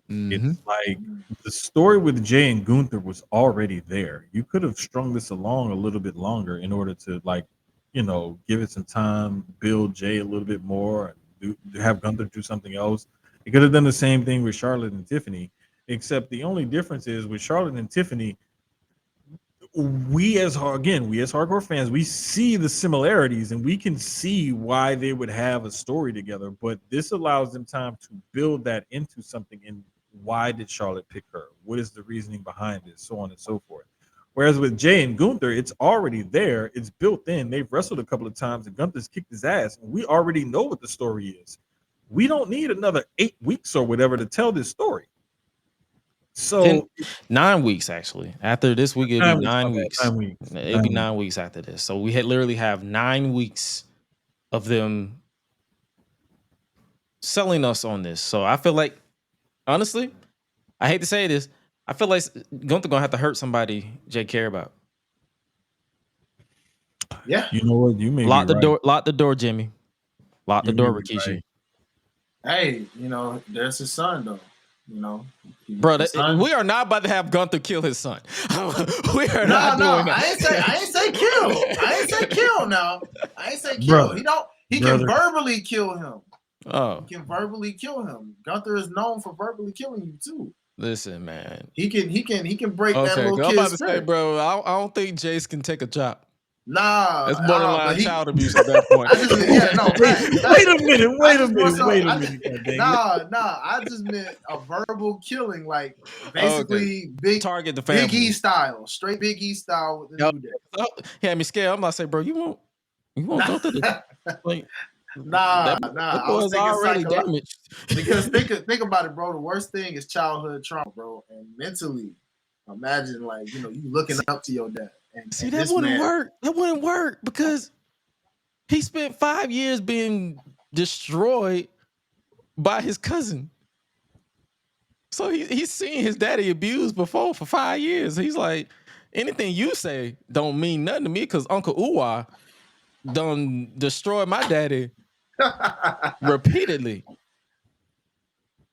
It's like the story with Jay and Gunther was already there. You could have strung this along a little bit longer in order to, like, give it some time, build Jay a little bit more, and have Gunther do something else. You could have done the same thing with Charlotte and Tiffany. Except the only difference is with Charlotte and Tiffany, we as hardcore fans, we see the similarities and we can see why they would have a story together. But this allows them time to build that into something. And why did Charlotte pick her? What is the reasoning behind it? So on and so forth. Whereas with Jay and Gunther, it's already there. It's built in. They've wrestled a couple of times and Gunther's kicked his ass. And we already know what the story is. We don't need another 8 weeks or whatever to tell this story. So 9 weeks, actually. After this week, it'll be 9 weeks. 9 weeks. It'll be 9 weeks after this. So we literally have 9 weeks of them selling us on this. So I feel like, honestly, I hate to say this, I feel like Gunther gonna have to hurt somebody Jay care about. Yeah. You know what? You may lock the right. door. Lock the door, Jimmy. Lock the door, Rikishi. Right. Hey, there's his son though. Bro, we are not about to have Gunther kill his son. We are not doing that. I ain't say kill. I ain't say kill now. I ain't say kill. Brother, he can verbally kill him. Oh. He can verbally kill him. Gunther is known for verbally killing you too. Listen, man. He can break that little kid's I'm about to spirit. say, bro, I don't think Jace can take a chop. Nah, it's borderline child abuse at that point. Wait a minute. Nah. I just meant a verbal killing, like basically big target the family. Big E style, straight Big E style with the New Day. He had me scared. I'm not saying, bro, you won't go through this. Like, Nah. I was already damaged. Because think about it, bro. The worst thing is childhood trauma, bro, and mentally, Imagine, like, you looking up to your dad. See, that wouldn't work. That wouldn't work because he spent 5 years being destroyed by his cousin. So he's seen his daddy abused before for 5 years. He's like, anything you say don't mean nothing to me because Uncle Uwa done destroyed my daddy repeatedly.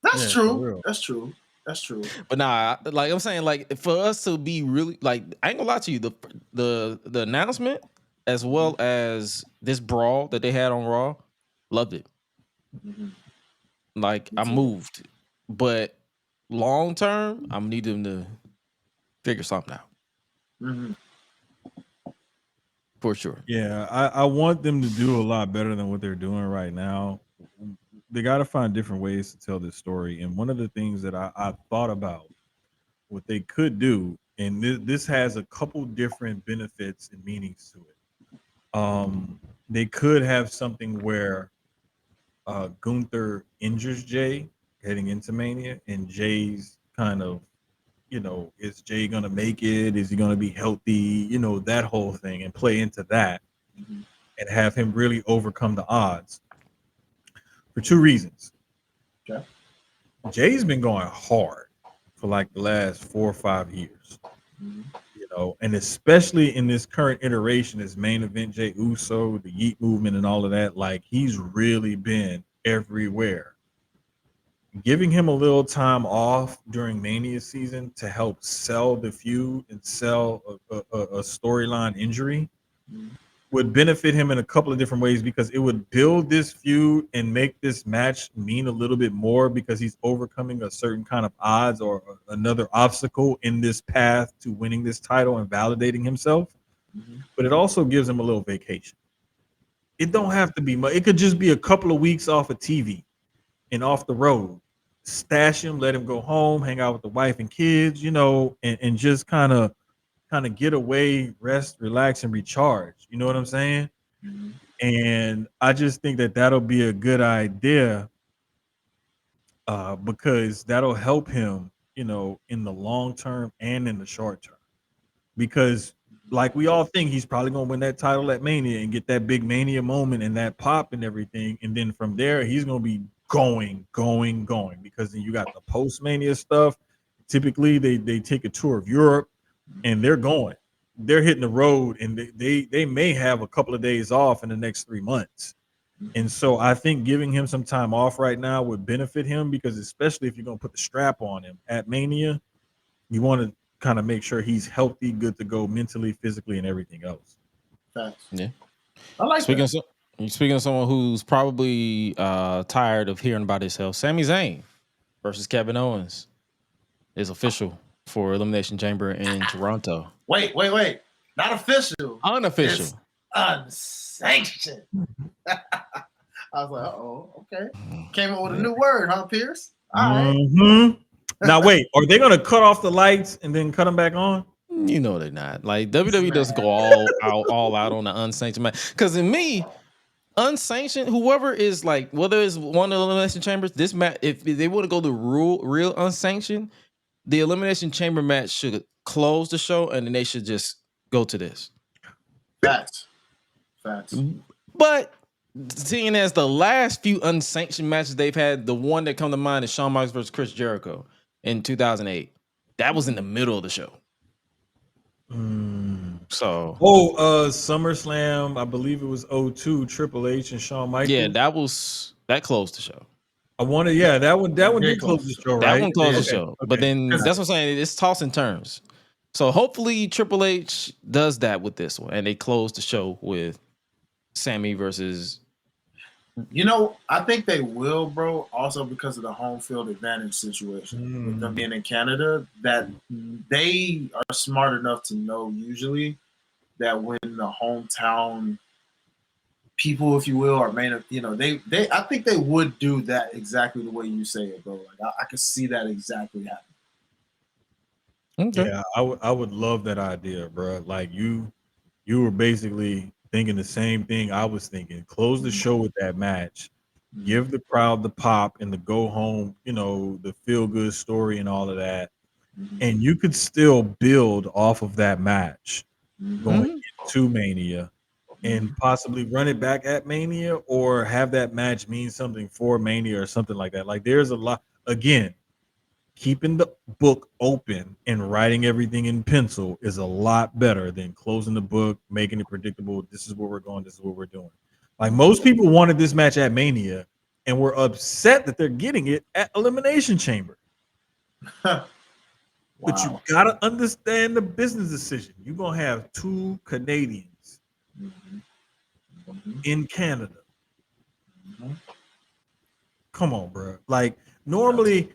That's true. That's true. That's true. But nah, like I'm saying, like for us to be really like, I ain't gonna lie to you, the announcement as well as this brawl that they had on Raw, loved it. Mm-hmm. Like I moved, but long term, I'm need them to figure something out. Mm-hmm. For sure. Yeah, I want them to do a lot better than what they're doing right now. They got to find different ways to tell this story. And one of the things that I thought about what they could do, and this has a couple different benefits and meanings to it. They could have something where Gunther injures Jay heading into Mania, and Jay's kind of, is Jay going to make it? Is he going to be healthy? That whole thing, and play into that and have him really overcome the odds for two reasons. Okay. Jay's been going hard for like the last 4 or 5 years, and especially in this current iteration as main event Jay Uso, the Yeet movement and all of that, like he's really been everywhere. Giving him a little time off during Mania season to help sell the feud and sell a storyline injury would benefit him in a couple of different ways, because it would build this feud and make this match mean a little bit more because he's overcoming a certain kind of odds or another obstacle in this path to winning this title and validating himself. But it also gives him a little vacation. It don't have to be much. It could just be a couple of weeks off of TV and off the road. Stash him, let him go home, hang out with the wife and kids, and just kind of get away, rest, relax, and recharge. You know what I'm saying? And I just think that that'll be a good idea, because that'll help him, in the long term and in the short term. Because like we all think he's probably going to win that title at Mania and get that big Mania moment and that pop and everything. And then from there, he's going to be going, because then you got the post-Mania stuff. Typically, they take a tour of Europe and they're hitting the road, and they may have a couple of days off in the next 3 months. And so I think giving him some time off right now would benefit him, because especially if you're going to put the strap on him at Mania, you want to kind of make sure he's healthy, good to go mentally, physically, and everything else. Thanks. Yeah. I like that. Speaking of someone who's probably tired of hearing about himself, Sami Zayn versus Kevin Owens is official for Elimination Chamber in Toronto. Wait. Not official. Unofficial. It's unsanctioned. I was like, uh-oh, okay. Came up with a new word, huh, Pierce? All right. Now, wait, are they going to cut off the lights and then cut them back on? You know they're not. Like, WWE doesn't go all out on the unsanctioned match. Because in me, unsanctioned, whoever is like, whether it's one of the Elimination Chambers, this match, if they want to go the real unsanctioned, the Elimination Chamber match should close the show, and then they should just go to this. Facts. But seeing as the last few unsanctioned matches they've had, the one that come to mind is Shawn Michaels versus Chris Jericho in 2008. That was in the middle of the show. So SummerSlam, I believe it was 2002, Triple H and Shawn Michaels. Yeah, that closed the show. That one did close the show, right? That one closed the show. Okay. But then that's what I'm saying. It's toss and turns. So hopefully Triple H does that with this one, and they close the show with Sammy versus. I think they will, bro. Also because of the home field advantage situation with them being in Canada, that they are smart enough to know usually that when the hometown people, if you will, are main, they I think they would do that exactly the way you say it, bro. Like I could see that exactly happening. Okay. Yeah, I would love that idea, bro. Like you were basically thinking the same thing I was thinking. Close the show with that match, give the crowd the pop and the go home, the feel good story and all of that, and you could still build off of that match going Mhm. into Mania and possibly run it back at Mania or have that match mean something for Mania or something like that. Like there's a lot again, keeping the book open and writing everything in pencil is a lot better than closing the book, making it predictable. This is where we're going, this is what we're doing. Like most people wanted this match at Mania and were upset that they're getting it at Elimination Chamber. But you gotta understand the business decision. You're gonna have two Canadians in Canada. Come on, bro. Like normally,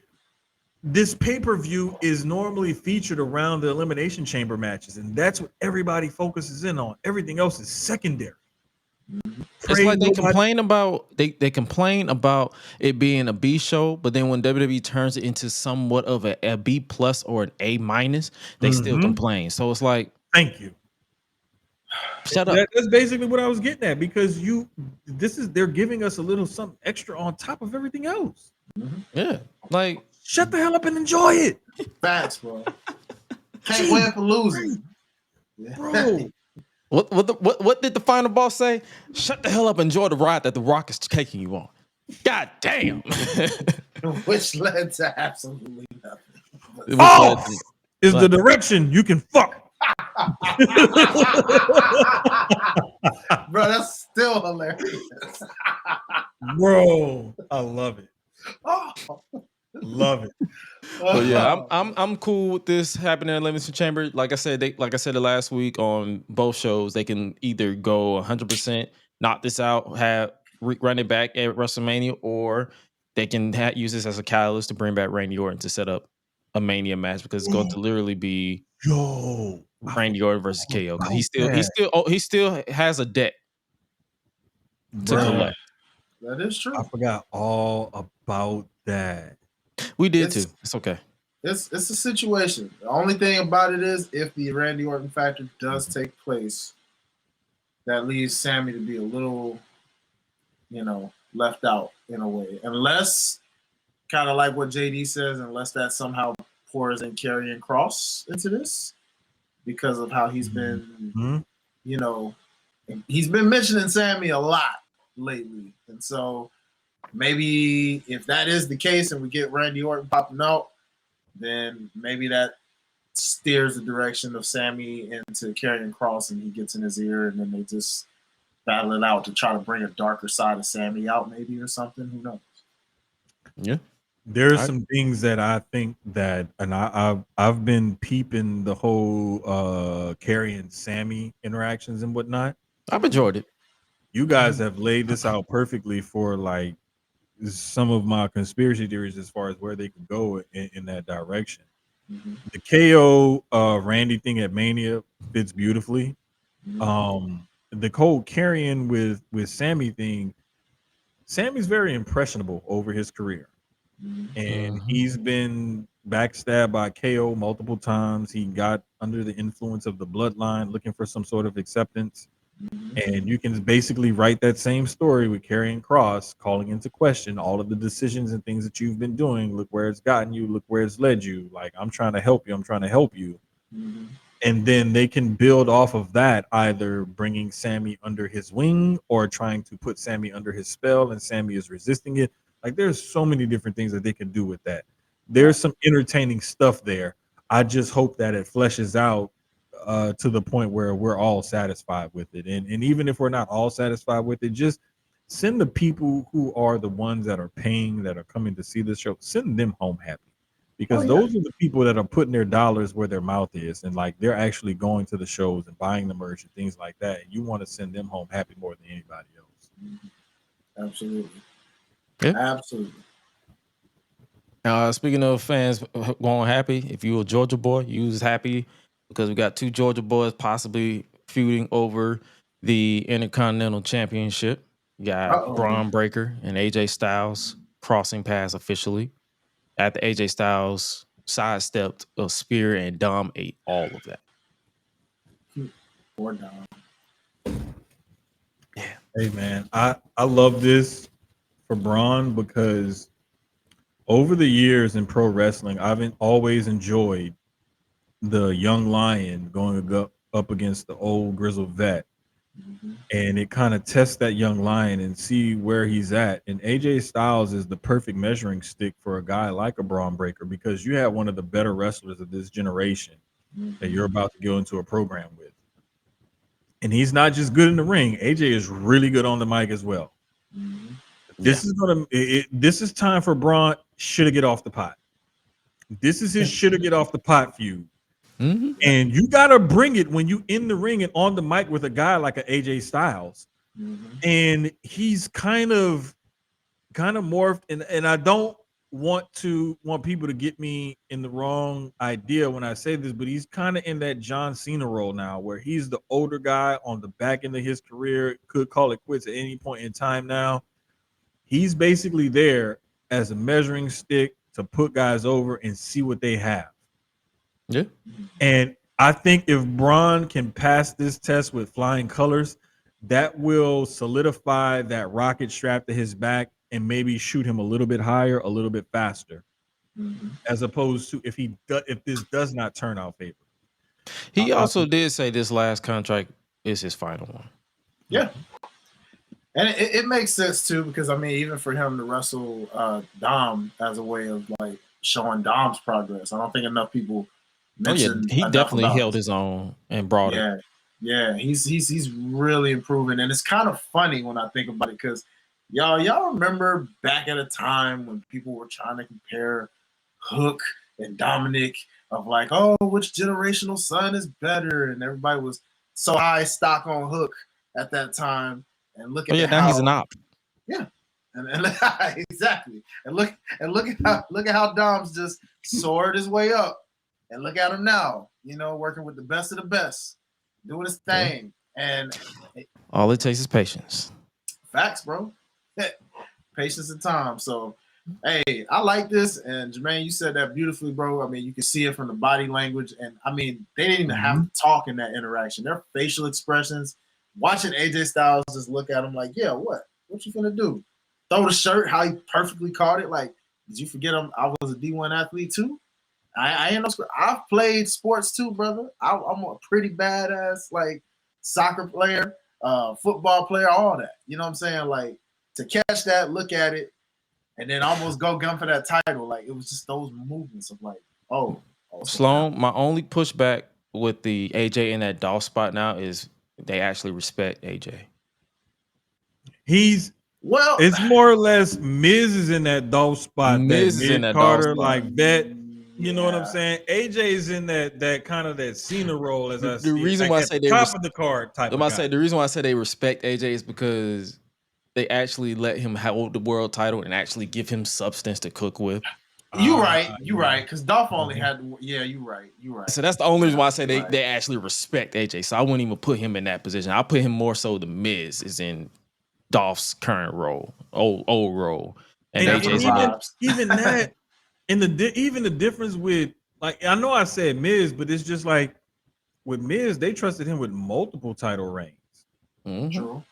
this pay-per-view is normally featured around the Elimination Chamber matches, and that's what everybody focuses in on. Everything else is secondary. It's like they complain about they complain about it being a B show, but then when WWE turns it into somewhat of a B plus or an A minus, they still complain. So it's like, thank you. Shut up. That's basically what I was getting at because they're giving us a little something extra on top of everything else. Yeah, like shut the hell up and enjoy it. Facts, bro. Can't win for losing, bro. What did the final boss say? Shut the hell up and enjoy the ride that the Rock is taking you on. God damn. Which led to absolutely nothing. Off is the direction you can fuck. Bro, that's still hilarious. Bro, I love it. Love it. But yeah, I'm cool with this happening in Elimination Chamber. Like I said the last week on both shows, they can either go 100%, knock this out, run it back at WrestleMania, or they can use this as a catalyst to bring back Randy Orton to set up a Mania match because it's going to literally be Randy Orton versus KO because he still has a debt to collect. That is true. I forgot all about that. We did too. It's okay. It's a situation. The only thing about it is if the Randy Orton factor does take place, that leaves Sammy to be a little, left out in a way. Unless, kind of like what JD says, unless that somehow pours in Karrion Kross into this because of how he's been, he's been mentioning Sammy a lot lately. And so maybe if that is the case and we get Randy Orton popping out, then maybe that steers the direction of Sammy into Karrion Kross and he gets in his ear and then they just battle it out to try to bring a darker side of Sammy out maybe or something. Who knows? Yeah. There's some things that I think that, and I've been peeping the whole Karrion Sammy interactions and whatnot. I've enjoyed it. You guys have laid this out perfectly for like some of my conspiracy theories as far as where they could go in that direction. The KO Randy thing at Mania fits beautifully. The whole Karrion with Sammy thing, Sammy's very impressionable over his career. And he's been backstabbed by KO multiple times. He got under the influence of the bloodline looking for some sort of acceptance. And you can basically write that same story with Karrion Kross calling into question all of the decisions and things that you've been doing. Look where it's gotten you. Look where it's led you. Like, I'm trying to help you. I'm trying to help you. And then they can build off of that, either bringing Sammy under his wing or trying to put Sammy under his spell and Sammy is resisting it. Like, there's so many different things that they can do with that. There's some entertaining stuff there. I just hope that it fleshes out to the point where we're all satisfied with it. And even if we're not all satisfied with it, just send the people who are the ones that are paying, that are coming to see the show, send them home happy. Because those are the people that are putting their dollars where their mouth is. And like, they're actually going to the shows and buying the merch and things like that. And you want to send them home happy more than anybody else. Absolutely. Yeah. Absolutely. Speaking of fans going happy, if you're a Georgia boy, you was happy because we got two Georgia boys possibly feuding over the Intercontinental Championship. You got Braun Breaker and AJ Styles crossing paths officially. After AJ Styles sidestepped a spear and Dom ate all of that. Poor Dom. Yeah. Hey man, I love this for Braun because over the years in pro wrestling, always enjoyed the young lion going up against the old grizzled vet. And it kind of tests that young lion and see where he's at. And AJ Styles is the perfect measuring stick for a guy like a Braun Breaker, because you have one of the better wrestlers of this generation that you're about to go into a program with. And he's not just good in the ring. AJ is really good on the mic as well. This is time for Braun should have get off the pot. This is his should have get off the pot feud. And you gotta bring it when you in the ring and on the mic with a guy like an AJ Styles. And he's kind of morphed, and I don't want people to get me in the wrong idea when I say this, but he's kind of in that John Cena role now, where he's the older guy on the back end of his career, could call it quits at any point in time now. He's basically there as a measuring stick to put guys over and see what they have. Yeah. And I think if Braun can pass this test with flying colors, that will solidify that rocket strapped to his back and maybe shoot him a little bit higher, a little bit faster, as opposed to if this does not turn out favorable. He also did say this last contract is his final one. Yeah. And it makes sense too, because I mean, even for him to wrestle Dom as a way of like showing Dom's progress, I don't think enough people mentioned. He definitely held his own and brought it. Yeah, he's really improving, and it's kind of funny when I think about it, because y'all remember back at a time when people were trying to compare Hook and Dominic, of like, oh, which generational son is better, and everybody was so high stock on Hook at that time. And look at now he's an op. Yeah, and exactly. And look at how Dom's just soared his way up, and look at him now. Working with the best of the best, doing his thing, and all it takes is patience. Facts, bro. Patience and time. So, hey, I like this, and Jermaine, you said that beautifully, bro. I mean, you can see it from the body language, and I mean, they didn't even have to talk in that interaction. Their facial expressions. Watching AJ Styles just look at him like, yeah, what you gonna do? Throw the shirt, how he perfectly caught it. Like, did you forget I was a D1 athlete too? I ain't no. I've played sports too, brother. I'm a pretty badass like soccer player, football player, all that. You know what I'm saying? Like, to catch that, look at it, and then almost go gun for that title. Like, it was just those movements of like, Sloan, my only pushback with the AJ in that Dolph spot now is they actually respect AJ. It's more or less Miz is in that Dolph spot. Miz is in that Carter, like that. You know what I'm saying? AJ is in that kind of that Cena role, as I see. The reason why I say top of the card type. The reason why I say they respect AJ is because they actually let him hold the world title and actually give him substance to cook with. You're right. Because Dolph only had. Yeah, you're right. So that's the only reason why I say they actually respect AJ. So I wouldn't even put him in that position. I put him more so the Miz is in Dolph's current role, old role, and even that, and even the difference with, like, I know I said Miz, but it's just like with Miz, they trusted him with multiple title reigns. True.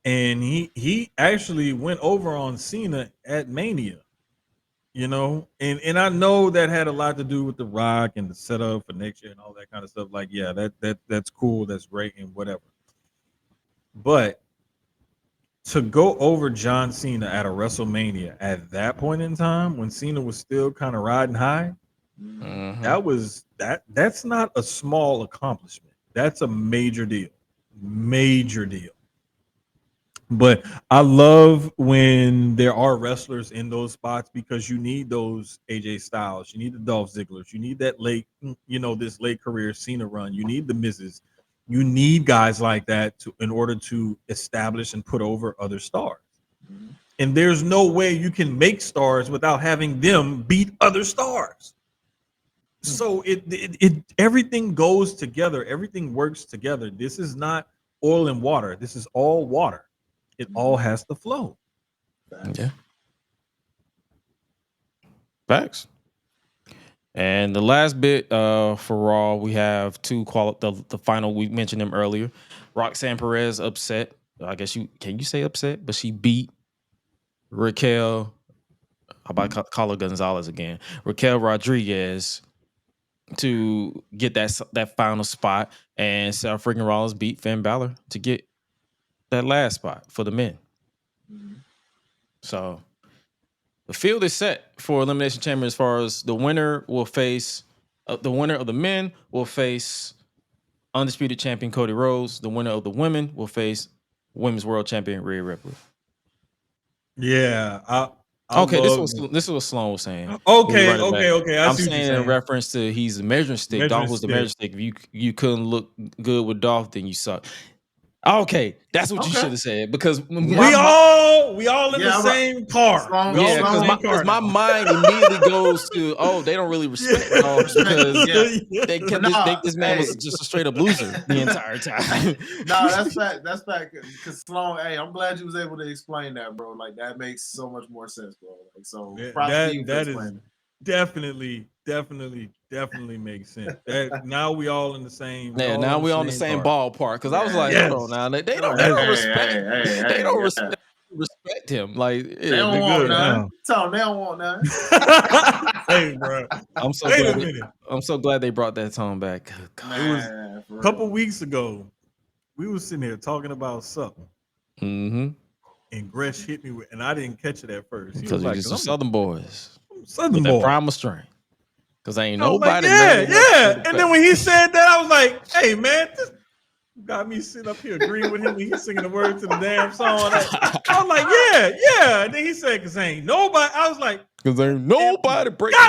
And he actually went over on Cena at Mania. And I know that had a lot to do with The Rock and the setup for next year and all that kind of stuff. Like, yeah, that's cool, that's great, and whatever. But to go over John Cena at a WrestleMania at that point in time, when Cena was still kind of riding high, that's not a small accomplishment. That's a major deal. Major deal. But I love when there are wrestlers in those spots, because you need those AJ Styles, you need the Dolph Zigglers, you need that this late career Cena run, you need the Miz's, you need guys like that in order to establish and put over other stars. And there's no way you can make stars without having them beat other stars. So it everything goes together, everything works together. This is not oil and water. This is all water. It all has to flow. Yeah. Facts. And the last bit for Raw, we have the final. We mentioned them earlier. Roxanne Perez upset. I guess can you say upset? But she beat Raquel about Carla Gonzalez again, Raquel Rodriguez to get that final spot, and Seth freaking Rollins beat Finn Balor to get that last spot for the men. So the field is set for Elimination Chamber as far as the winner will face the winner of the men will face undisputed champion Cody Rhodes. The winner of the women will face Women's World Champion Rhea Ripley. Yeah. This is what Sloan was saying. Okay. I'm saying in reference to he's the measuring stick. Dolph was the measuring stick. If you couldn't look good with Dolph, then you suck. Okay, that's what you should have said because we all in the same car. Because my mind immediately goes to they don't really respect Dolph because they kept this man was just a straight up loser the entire time. No, that's fact. Because Sloan, I'm glad you was able to explain that, bro. Like that makes so much more sense, bro. Like so, that is definitely makes sense. Now we all in the same. Yeah, now we on the same ballpark. Because I was like, hold on, now they don't respect him. Like they don't want none. Tell them they don't want none. Hey, bro, I'm so glad they brought that tone back. It was a couple weeks ago. We was sitting here talking about something. Mm-hmm. And Gresh hit me with, and I didn't catch it at first. Because you're some Southern boys. Southern boy. Primal strength. Because ain't nobody. Like, yeah. And then when he said that, I was like, hey, man, this got me sitting up here agreeing with him when he's singing the words to the damn song. I was like, yeah. And then he said, because ain't nobody. I was like, because ain't nobody breaking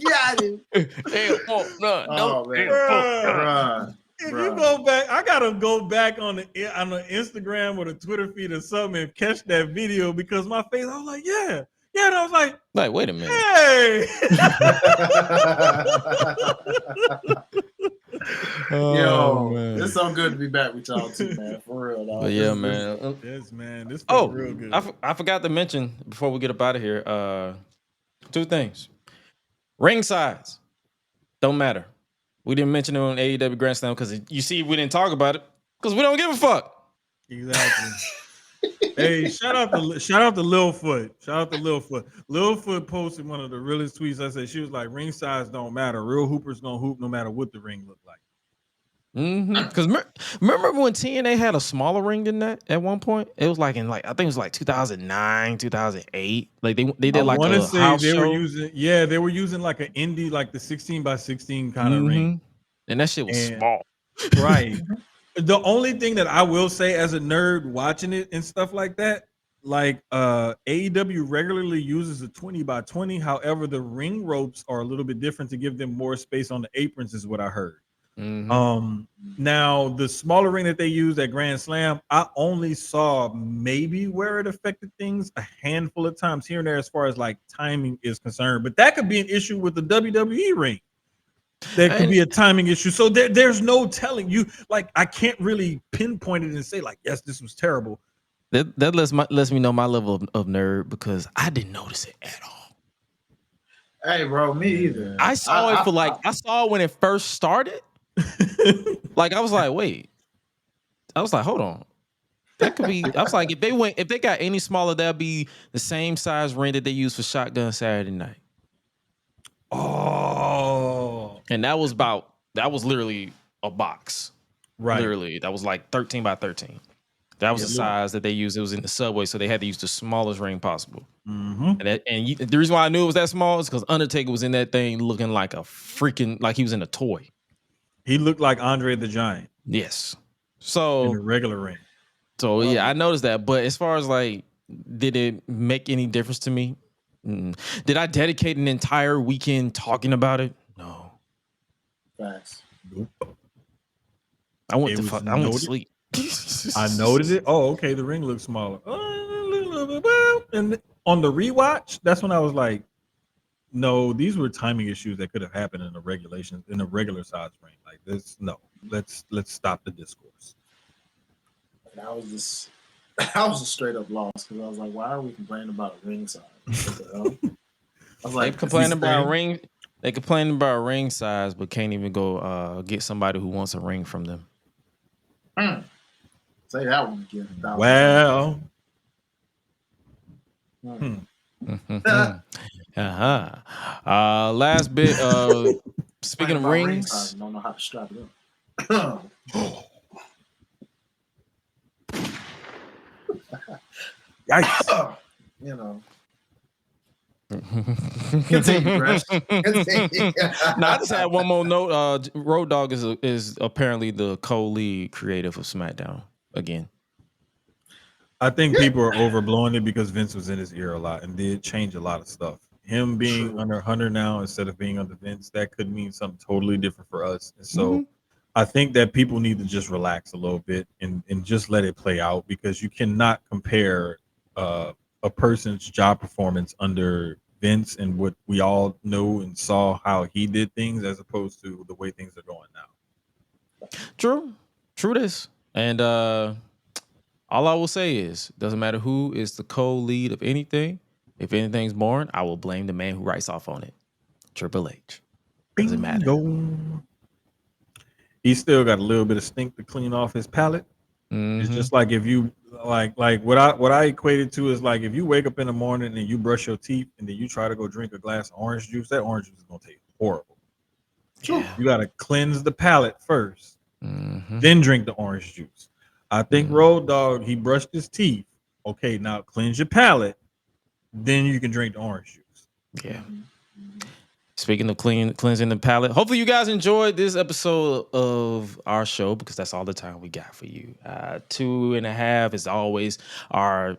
Got it. Ain't want none. Oh, man. If you go back, I gotta go back on the Instagram or the Twitter feed or something and catch that video because my face, I was like, yeah. And I was like, wait a minute. Hey. Yo, man. It's so good to be back with y'all too, man. For real, dog. But yeah, man. Yes, man. This felt real good. I forgot to mention before we get up out of here, 2 things. Ring size don't matter. We didn't mention it on AEW Grand Slam because you see we didn't talk about it because we don't give a fuck. Exactly. Hey, shout out to Lil Foot. Shout out to Lil Foot. Lil Foot posted one of the realest tweets. I said she was like, ring size don't matter. Real hoopers gonna hoop no matter what the ring look like. Because remember when TNA had a smaller ring than that at one point? It was like I think it was like 2009, 2008. Like they did like a house show. They were using like an indie, like the 16x16 kind of ring. And that shit was small. Right. The only thing that I will say as a nerd watching it and stuff like that, like AEW regularly uses a 20x20. However, the ring ropes are a little bit different to give them more space on the aprons, is what I heard. Now the smaller ring that they use at Grand Slam, I only saw maybe where it affected things a handful of times here and there as far as like timing is concerned, but that could be an issue with the WWE ring. There could be a timing issue. So there's no telling you, like, I can't really pinpoint it and say like, yes, this was terrible. That lets me know my level of nerd because I didn't notice it at all. Hey, bro, me either. I saw I saw it when it first started. Like I was like, wait. I was like, hold on. That could be. I was like, if they got any smaller, that'd be the same size ring that they use for Shotgun Saturday Night. Oh. And that was literally a box. Right. Literally. That was like 13x13. That was the size that they used. It was in the subway, so they had to use the smallest ring possible. And the reason why I knew it was that small is because Undertaker was in that thing looking like like he was in a toy. He looked like Andre the Giant. Yes. So in the regular ring. So yeah, I noticed that. But as far as like, did it make any difference to me? Did I dedicate an entire weekend talking about it? No. Facts. Nope. I went to sleep. I noticed it. Oh, okay. The ring looks smaller. And on the rewatch, that's when I was like, no, these were timing issues that could have happened in the regular size ring. Like this, no. Let's stop the discourse. And I was just straight up lost because I was like, why are we complaining about a ring size? I was like, they complaining about ring. They complaining about ring size, but can't even go get somebody who wants a ring from them. Say that one again. Well, Last bit. Speaking of rings, I don't know how to strap it up. Yikes. You know. Continue, Crash. Now, I just had one more note. Road Dogg is apparently the co-lead creative of SmackDown again. I think people are overblowing it because Vince was in his ear a lot and did change a lot of stuff. Him being under Hunter now instead of being under Vince, that could mean something totally different for us. And so I think that people need to just relax a little bit and just let it play out, because you cannot compare a person's job performance under Vince and what we all know and saw how he did things as opposed to the way things are going now. True this. And all I will say is, doesn't matter who is the co-lead of anything. If anything's born, I will blame the man who writes off on it. Triple H. Doesn't matter. He still got a little bit of stink to clean off his palate. It's just like if you like what I equated to is like if you wake up in the morning and you brush your teeth and then you try to go drink a glass of orange juice, that orange juice is gonna taste horrible. Yeah. You gotta cleanse the palate first, then drink the orange juice. I think Road Dogg, he brushed his teeth. Okay, now cleanse your palate, then you can drink the orange juice. Yeah. Speaking of cleansing the palate, hopefully you guys enjoyed this episode of our show, because that's all the time we got for you. 2.5 is always our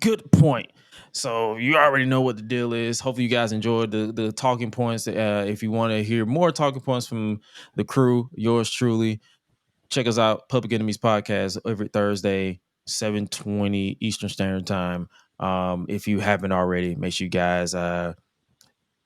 good point. So you already know what the deal is. Hopefully you guys enjoyed the talking points. If you want to hear more talking points from the crew, yours truly, check us out, Public Enemies Podcast, every Thursday, 7:20 Eastern Standard Time. If you haven't already, make sure you guys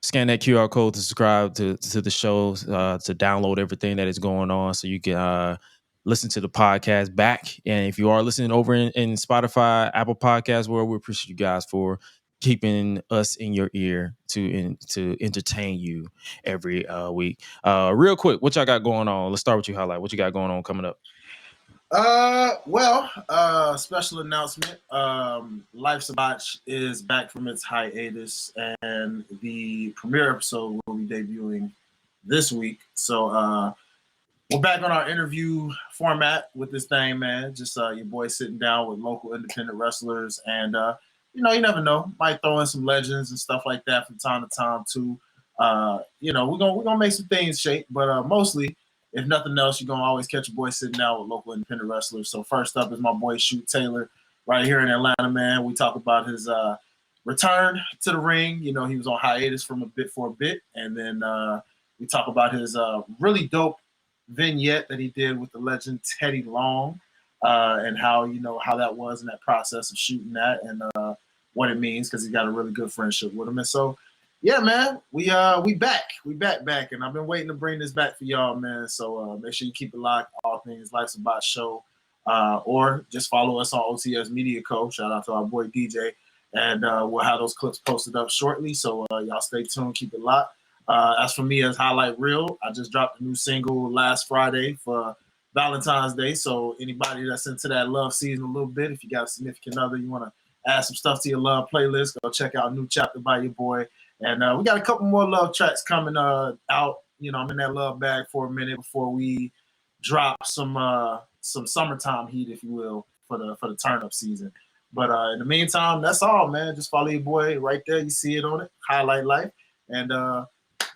scan that QR code to subscribe to the show, to download everything that is going on, so you can listen to the podcast back. And if you are listening over in Spotify, Apple Podcasts, where we appreciate you guys for keeping us in your ear to entertain you every week. Real quick, what y'all got going on? Let's start with you, Highlight. What you got going on coming up? Special announcement. Life's a Botch is back from its hiatus, and the premiere episode will be debuting this week. So we're back on our interview format with this thing, man. Just your boy sitting down with local independent wrestlers, and you never know, might throw in some legends and stuff like that from time to time too. We're gonna make some things shake, but mostly, if nothing else, you're gonna always catch a boy sitting down with local independent wrestlers. So first up is my boy Shoot Taylor, right here in Atlanta, man. We talk about his return to the ring. He was on hiatus for a bit, and then we talk about his really dope vignette that he did with the legend Teddy Long, and how that was in that process of shooting that, and what it means, because he's got a really good friendship with him. And so, yeah, man, we back, and I've been waiting to bring this back for y'all, man. So make sure you keep it locked. All things Life's a Bot Show, or just follow us on OTS Media Co. Shout out to our boy DJ, and we'll have those clips posted up shortly. So y'all stay tuned, keep it locked. As for me, as Highlight Reel, I just dropped a new single last Friday for Valentine's Day. So anybody that's into that love season a little bit, if you got a significant other, you want to add some stuff to your love playlist, go check out New Chapter by your boy. And we got a couple more love tracks coming out. I'm in that love bag for a minute before we drop some summertime heat, if you will, for the turn up season. But in the meantime, that's all, man. Just follow your boy right there. You see it on it. Highlight Life. And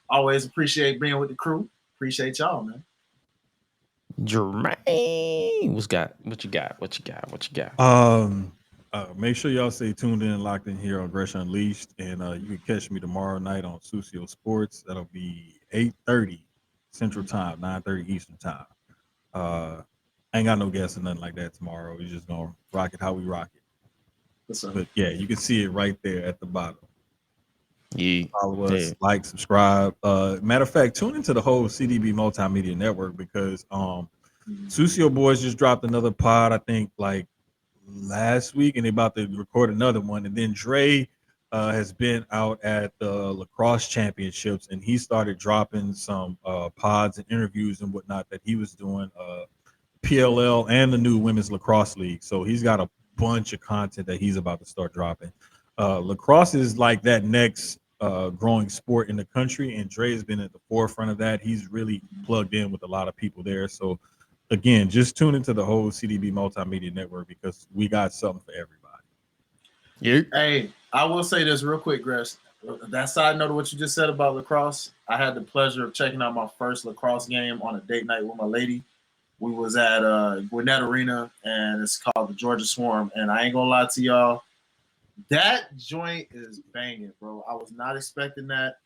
always appreciate being with the crew. Appreciate y'all, man. Jermaine, what you got? Make sure y'all stay tuned in and locked in here on Aggression Unleashed, and you can catch me tomorrow night on Susio Sports. That'll be 8:30 Central Time, 9:30 Eastern Time. I ain't got no guests or nothing like that tomorrow. We're just gonna rock it how we rock it. But yeah, you can see it right there at the bottom. Yeah. Follow us, like, subscribe. Matter of fact, tune into the whole CDB Multimedia Network, because Susio Boys just dropped another pod, I think, like last week, and they're about to record another one. And then Dre has been out at the lacrosse championships, and he started dropping some pods and interviews and whatnot that he was doing, PLL and the new Women's Lacrosse League. So he's got a bunch of content that he's about to start dropping. Lacrosse is like that next growing sport in the country, and Dre has been at the forefront of that. He's really plugged in with a lot of people there. So again, just tune into the whole CDB Multimedia Network because we got something for everybody. Yeah. Hey, I will say this real quick, Grace. That side note of what you just said about lacrosse, I had the pleasure of checking out my first lacrosse game on a date night with my lady. We was at Gwinnett Arena, and it's called the Georgia Swarm. And I ain't gonna lie to y'all, that joint is banging, bro. I was not expecting that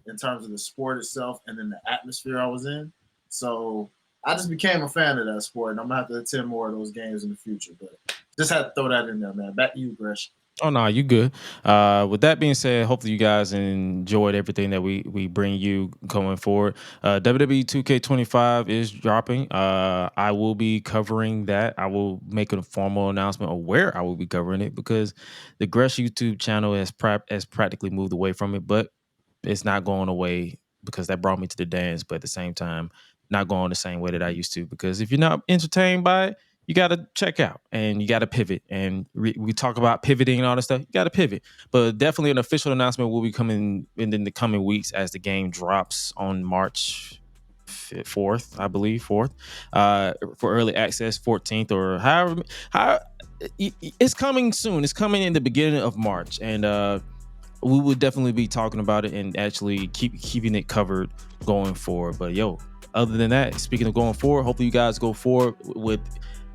in terms of the sport itself and then the atmosphere I was in. So I just became a fan of that sport, and I'm gonna have to attend more of those games in the future. But just had to throw that in there, man. Back to you, Gresh. Oh no, you good. With that being said, hopefully you guys enjoyed everything that we bring you going forward. WWE 2K25 is dropping. I will be covering that. I will make a formal announcement of where I will be covering it because the Gresh YouTube channel has practically moved away from it, but it's not going away because that brought me to the dance. But at the same time, not going the same way that I used to, because if you're not entertained by it, you got to check out and you got to pivot. And we talk about pivoting and all that stuff. You got to pivot. But definitely an official announcement will be coming in the coming weeks as the game drops on March 4th, I believe, 4th, for early access, 14th or however. It's coming soon. It's coming in the beginning of March. And we will definitely be talking about it and actually keeping it covered going forward. But other than that, speaking of going forward, hopefully you guys go forward with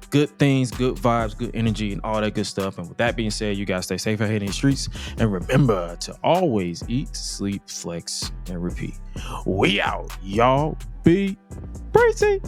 good things, good vibes, good energy, and all that good stuff. And with that being said, you guys stay safe out here in the streets. And remember to always eat, sleep, flex, and repeat. We out. Y'all be crazy.